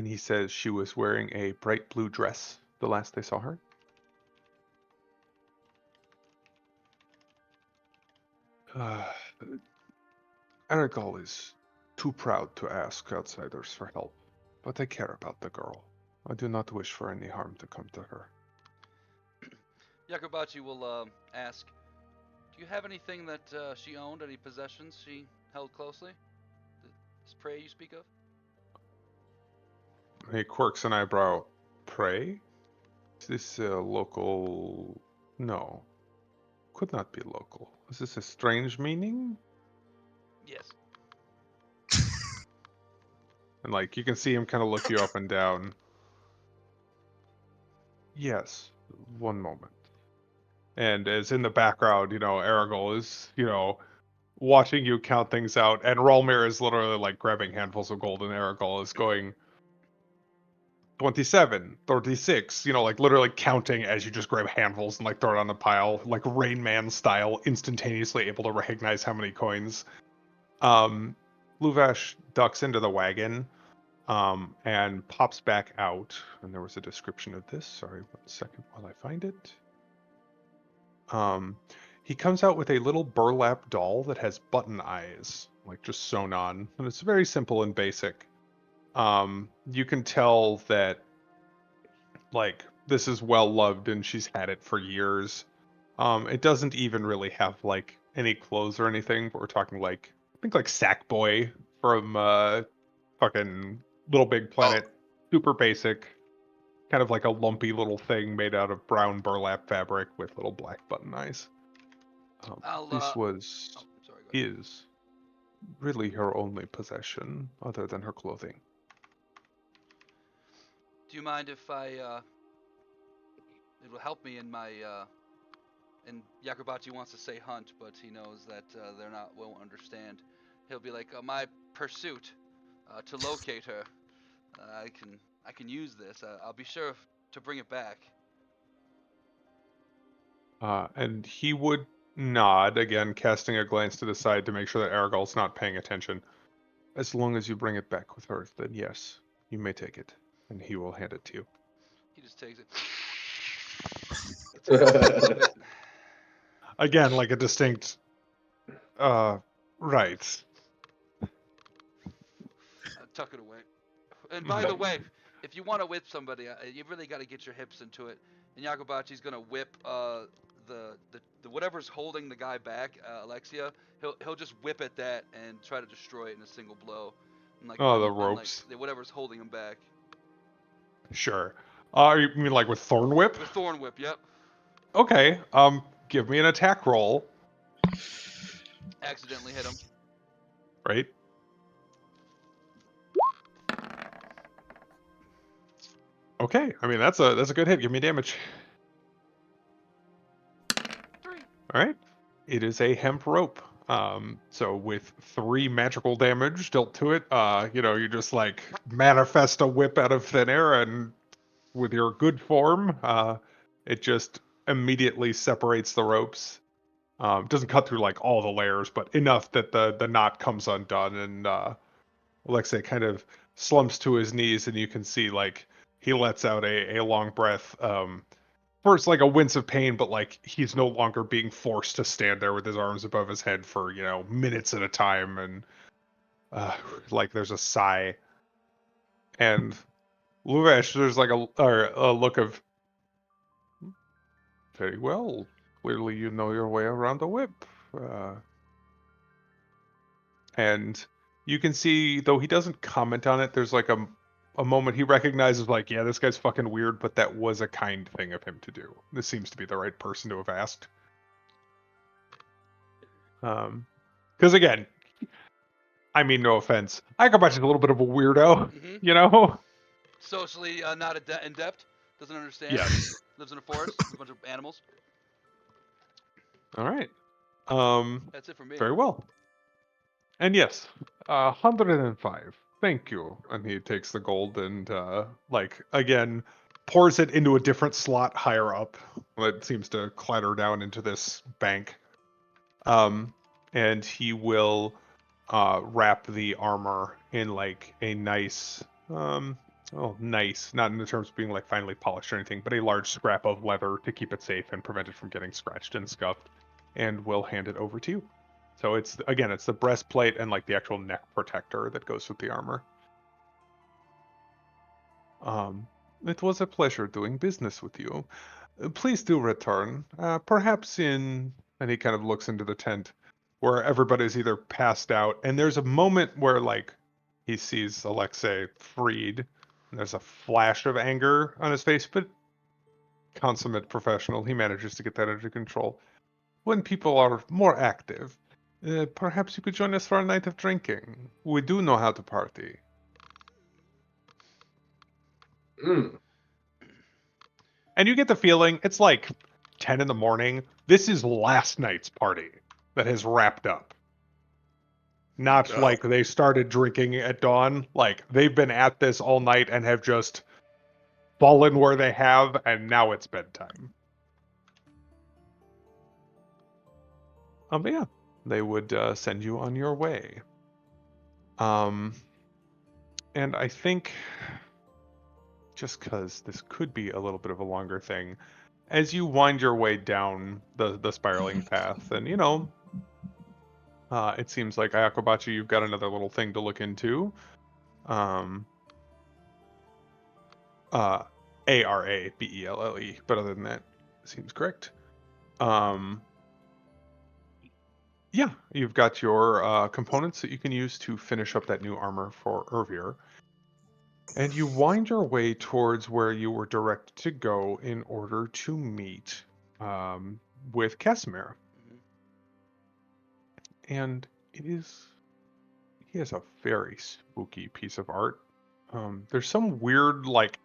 he says she was wearing a bright blue dress the last they saw her. Aragal is too proud to ask outsiders for help, but I care about the girl. I do not wish for any harm to come to her. Yakubachi will ask, do you have anything that she owned, any possessions she held closely? This prey you speak of? He quirks an eyebrow. Pray? Is this a local... No. Could not be local. Is this a strange meaning? Yes. And like, you can see him kind of look you up and down. Yes. One moment. And as in the background, Aragol is, watching you count things out, and Rolmir is literally like grabbing handfuls of gold, and Aragol is going, 27, 36, like literally counting as you just grab handfuls and like throw it on the pile, like Rain Man style, instantaneously able to recognize how many coins. Luvash ducks into the wagon and pops back out. And there was a description of this. Sorry, 1 second while I find it. He comes out with a little burlap doll that has button eyes, like just sewn on, and it's very simple and basic. You can tell that like this is well loved and she's had it for years. It doesn't even really have like any clothes or anything, but we're talking like I think like Sackboy from fucking Little Big Planet. Super basic, kind of like a lumpy little thing made out of brown burlap fabric with little black button eyes. This was Oh, sorry, go ahead. is really her only possession other than her clothing. Do you mind if I? It will help me in my. And Yakubachi wants to say hunt, but he knows that won't understand. He'll be like, my pursuit to locate her. I can use this. I'll be sure to bring it back. And he would nod, again, casting a glance to the side to make sure that Aragol's not paying attention. As long as you bring it back with her, then yes, you may take it. And he will hand it to you. He just takes it. It's a bit- Again, like a distinct, right. tuck it away. And by the way, if you want to whip somebody, you really got to get your hips into it. And Yakubachi's gonna whip the whatever's holding the guy back, Alexia. He'll just whip at that and try to destroy it in a single blow. And like Oh, the ropes. Like, whatever's holding him back. Sure. You mean like with Thorn Whip? With Thorn Whip, yep. Okay. Give me an attack roll. Accidentally hit him. Right. Okay. I mean that's a good hit. Give me damage. 3. All right. It is a hemp rope. So with 3 magical damage dealt to it, you just like manifest a whip out of thin air, and with your good form, it just immediately separates the ropes. Doesn't cut through like all the layers, but enough that the knot comes undone, and Alexei kind of slumps to his knees, and you can see like he lets out a long breath. First like a wince of pain, but like he's no longer being forced to stand there with his arms above his head for minutes at a time, and like there's a sigh, and Luvesh, there's like a look of very well. Clearly, you know your way around a whip, and you can see though he doesn't comment on it. There's like a moment he recognizes, like, yeah, this guy's fucking weird, but that was a kind thing of him to do. This seems to be the right person to have asked. Because again, I mean, no offense, Akabachi's a little bit of a weirdo, Mm-hmm. Socially not adept. Doesn't understand. Yes. Lives in a forest with a bunch of animals. All right. That's it for me. Very well. And yes, 105. Thank you. And he takes the gold and, like, again, pours it into a different slot higher up. It seems to clatter down into this bank. And he will wrap the armor in, like, a nice, nice, not in the terms of being, like, finely polished or anything, but a large scrap of leather to keep it safe and prevent it from getting scratched and scuffed, and will hand it over to you. So it's the breastplate and like the actual neck protector that goes with the armor. It was a pleasure doing business with you. Please do return. Perhaps and he kind of looks into the tent where everybody's either passed out, and there's a moment where like he sees Alexei freed, and there's a flash of anger on his face, but consummate professional, he manages to get that under control. When people are more active, perhaps you could join us for a night of drinking. We do know how to party. And you get the feeling it's like 10 in the morning. This is last night's party that has wrapped up. Not like they started drinking at dawn. Like they've been at this all night and have just fallen where they have, and now it's bedtime. But yeah, they would send you on your way. And I think, just because this could be a little bit of a longer thing, as you wind your way down the spiraling path, and it seems like Ayakobachi, you've got another little thing to look into. Um, Arabelle, but other than that, seems correct. Yeah, you've got your components that you can use to finish up that new armor for Ervir. And you wind your way towards where you were directed to go in order to meet um, with Casimir. Mhm. And he has a very spooky piece of art. There's some weird, like,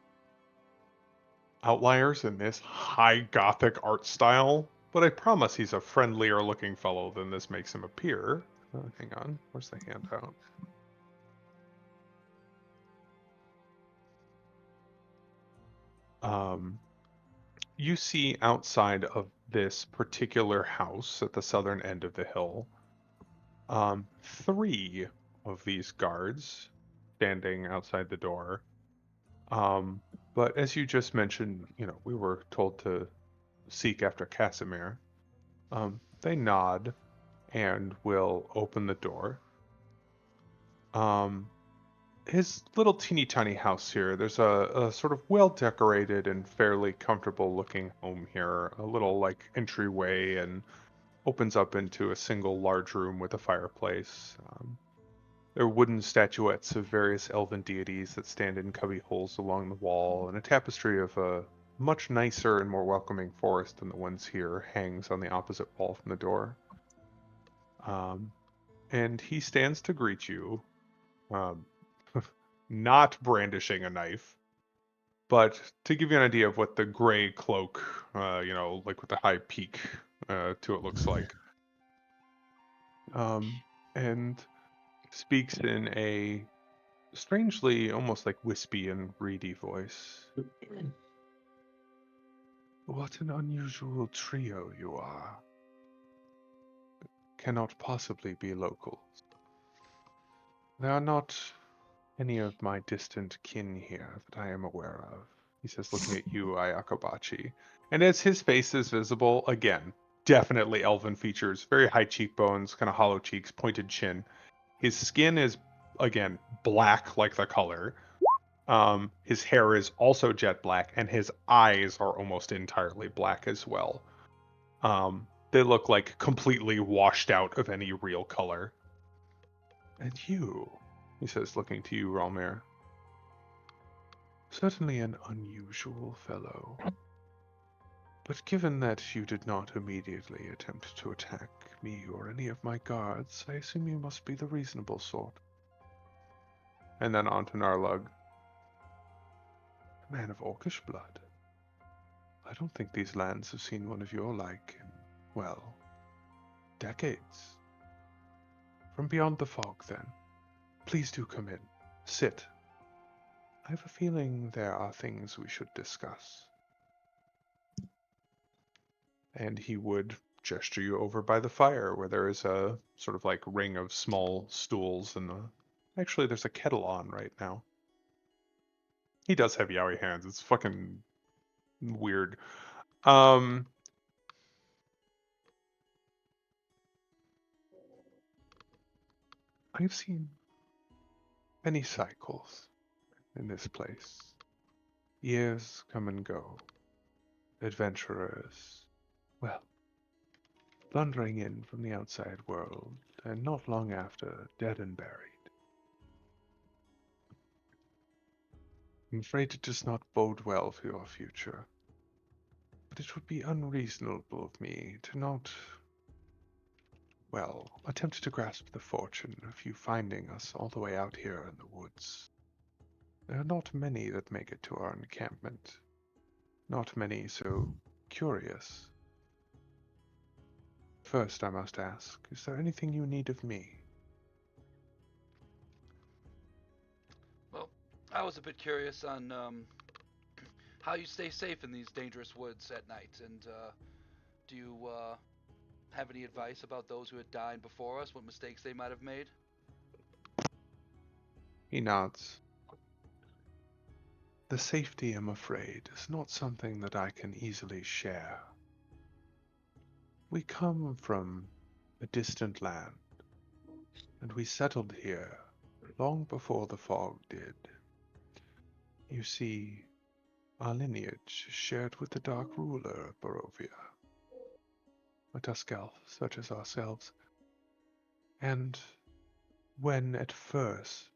outliers in this high gothic art style, but I promise he's a friendlier looking fellow than this makes him appear. Hang on, where's the handout? Um, you see outside of this particular house at the southern end of the hill, three of these guards standing outside the door. Um, but as you just mentioned, we were told to seek after Casimir. They nod and will open the door. Um, his little teeny tiny house here, there's a sort of well decorated and fairly comfortable looking home here, a little like entryway, and opens up into a single large room with a fireplace. There are wooden statuettes of various elven deities that stand in cubby holes along the wall, and a tapestry of a much nicer and more welcoming forest than the ones here hangs on the opposite wall from the door. Um, and he stands to greet you, um, not brandishing a knife, but to give you an idea of what the gray cloak, like with the high peak to it looks like. And speaks in a strangely almost like wispy and reedy voice. What an unusual trio you are. Cannot possibly be locals. There are not any of my distant kin here that I am aware of, he says, looking at you, Ayakobachi. And as his face is visible, again, definitely elven features, very high cheekbones, kind of hollow cheeks, pointed chin. His skin is, again, black like the color. His hair is also jet black, and his eyes are almost entirely black as well. They look like completely washed out of any real color. And you, he says, looking to you, Ralmir. Certainly an unusual fellow. But given that you did not immediately attempt to attack me or any of my guards, I assume you must be the reasonable sort. And then on to Narlug. A man of orcish blood. I don't think these lands have seen one of your like in, well, decades. From beyond the fog, then. Please do come in. Sit. I have a feeling there are things we should discuss. And he would gesture you over by the fire, where there is a sort of like ring of small stools, and actually there's a kettle on right now. He does have yaoi hands. It's fucking weird. I've seen many cycles in this place. Years come and go. Adventurers, well, plundering in from the outside world, and not long after, dead and buried. I'm afraid it does not bode well for your future. But it would be unreasonable of me to not, well, attempt to grasp the fortune of you finding us all the way out here in the woods. There are not many that make it to our encampment. Not many so curious. First, I must ask, is there anything you need of me? Well, I was a bit curious on how you stay safe in these dangerous woods at night, and do you have any advice about those who had died before us, what mistakes they might have made? He nods. The safety, I'm afraid, is not something that I can easily share. We come from a distant land, and we settled here long before the fog did. You see, our lineage is shared with the Dark Ruler of Barovia, a Tusk Elf such as ourselves, and when at first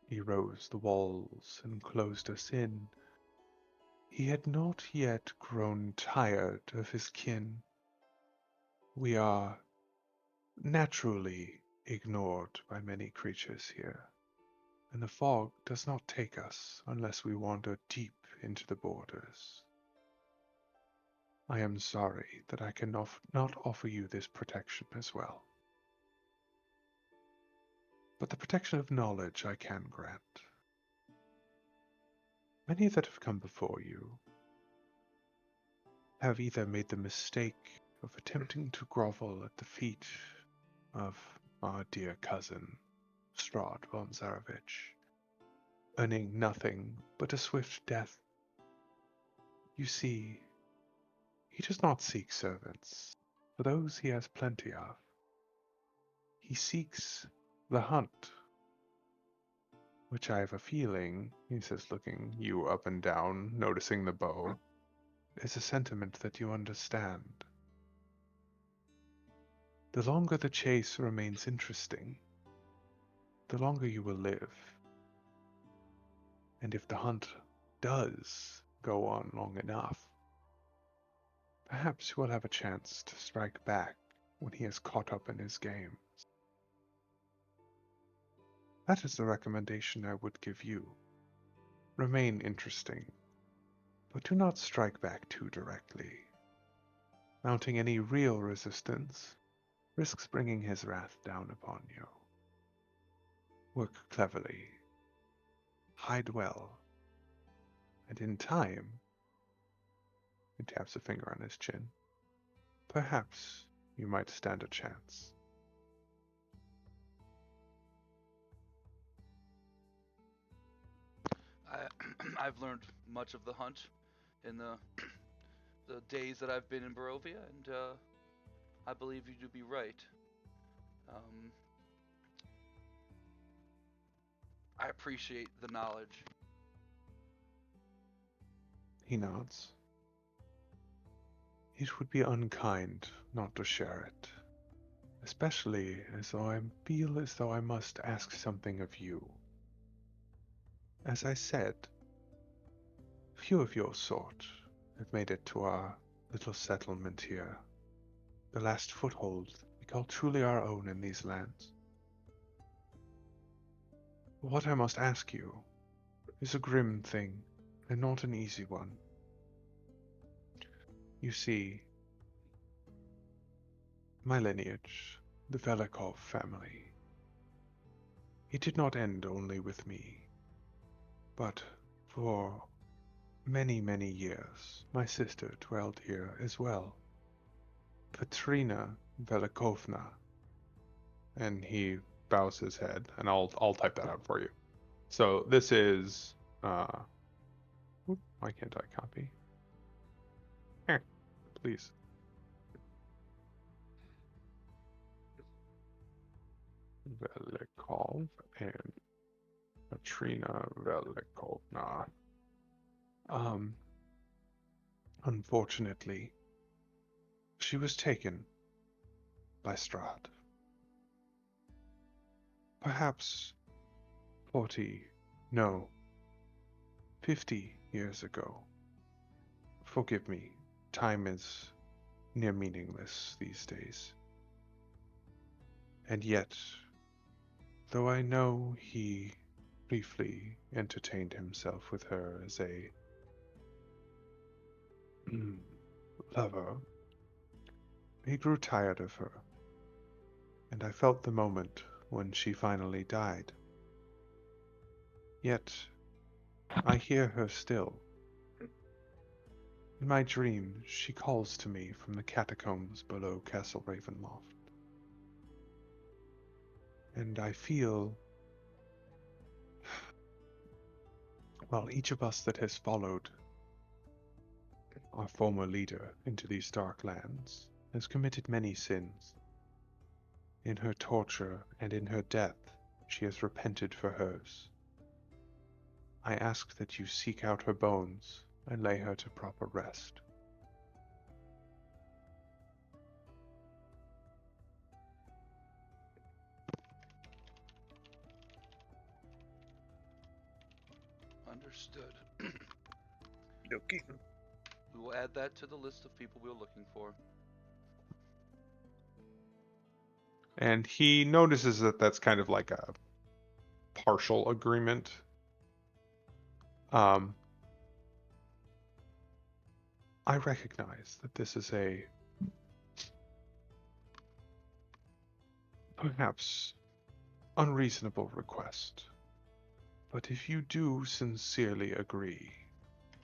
he rose the walls and closed us in, he had not yet grown tired of his kin. We are naturally ignored by many creatures here, and the fog does not take us unless we wander deep into the borders. I am sorry that I can not offer you this protection as well. But the protection of knowledge I can grant. Many that have come before you have either made the mistake of attempting to grovel at the feet of our dear cousin, Strahd von Zarovich, earning nothing but a swift death. You see, he does not seek servants, for those he has plenty of. He seeks the hunt, which I have a feeling, he says, looking you up and down, noticing the bow, is a sentiment that you understand. The longer the chase remains interesting, the longer you will live. And if the hunt does go on long enough, perhaps you will have a chance to strike back when he is caught up in his game. That is the recommendation I would give you. Remain interesting, but do not strike back too directly. Mounting any real resistance risks bringing his wrath down upon you. Work cleverly, hide well, and in time, he taps a finger on his chin, perhaps you might stand a chance. I, I've learned much of the hunt in the days that I've been in Barovia, and I believe you to be right. Um, I appreciate the knowledge. He nods. It would be unkind not to share it, especially as though I feel as though I must ask something of you. As I said, few of your sort have made it to our little settlement here, the last foothold we call truly our own in these lands. What I must ask you is a grim thing, and not an easy one. You see, my lineage, the Velikov family, it did not end only with me, but for many, many years my sister dwelled here as well, Katrina Velikovna, and he bows his head, and I'll type that out for you. So this is why can't I copy? Here, please. Velikov and Katrina Velikovna. Um, Unfortunately, she was taken by Strahd. Perhaps 40, no, 50 years ago. Forgive me, time is near meaningless these days. And yet, though I know he briefly entertained himself with her as a lover, he grew tired of her, and I felt the moment when she finally died. Yet, I hear her still, In my dream, she calls to me from the catacombs below Castle Ravenloft. And I feel, well, each of us that has followed our former leader into these dark lands has committed many sins. In her torture and in her death, she has repented for hers. I ask that you seek out her bones and lay her to proper rest. Understood. Okay. We will add that to the list of people we're looking for. And he notices that that's kind of like a partial agreement. Um, I recognize that this is a perhaps unreasonable request, but if you do sincerely agree,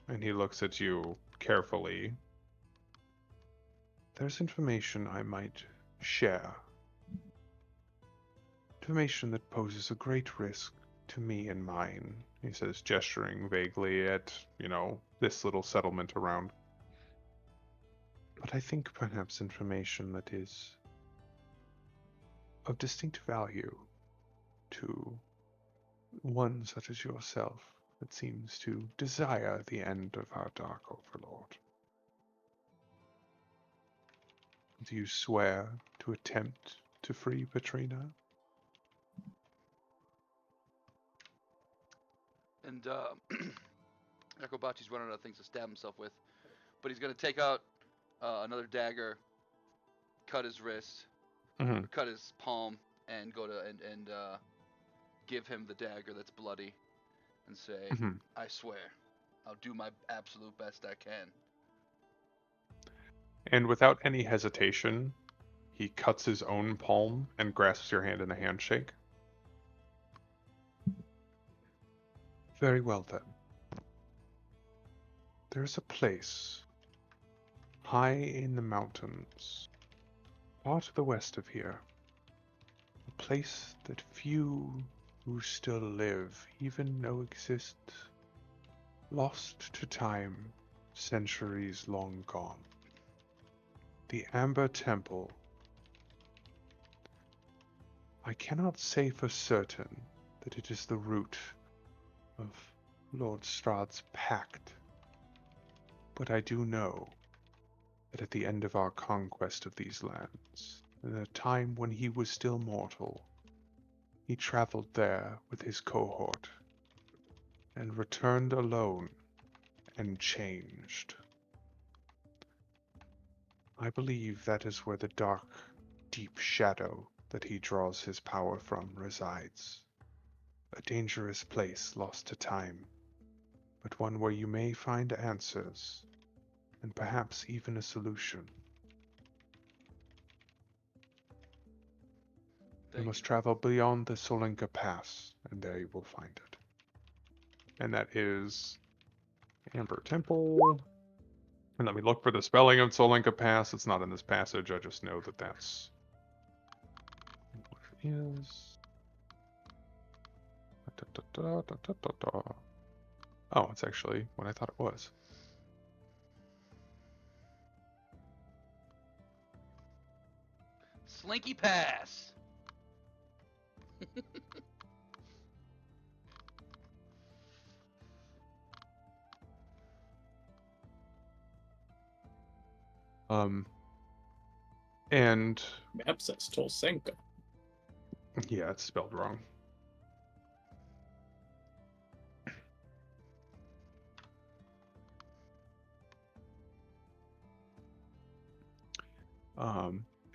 and he looks at you carefully, there's information I might share. Information that poses a great risk to me and mine, he says, gesturing vaguely at, this little settlement around. But I think perhaps information that is of distinct value to one such as yourself that seems to desire the end of our Dark Overlord. Do you swear to attempt to free Petrina? And Echobachi's running out of things to stab himself with, but he's gonna take out another dagger, cut his wrist, Mm-hmm. cut his palm, and go to and give him the dagger that's bloody, and say, Mm-hmm. "I swear, I'll do my absolute best I can." And without any hesitation, he cuts his own palm and grasps your hand in a handshake. Very well then. There's a place high in the mountains, far to the west of here. A place that few who still live even know exists. Lost to time, centuries long gone. The Amber Temple. I cannot say for certain that it is the root of Lord Strahd's pact, but I do know that at the end of our conquest of these lands, in a time when he was still mortal, he traveled there with his cohort and returned alone and changed. I believe that is where the dark, deep shadow that he draws his power from resides. A dangerous place lost to time, but one where you may find answers, and perhaps even a solution. You Thank you. must travel beyond the Solinka Pass, and there you will find it. And that is Amber Temple. And let me look for the spelling of Solinka Pass. It's not in this passage. I just know that that's what it is. Oh, it's actually what I thought it was. Slinky Pass. And Map says Tolsenka. yeah, it's spelled wrong.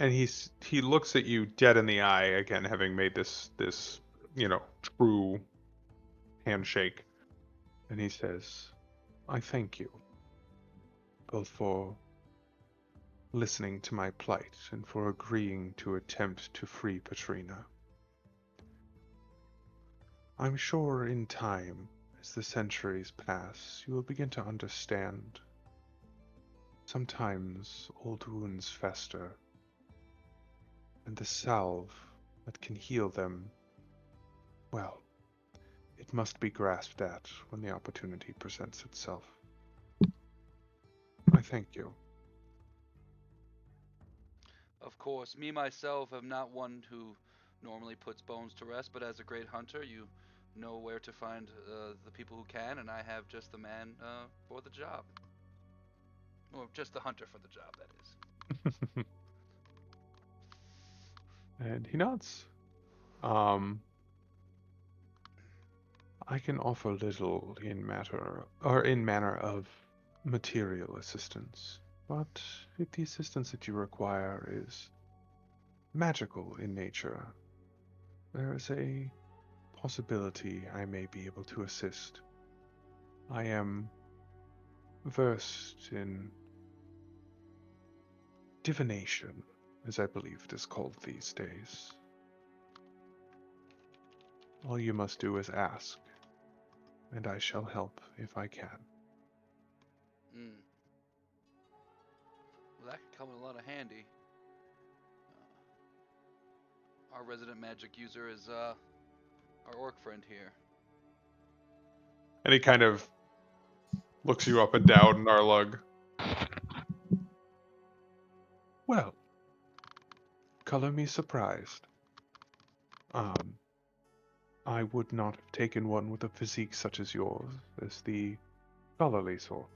And he looks at you dead in the eye again, having made this true handshake, and he says, "I thank you both for listening to my plight and for agreeing to attempt to free Petrina. I'm sure in time, as the centuries pass, you will begin to understand Sometimes old wounds fester, and the salve that can heal them, well, it must be grasped at when the opportunity presents itself. I thank you. Of course, me myself am not one who normally puts bones to rest, but as a great hunter, you know where to find the people who can, and I have just the man for the job. Or just the hunter for the job, that is. And he nods. Um, I can offer little in manner of material assistance, but if the assistance that you require is magical in nature, there is a possibility I may be able to assist. I am versed in divination, as I believe it is called these days. All you must do is ask, and I shall help if I can. Mm. Well, that could come in a lot of handy. Our resident magic user is our orc friend here. And he kind of looks you up and down, Narlug. Well, color me surprised. Um, I would not have taken one with a physique such as yours as the scholarly sort.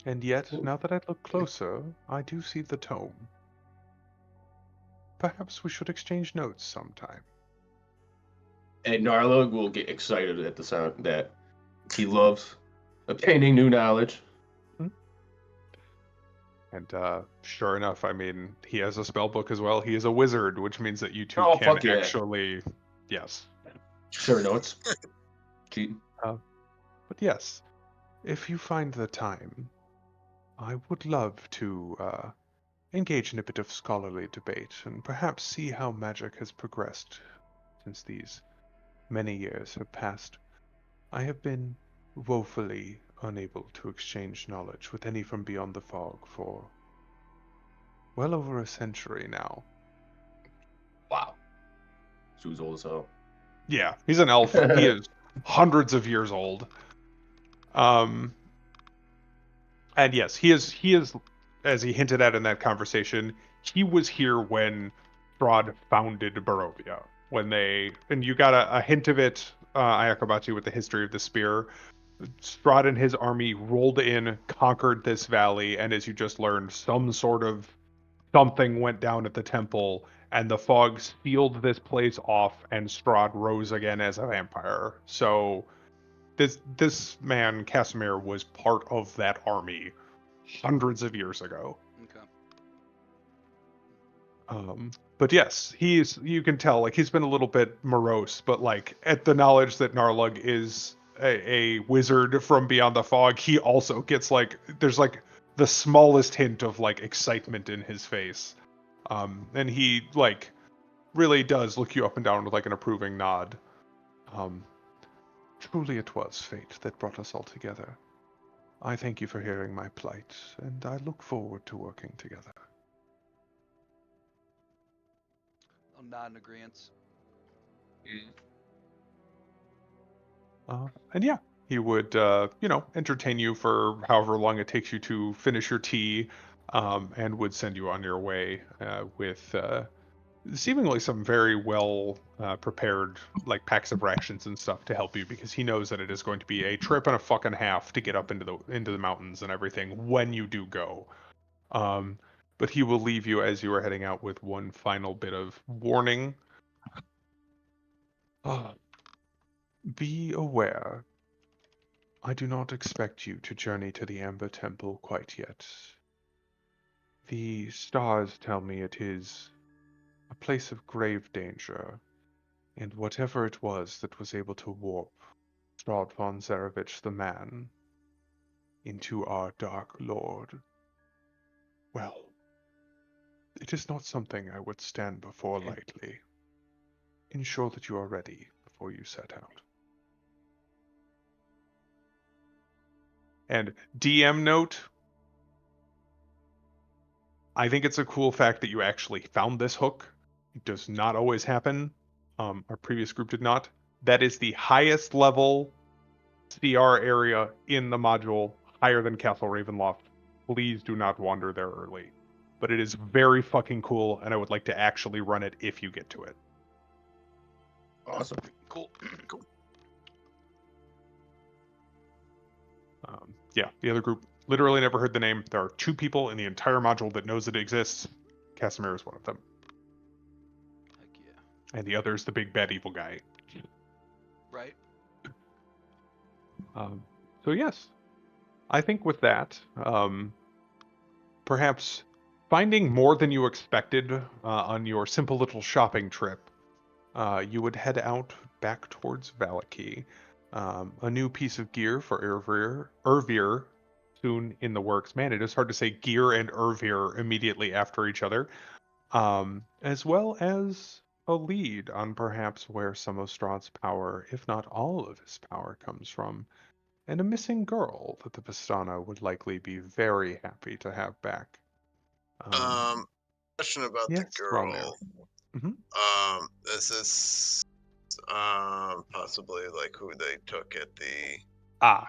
And yet, now that I look closer, I do see the tome. Perhaps we should exchange notes sometime. And Narlog will get excited at the sound that he loves obtaining new knowledge. And sure enough, I mean, he has a spell book as well. He is a wizard, which means that you two Oh, can fuck yeah. actually, yes. Sure notes. Cheating. But yes, if you find the time, I would love to engage in a bit of scholarly debate and perhaps see how magic has progressed since these many years have passed. I have been woefully unable to exchange knowledge with any from beyond the fog for well over a century now. Wow. She was old as hell. Yeah, he's an elf. He is hundreds of years old. Um, and yes, he is, as he hinted at in that conversation, he was here when Strahd founded Barovia. And you got a hint of it, Ayakabachi, with the history of the spear. Strahd and his army rolled in, conquered this valley, and as you just learned, some sort of something went down at the temple, and the fog sealed this place off, and Strahd rose again as a vampire. So this man, Casimir, was part of that army hundreds of years ago. Okay. But yes, you can tell, like, he's been a little bit morose, but like at the knowledge that Narlug is a wizard from beyond the fog, he also gets like there's like the smallest hint of like excitement in his face. And he like really does look you up and down with like an approving nod. Um, Truly it was fate that brought us all together. I thank you for hearing my plight, and I look forward to working together. I'll nod in agreement. And yeah, he would, entertain you for however long it takes you to finish your tea, and would send you on your way with seemingly some very well prepared like packs of rations and stuff to help you because he knows that it is going to be a trip and a fucking half to get up into the mountains and everything when you do go. Um, but he will leave you as you are heading out with one final bit of warning. Uh, be aware. I do not expect you to journey to the Amber Temple quite yet. The stars tell me it is a place of grave danger, and whatever it was that was able to warp Strahd von Zarevich the man into our Dark Lord, well, it is not something I would stand before lightly. Ensure that you are ready before you set out. And DM note, I think it's a cool fact that you actually found this hook. It does not always happen. Our previous group did not. That is the highest level CR area in the module, higher than Castle Ravenloft. Please do not wander there early. But it is very fucking cool, and I would like to actually run it if you get to it. Awesome. Cool. Yeah, the other group literally never heard the name. There are 2 people in the entire module that knows it exists. Casimir is one of them. Heck yeah. And the other is the big bad evil guy. Right. So yes, I think with that, perhaps finding more than you expected on your simple little shopping trip, you would head out back towards Valaki. A new piece of gear for Ervir soon in the works. Man, it is hard to say gear and Ervir immediately after each other. As well as a lead on perhaps where some of Strahd's power, if not all of his power, comes from, and a missing girl that the Vistana would likely be very happy to have back. Question about the Yes, Ralmir. girl. Hmm. Is this possibly like who they took at the? Ah,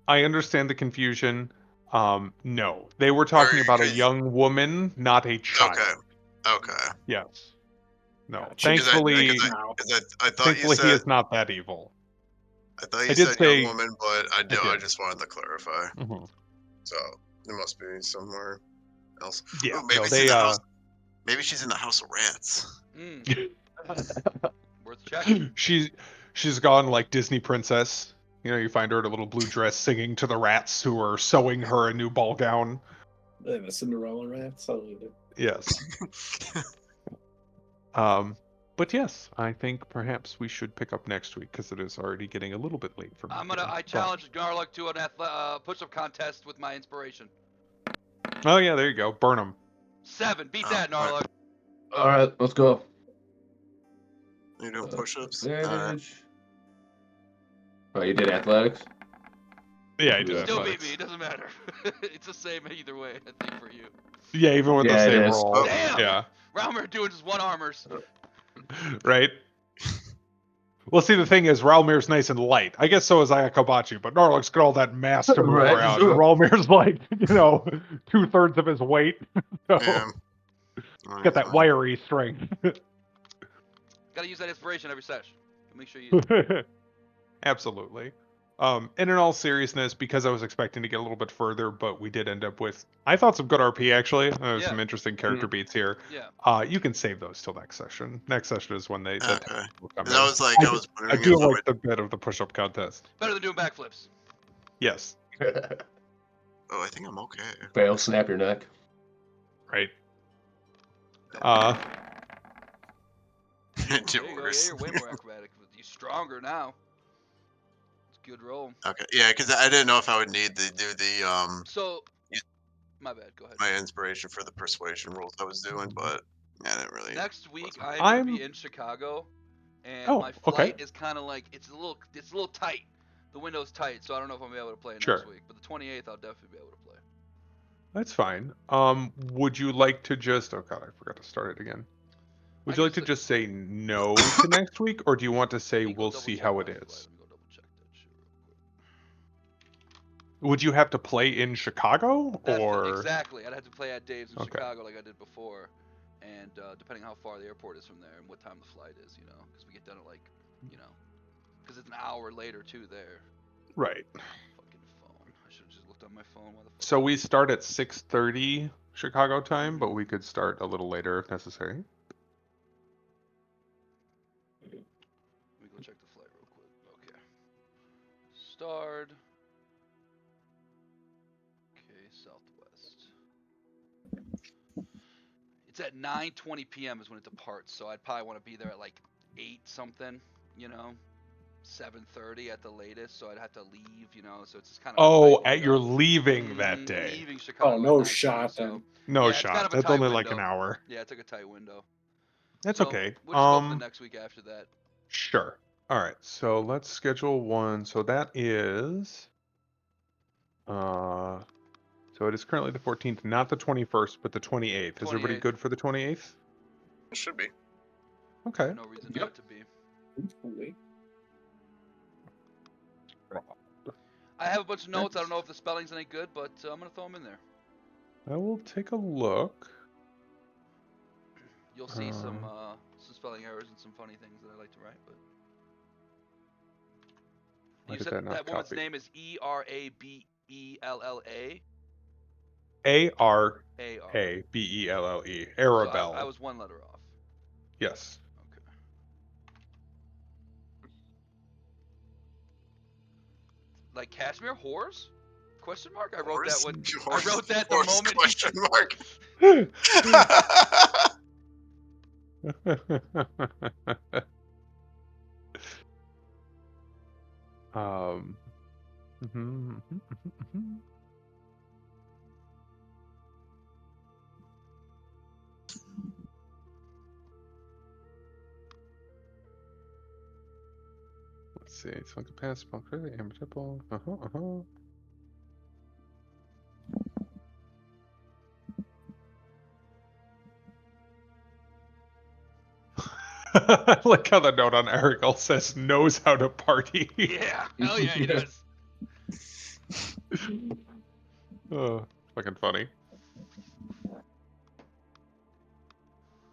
I understand the confusion. No, they were talking about a young woman, not a child. Okay. Okay. Yes. No. Gotcha. Thankfully, Now, I thought you he said is not that evil. I thought I you did said young say woman, but I did. just wanted to clarify. Hmm. So it must be somewhere else. Yeah. Ooh, maybe No, it's in they the house. Maybe she's in the House of Rats. Worth checking. she's gone like Disney princess. You know, you find her in a little blue dress singing to the rats who are sewing her a new ball gown. the Cinderella rats. Yes. But yes, I think perhaps we should pick up next week because it is already getting a little bit late for me. I challenge Garlic to an push-up contest with my inspiration. Oh yeah, there you go. Burn them. 7. Beat Oh, that, Narlock. All right, let's go. You doing push-ups? Advantage. Oh, you did athletics? Yeah, I You did. still Still athletics. beat me. It doesn't matter. It's the same either way, I think, for you. Yeah, even with the Yeah, it same is. roll. Oh. Damn! Yeah. Ralmer doing just 1 armors. Right. Well, see, the thing is, Ralmir's nice and light. I guess so is Ayakabachi, but Narlock's got all that mass to move Right. around. Ralmir's like, 2/3 of his weight. So Yeah. got that wiry strength. Gotta use that inspiration every session. Make sure you. Absolutely. And in all seriousness, because I was expecting to get a little bit further, but we did end up with, I thought, some good RP actually. There's Yeah. some interesting character beats here. Yeah. You can save those till next session. Next session is when they Okay. will come And in. I was like, I was I wondering do if I like would. the bit of the push-up contest. Better than doing backflips. Yes. Oh, I think I'm okay. Fail, snap your neck. Right. It There you go. worse. Yeah, you're way more acrobatic. You're stronger now. It's a good roll. Okay. Yeah, because I didn't know if I would need to do the So, you- my bad. Go ahead. my inspiration for the persuasion rolls I was doing, but I didn't really. Next week wasn't- I'm gonna be in Chicago, and my flight is kind of like it's a little tight. The window's tight, so I don't know if I'm gonna be able to play next week. But the 28th, I'll definitely be able to play. That's fine. Would you like to just? Oh God, I forgot to start it again. Would you like to just say no to next week, or do you want to say we'll see how it is? Let me go double check that shit real quick. Would you have to play in Chicago, or exactly? I'd have to play at Dave's in Okay. Chicago like I did before, and depending how far the airport is from there and what time the flight is, because we get done at like, because it's an hour later too there. right? Fucking phone. I should have just looked on my phone. Why the fuck? So we start at 6:30 Chicago time, but we could start a little later if necessary. Let me go check the flight real quick. Okay. Strahd. Okay, Southwest. It's at 9:20 p.m. is when it departs, so I'd probably want to be there at like 8 something, 7:30 at the latest, so I'd have to leave, so it's just kind of. Oh, you're leaving that day. Leaving Chicago. Oh, no at 9:20, shot so, then. No yeah, it's shot. kind of a That's tight only window. like an hour. Yeah, it took a tight window. That's So, okay. We'll just go for the next week after that. Sure. All right. So let's schedule one. So that is So it is currently the 14th, not the 21st, but the 28th. Is everybody 28th. good for the 28th? It should be. Okay. No reason Yep. not to be. Hopefully. I have a bunch of notes. I don't know if the spelling's any good, but I'm gonna throw them in there. I will take a look. You'll see some spelling errors and some funny things that I like to write. But Why you did said that not that woman's copy? name is Erabella. A-R. Arabelle. So I Arabelle. was one letter off. Yes. Okay. Like cashmere whores? Question mark? I wrote that Horse? when I Horse- wrote that the horse moment he question said. mark. um. Let's see. Sunken Pass, Bunker, Amber Temple. I like how the note on Ariel says knows how to party. Yeah, hell yeah, he Yeah. does. Oh, fucking funny.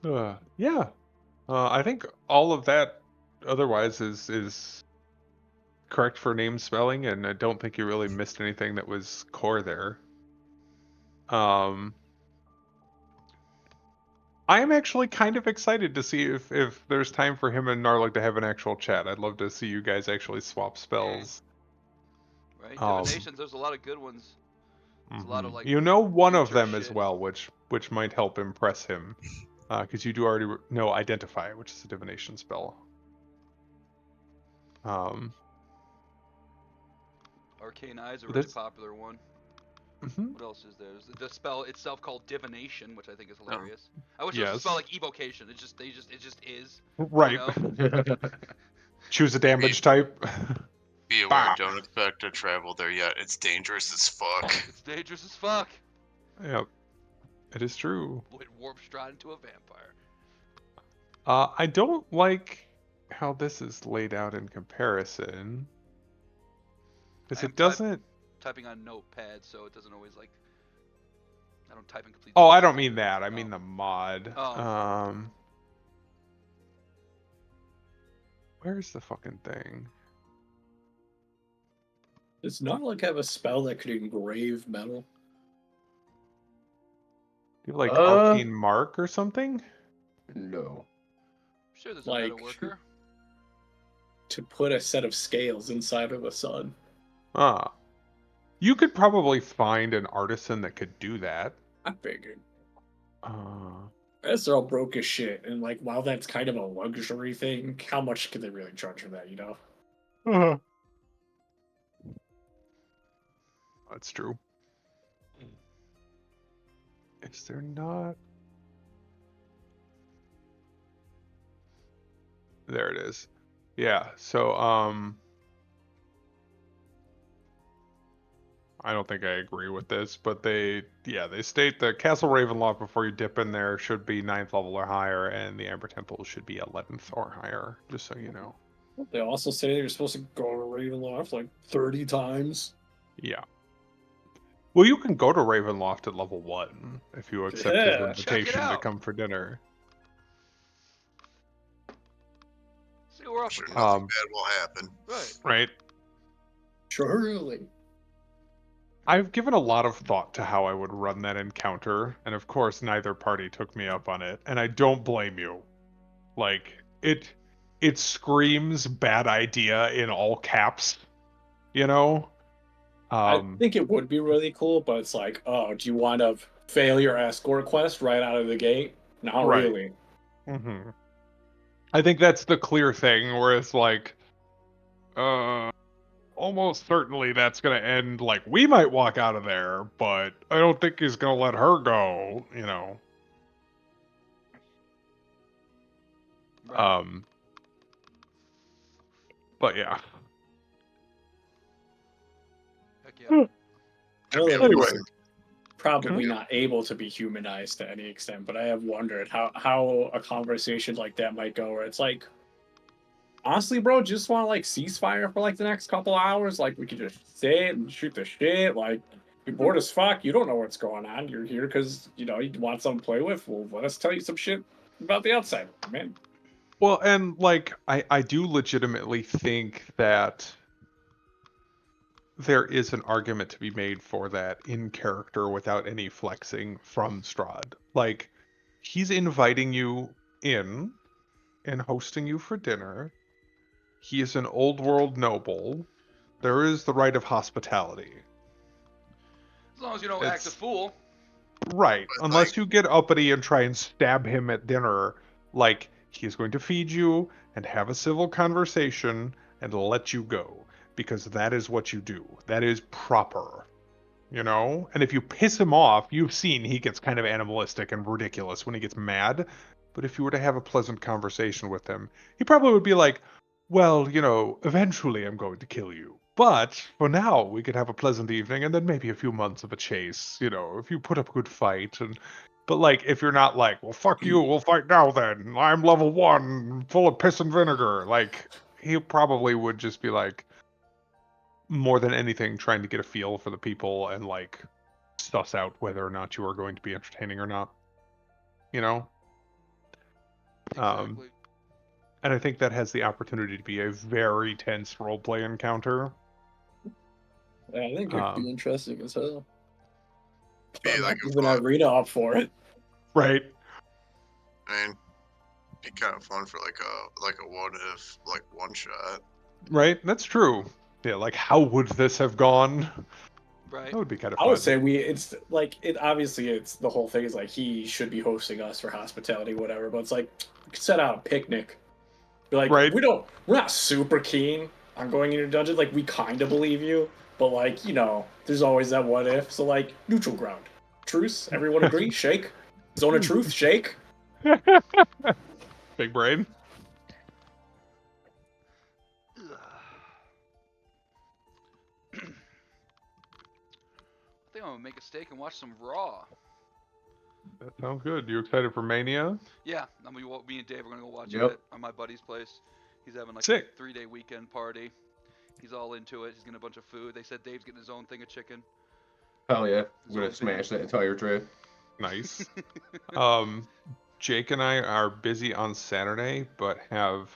Yeah. I think all of that otherwise is correct for name spelling, and I don't think you really missed anything that was core there. I am actually kind of excited to see if there's time for him and Narlik to have an actual chat. I'd love to see you guys actually swap spells. Right? Um, Divinations, there's a lot of good ones. There's a lot of like You know one of future them as shit. well, which might help impress him, because you do already know Identify, which is a divination spell. Arcane Eye is a But really that's popular one. mhm, What else is there? There's the spell itself called divination, which I think is Oh. hilarious. I wish it was a yes, spell like evocation. It just is. right. You know? Choose a damage type. Be aware, Bah. don't expect to travel there yet. It's dangerous as fuck. It's dangerous as fuck. Yep, it is true. Would warp Strahd into a vampire. I don't like how this is laid out in comparison, because I am it doesn't. typing on Notepad, so it doesn't always like. I don't type in complete. Oh, I sentences don't mean either. that. I mean the mod. Oh. Where's the fucking thing? Does Narlik have a spell that could engrave metal? Do you have like Uh, arcane mark or something? No. I'm sure there's a Like- metal worker. To put a set of scales inside of a sun. Ah. You could probably find an artisan that could do that. I figured. Uh, As they're all broke as shit, and like while that's kind of a luxury thing, how much could they really charge for that, you know? That's true. Is there not? There it is. Yeah, so I don't think I agree with this, but they state that Castle Ravenloft before you dip in there should be 9th level or higher, and the Amber Temple should be 11th or higher, just so you know. They also say you're supposed to go to Ravenloft like 30 times. Yeah. Well, you can go to Ravenloft at level 1 if you accept his Yeah. invitation to out. come for dinner. See what we're I'm up sure against. nothing bad will happen. Right. Right? Surely. I've given a lot of thought to how I would run that encounter, and of course neither party took me up on it, and I don't blame you. Like, it screams bad idea in all caps, you know? I think it would be really cool, but it's like, oh, do you want to fail your escort quest right out of the gate? Not Right. really. Mhm. I think that's the clear thing where it's like, almost certainly that's gonna end like we might walk out of there, but I don't think he's gonna let her go, you know. Right. But yeah. Heck yeah. I know that Anyway. he's probably not able to be humanized to any extent, but I have wondered how a conversation like that might go, where it's like, honestly, bro, just want to like ceasefire for like the next couple hours. Like we could just sit and shoot the shit. Like you're bored as fuck. You don't know what's going on. You're here because you want something to play with. Well, let us tell you some shit about the outside, man. Well, and like I do legitimately think that there is an argument to be made for that in character without any flexing from Strahd. Like he's inviting you in and hosting you for dinner. He is an old world noble. There is the right of hospitality. As long as you don't act a It's fool. right, But, unless like, you get uppity and try and stab him at dinner, like he's going to feed you and have a civil conversation and let you go because that is what you do. That is proper. You know? And if you piss him off, you've seen he gets kind of animalistic and ridiculous when he gets mad. But if you were to have a pleasant conversation with him, he probably would be like, well, eventually I'm going to kill you. But for now, we could have a pleasant evening and then maybe a few months of a chase, if you put up a good fight. But like, if you're not like, well, fuck you, we'll fight now then. I'm level 1, full of piss and vinegar. Like, he probably would just be like, more than anything, trying to get a feel for the people and like suss out whether or not you are going to be entertaining or not. You know? Um, Exactly. and I think that has the opportunity to be a very tense roleplay encounter. Yeah, I think it could be interesting as hell. Be I'm like not a even fun, Irina up for it. Right. I mean, be kind of fun for like a what if like one shot. Right? That's true. Yeah, like how would this have gone? Right. That would be kind of I would fun. say it's like it obviously it's the whole thing is like he should be hosting us for hospitality, whatever, but it's like we could set out a picnic. Be like, Right. we're not super keen on going into dungeon, like we kinda believe you, but like, there's always that what if. So like neutral ground. Truce, everyone agree, shake. Zone of truth, shake. Big brain. I think I'm gonna make a steak and watch some Raw. That sounds good. You excited for Mania? Yeah, me and Dave are gonna go watch Yep. it at my buddy's place. He's having like Sick. a 3-day weekend party. He's all into it. He's getting a bunch of food. They said Dave's getting his own thing of chicken. Hell yeah. His I'm own gonna smash that beans. entire tray. Nice. Jake and I are busy on Saturday, but have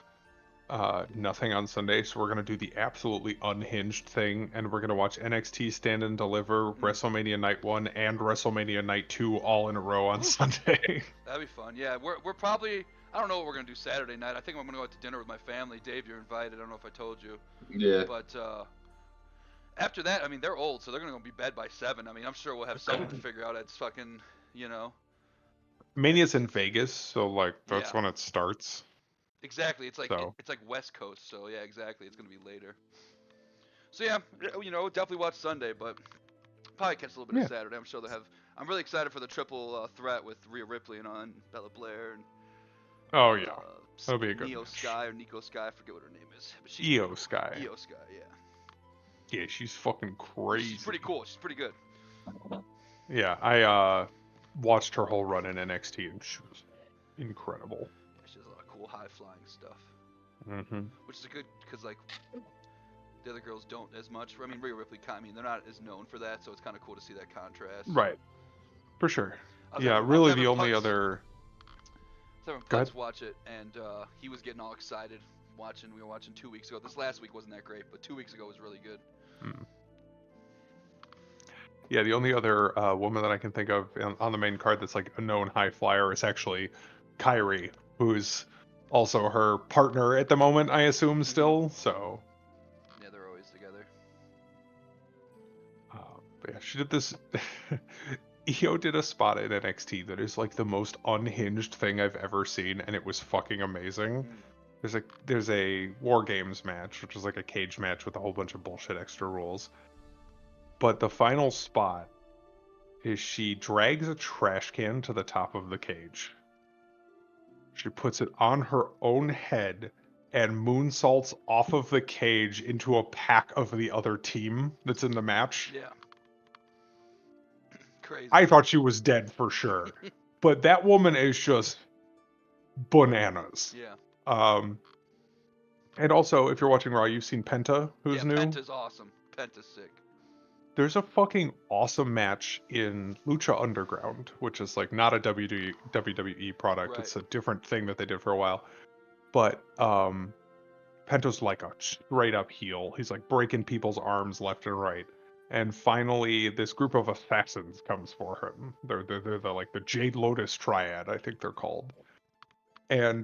nothing on Sunday, so we're gonna do the absolutely unhinged thing, and we're gonna watch NXT Stand and Deliver, WrestleMania Night 1 and WrestleMania Night 2 all in a row on Sunday. That'd be fun. Yeah, we're probably. I don't know what we're gonna do Saturday night. I think I'm gonna go out to dinner with my family. Dave, you're invited. I don't know if I told you, Yeah. but after that, I mean, they're old, so they're gonna go be bed by 7. I mean, I'm sure we'll have something to figure out. It's fucking, Mania's in Vegas, so like that's Yeah. when it starts. Exactly. It's like So it's like West Coast, so yeah, exactly. It's gonna be later. So yeah, definitely watch Sunday, but probably catch a little bit yeah. of Saturday. I'm sure they'll have. I'm really excited for the triple threat with Rhea Ripley and on Bella Blair and Oh yeah. That'll be a good Neo match. Sky or Nico Sky. I forget what her name is. But she's Io Sky. Io Sky, yeah. Yeah, she's fucking crazy. She's pretty cool. She's pretty good. Yeah, I watched her whole run in NXT and she was incredible. Yeah, she does a lot of cool high flying stuff, Mm-hmm. which is good because like the other girls don't as much. I mean, Rhea Ripley, they're not as known for that, so it's kind of cool to see that contrast. Right. For sure. I was Yeah, having, really the only other. I was having Go Putz ahead. watch it, and he was getting all excited watching. We were watching 2 weeks ago. This last week wasn't that great, but 2 weeks ago was really good. Yeah, the only other woman that I can think of on the main card that's like a known high flyer is actually Kyrie, who's also her partner at the moment, I assume, still. So, Yeah, they're always together. but yeah, she did this. Io did a spot in NXT that is like the most unhinged thing I've ever seen, and it was fucking amazing. There's a War Games match, which is like a cage match with a whole bunch of bullshit extra rules. But the final spot is she drags a trash can to the top of the cage. She puts it on her own head and moonsaults off of the cage into a pack of the other team that's in the match. Yeah. Crazy. I thought she was dead for sure. But that woman is just bananas. Yeah. And also, if you're watching Raw, you've seen Penta, who's Yeah, new. Penta's awesome. Penta's sick. There's a fucking awesome match in Lucha Underground, which is like not a WWE product. Right. It's a different thing that they did for a while. But Penta's like a straight up heel. He's like breaking people's arms left and right. And finally, this group of assassins comes for him. They're the like the Jade Lotus Triad, I think they're called. And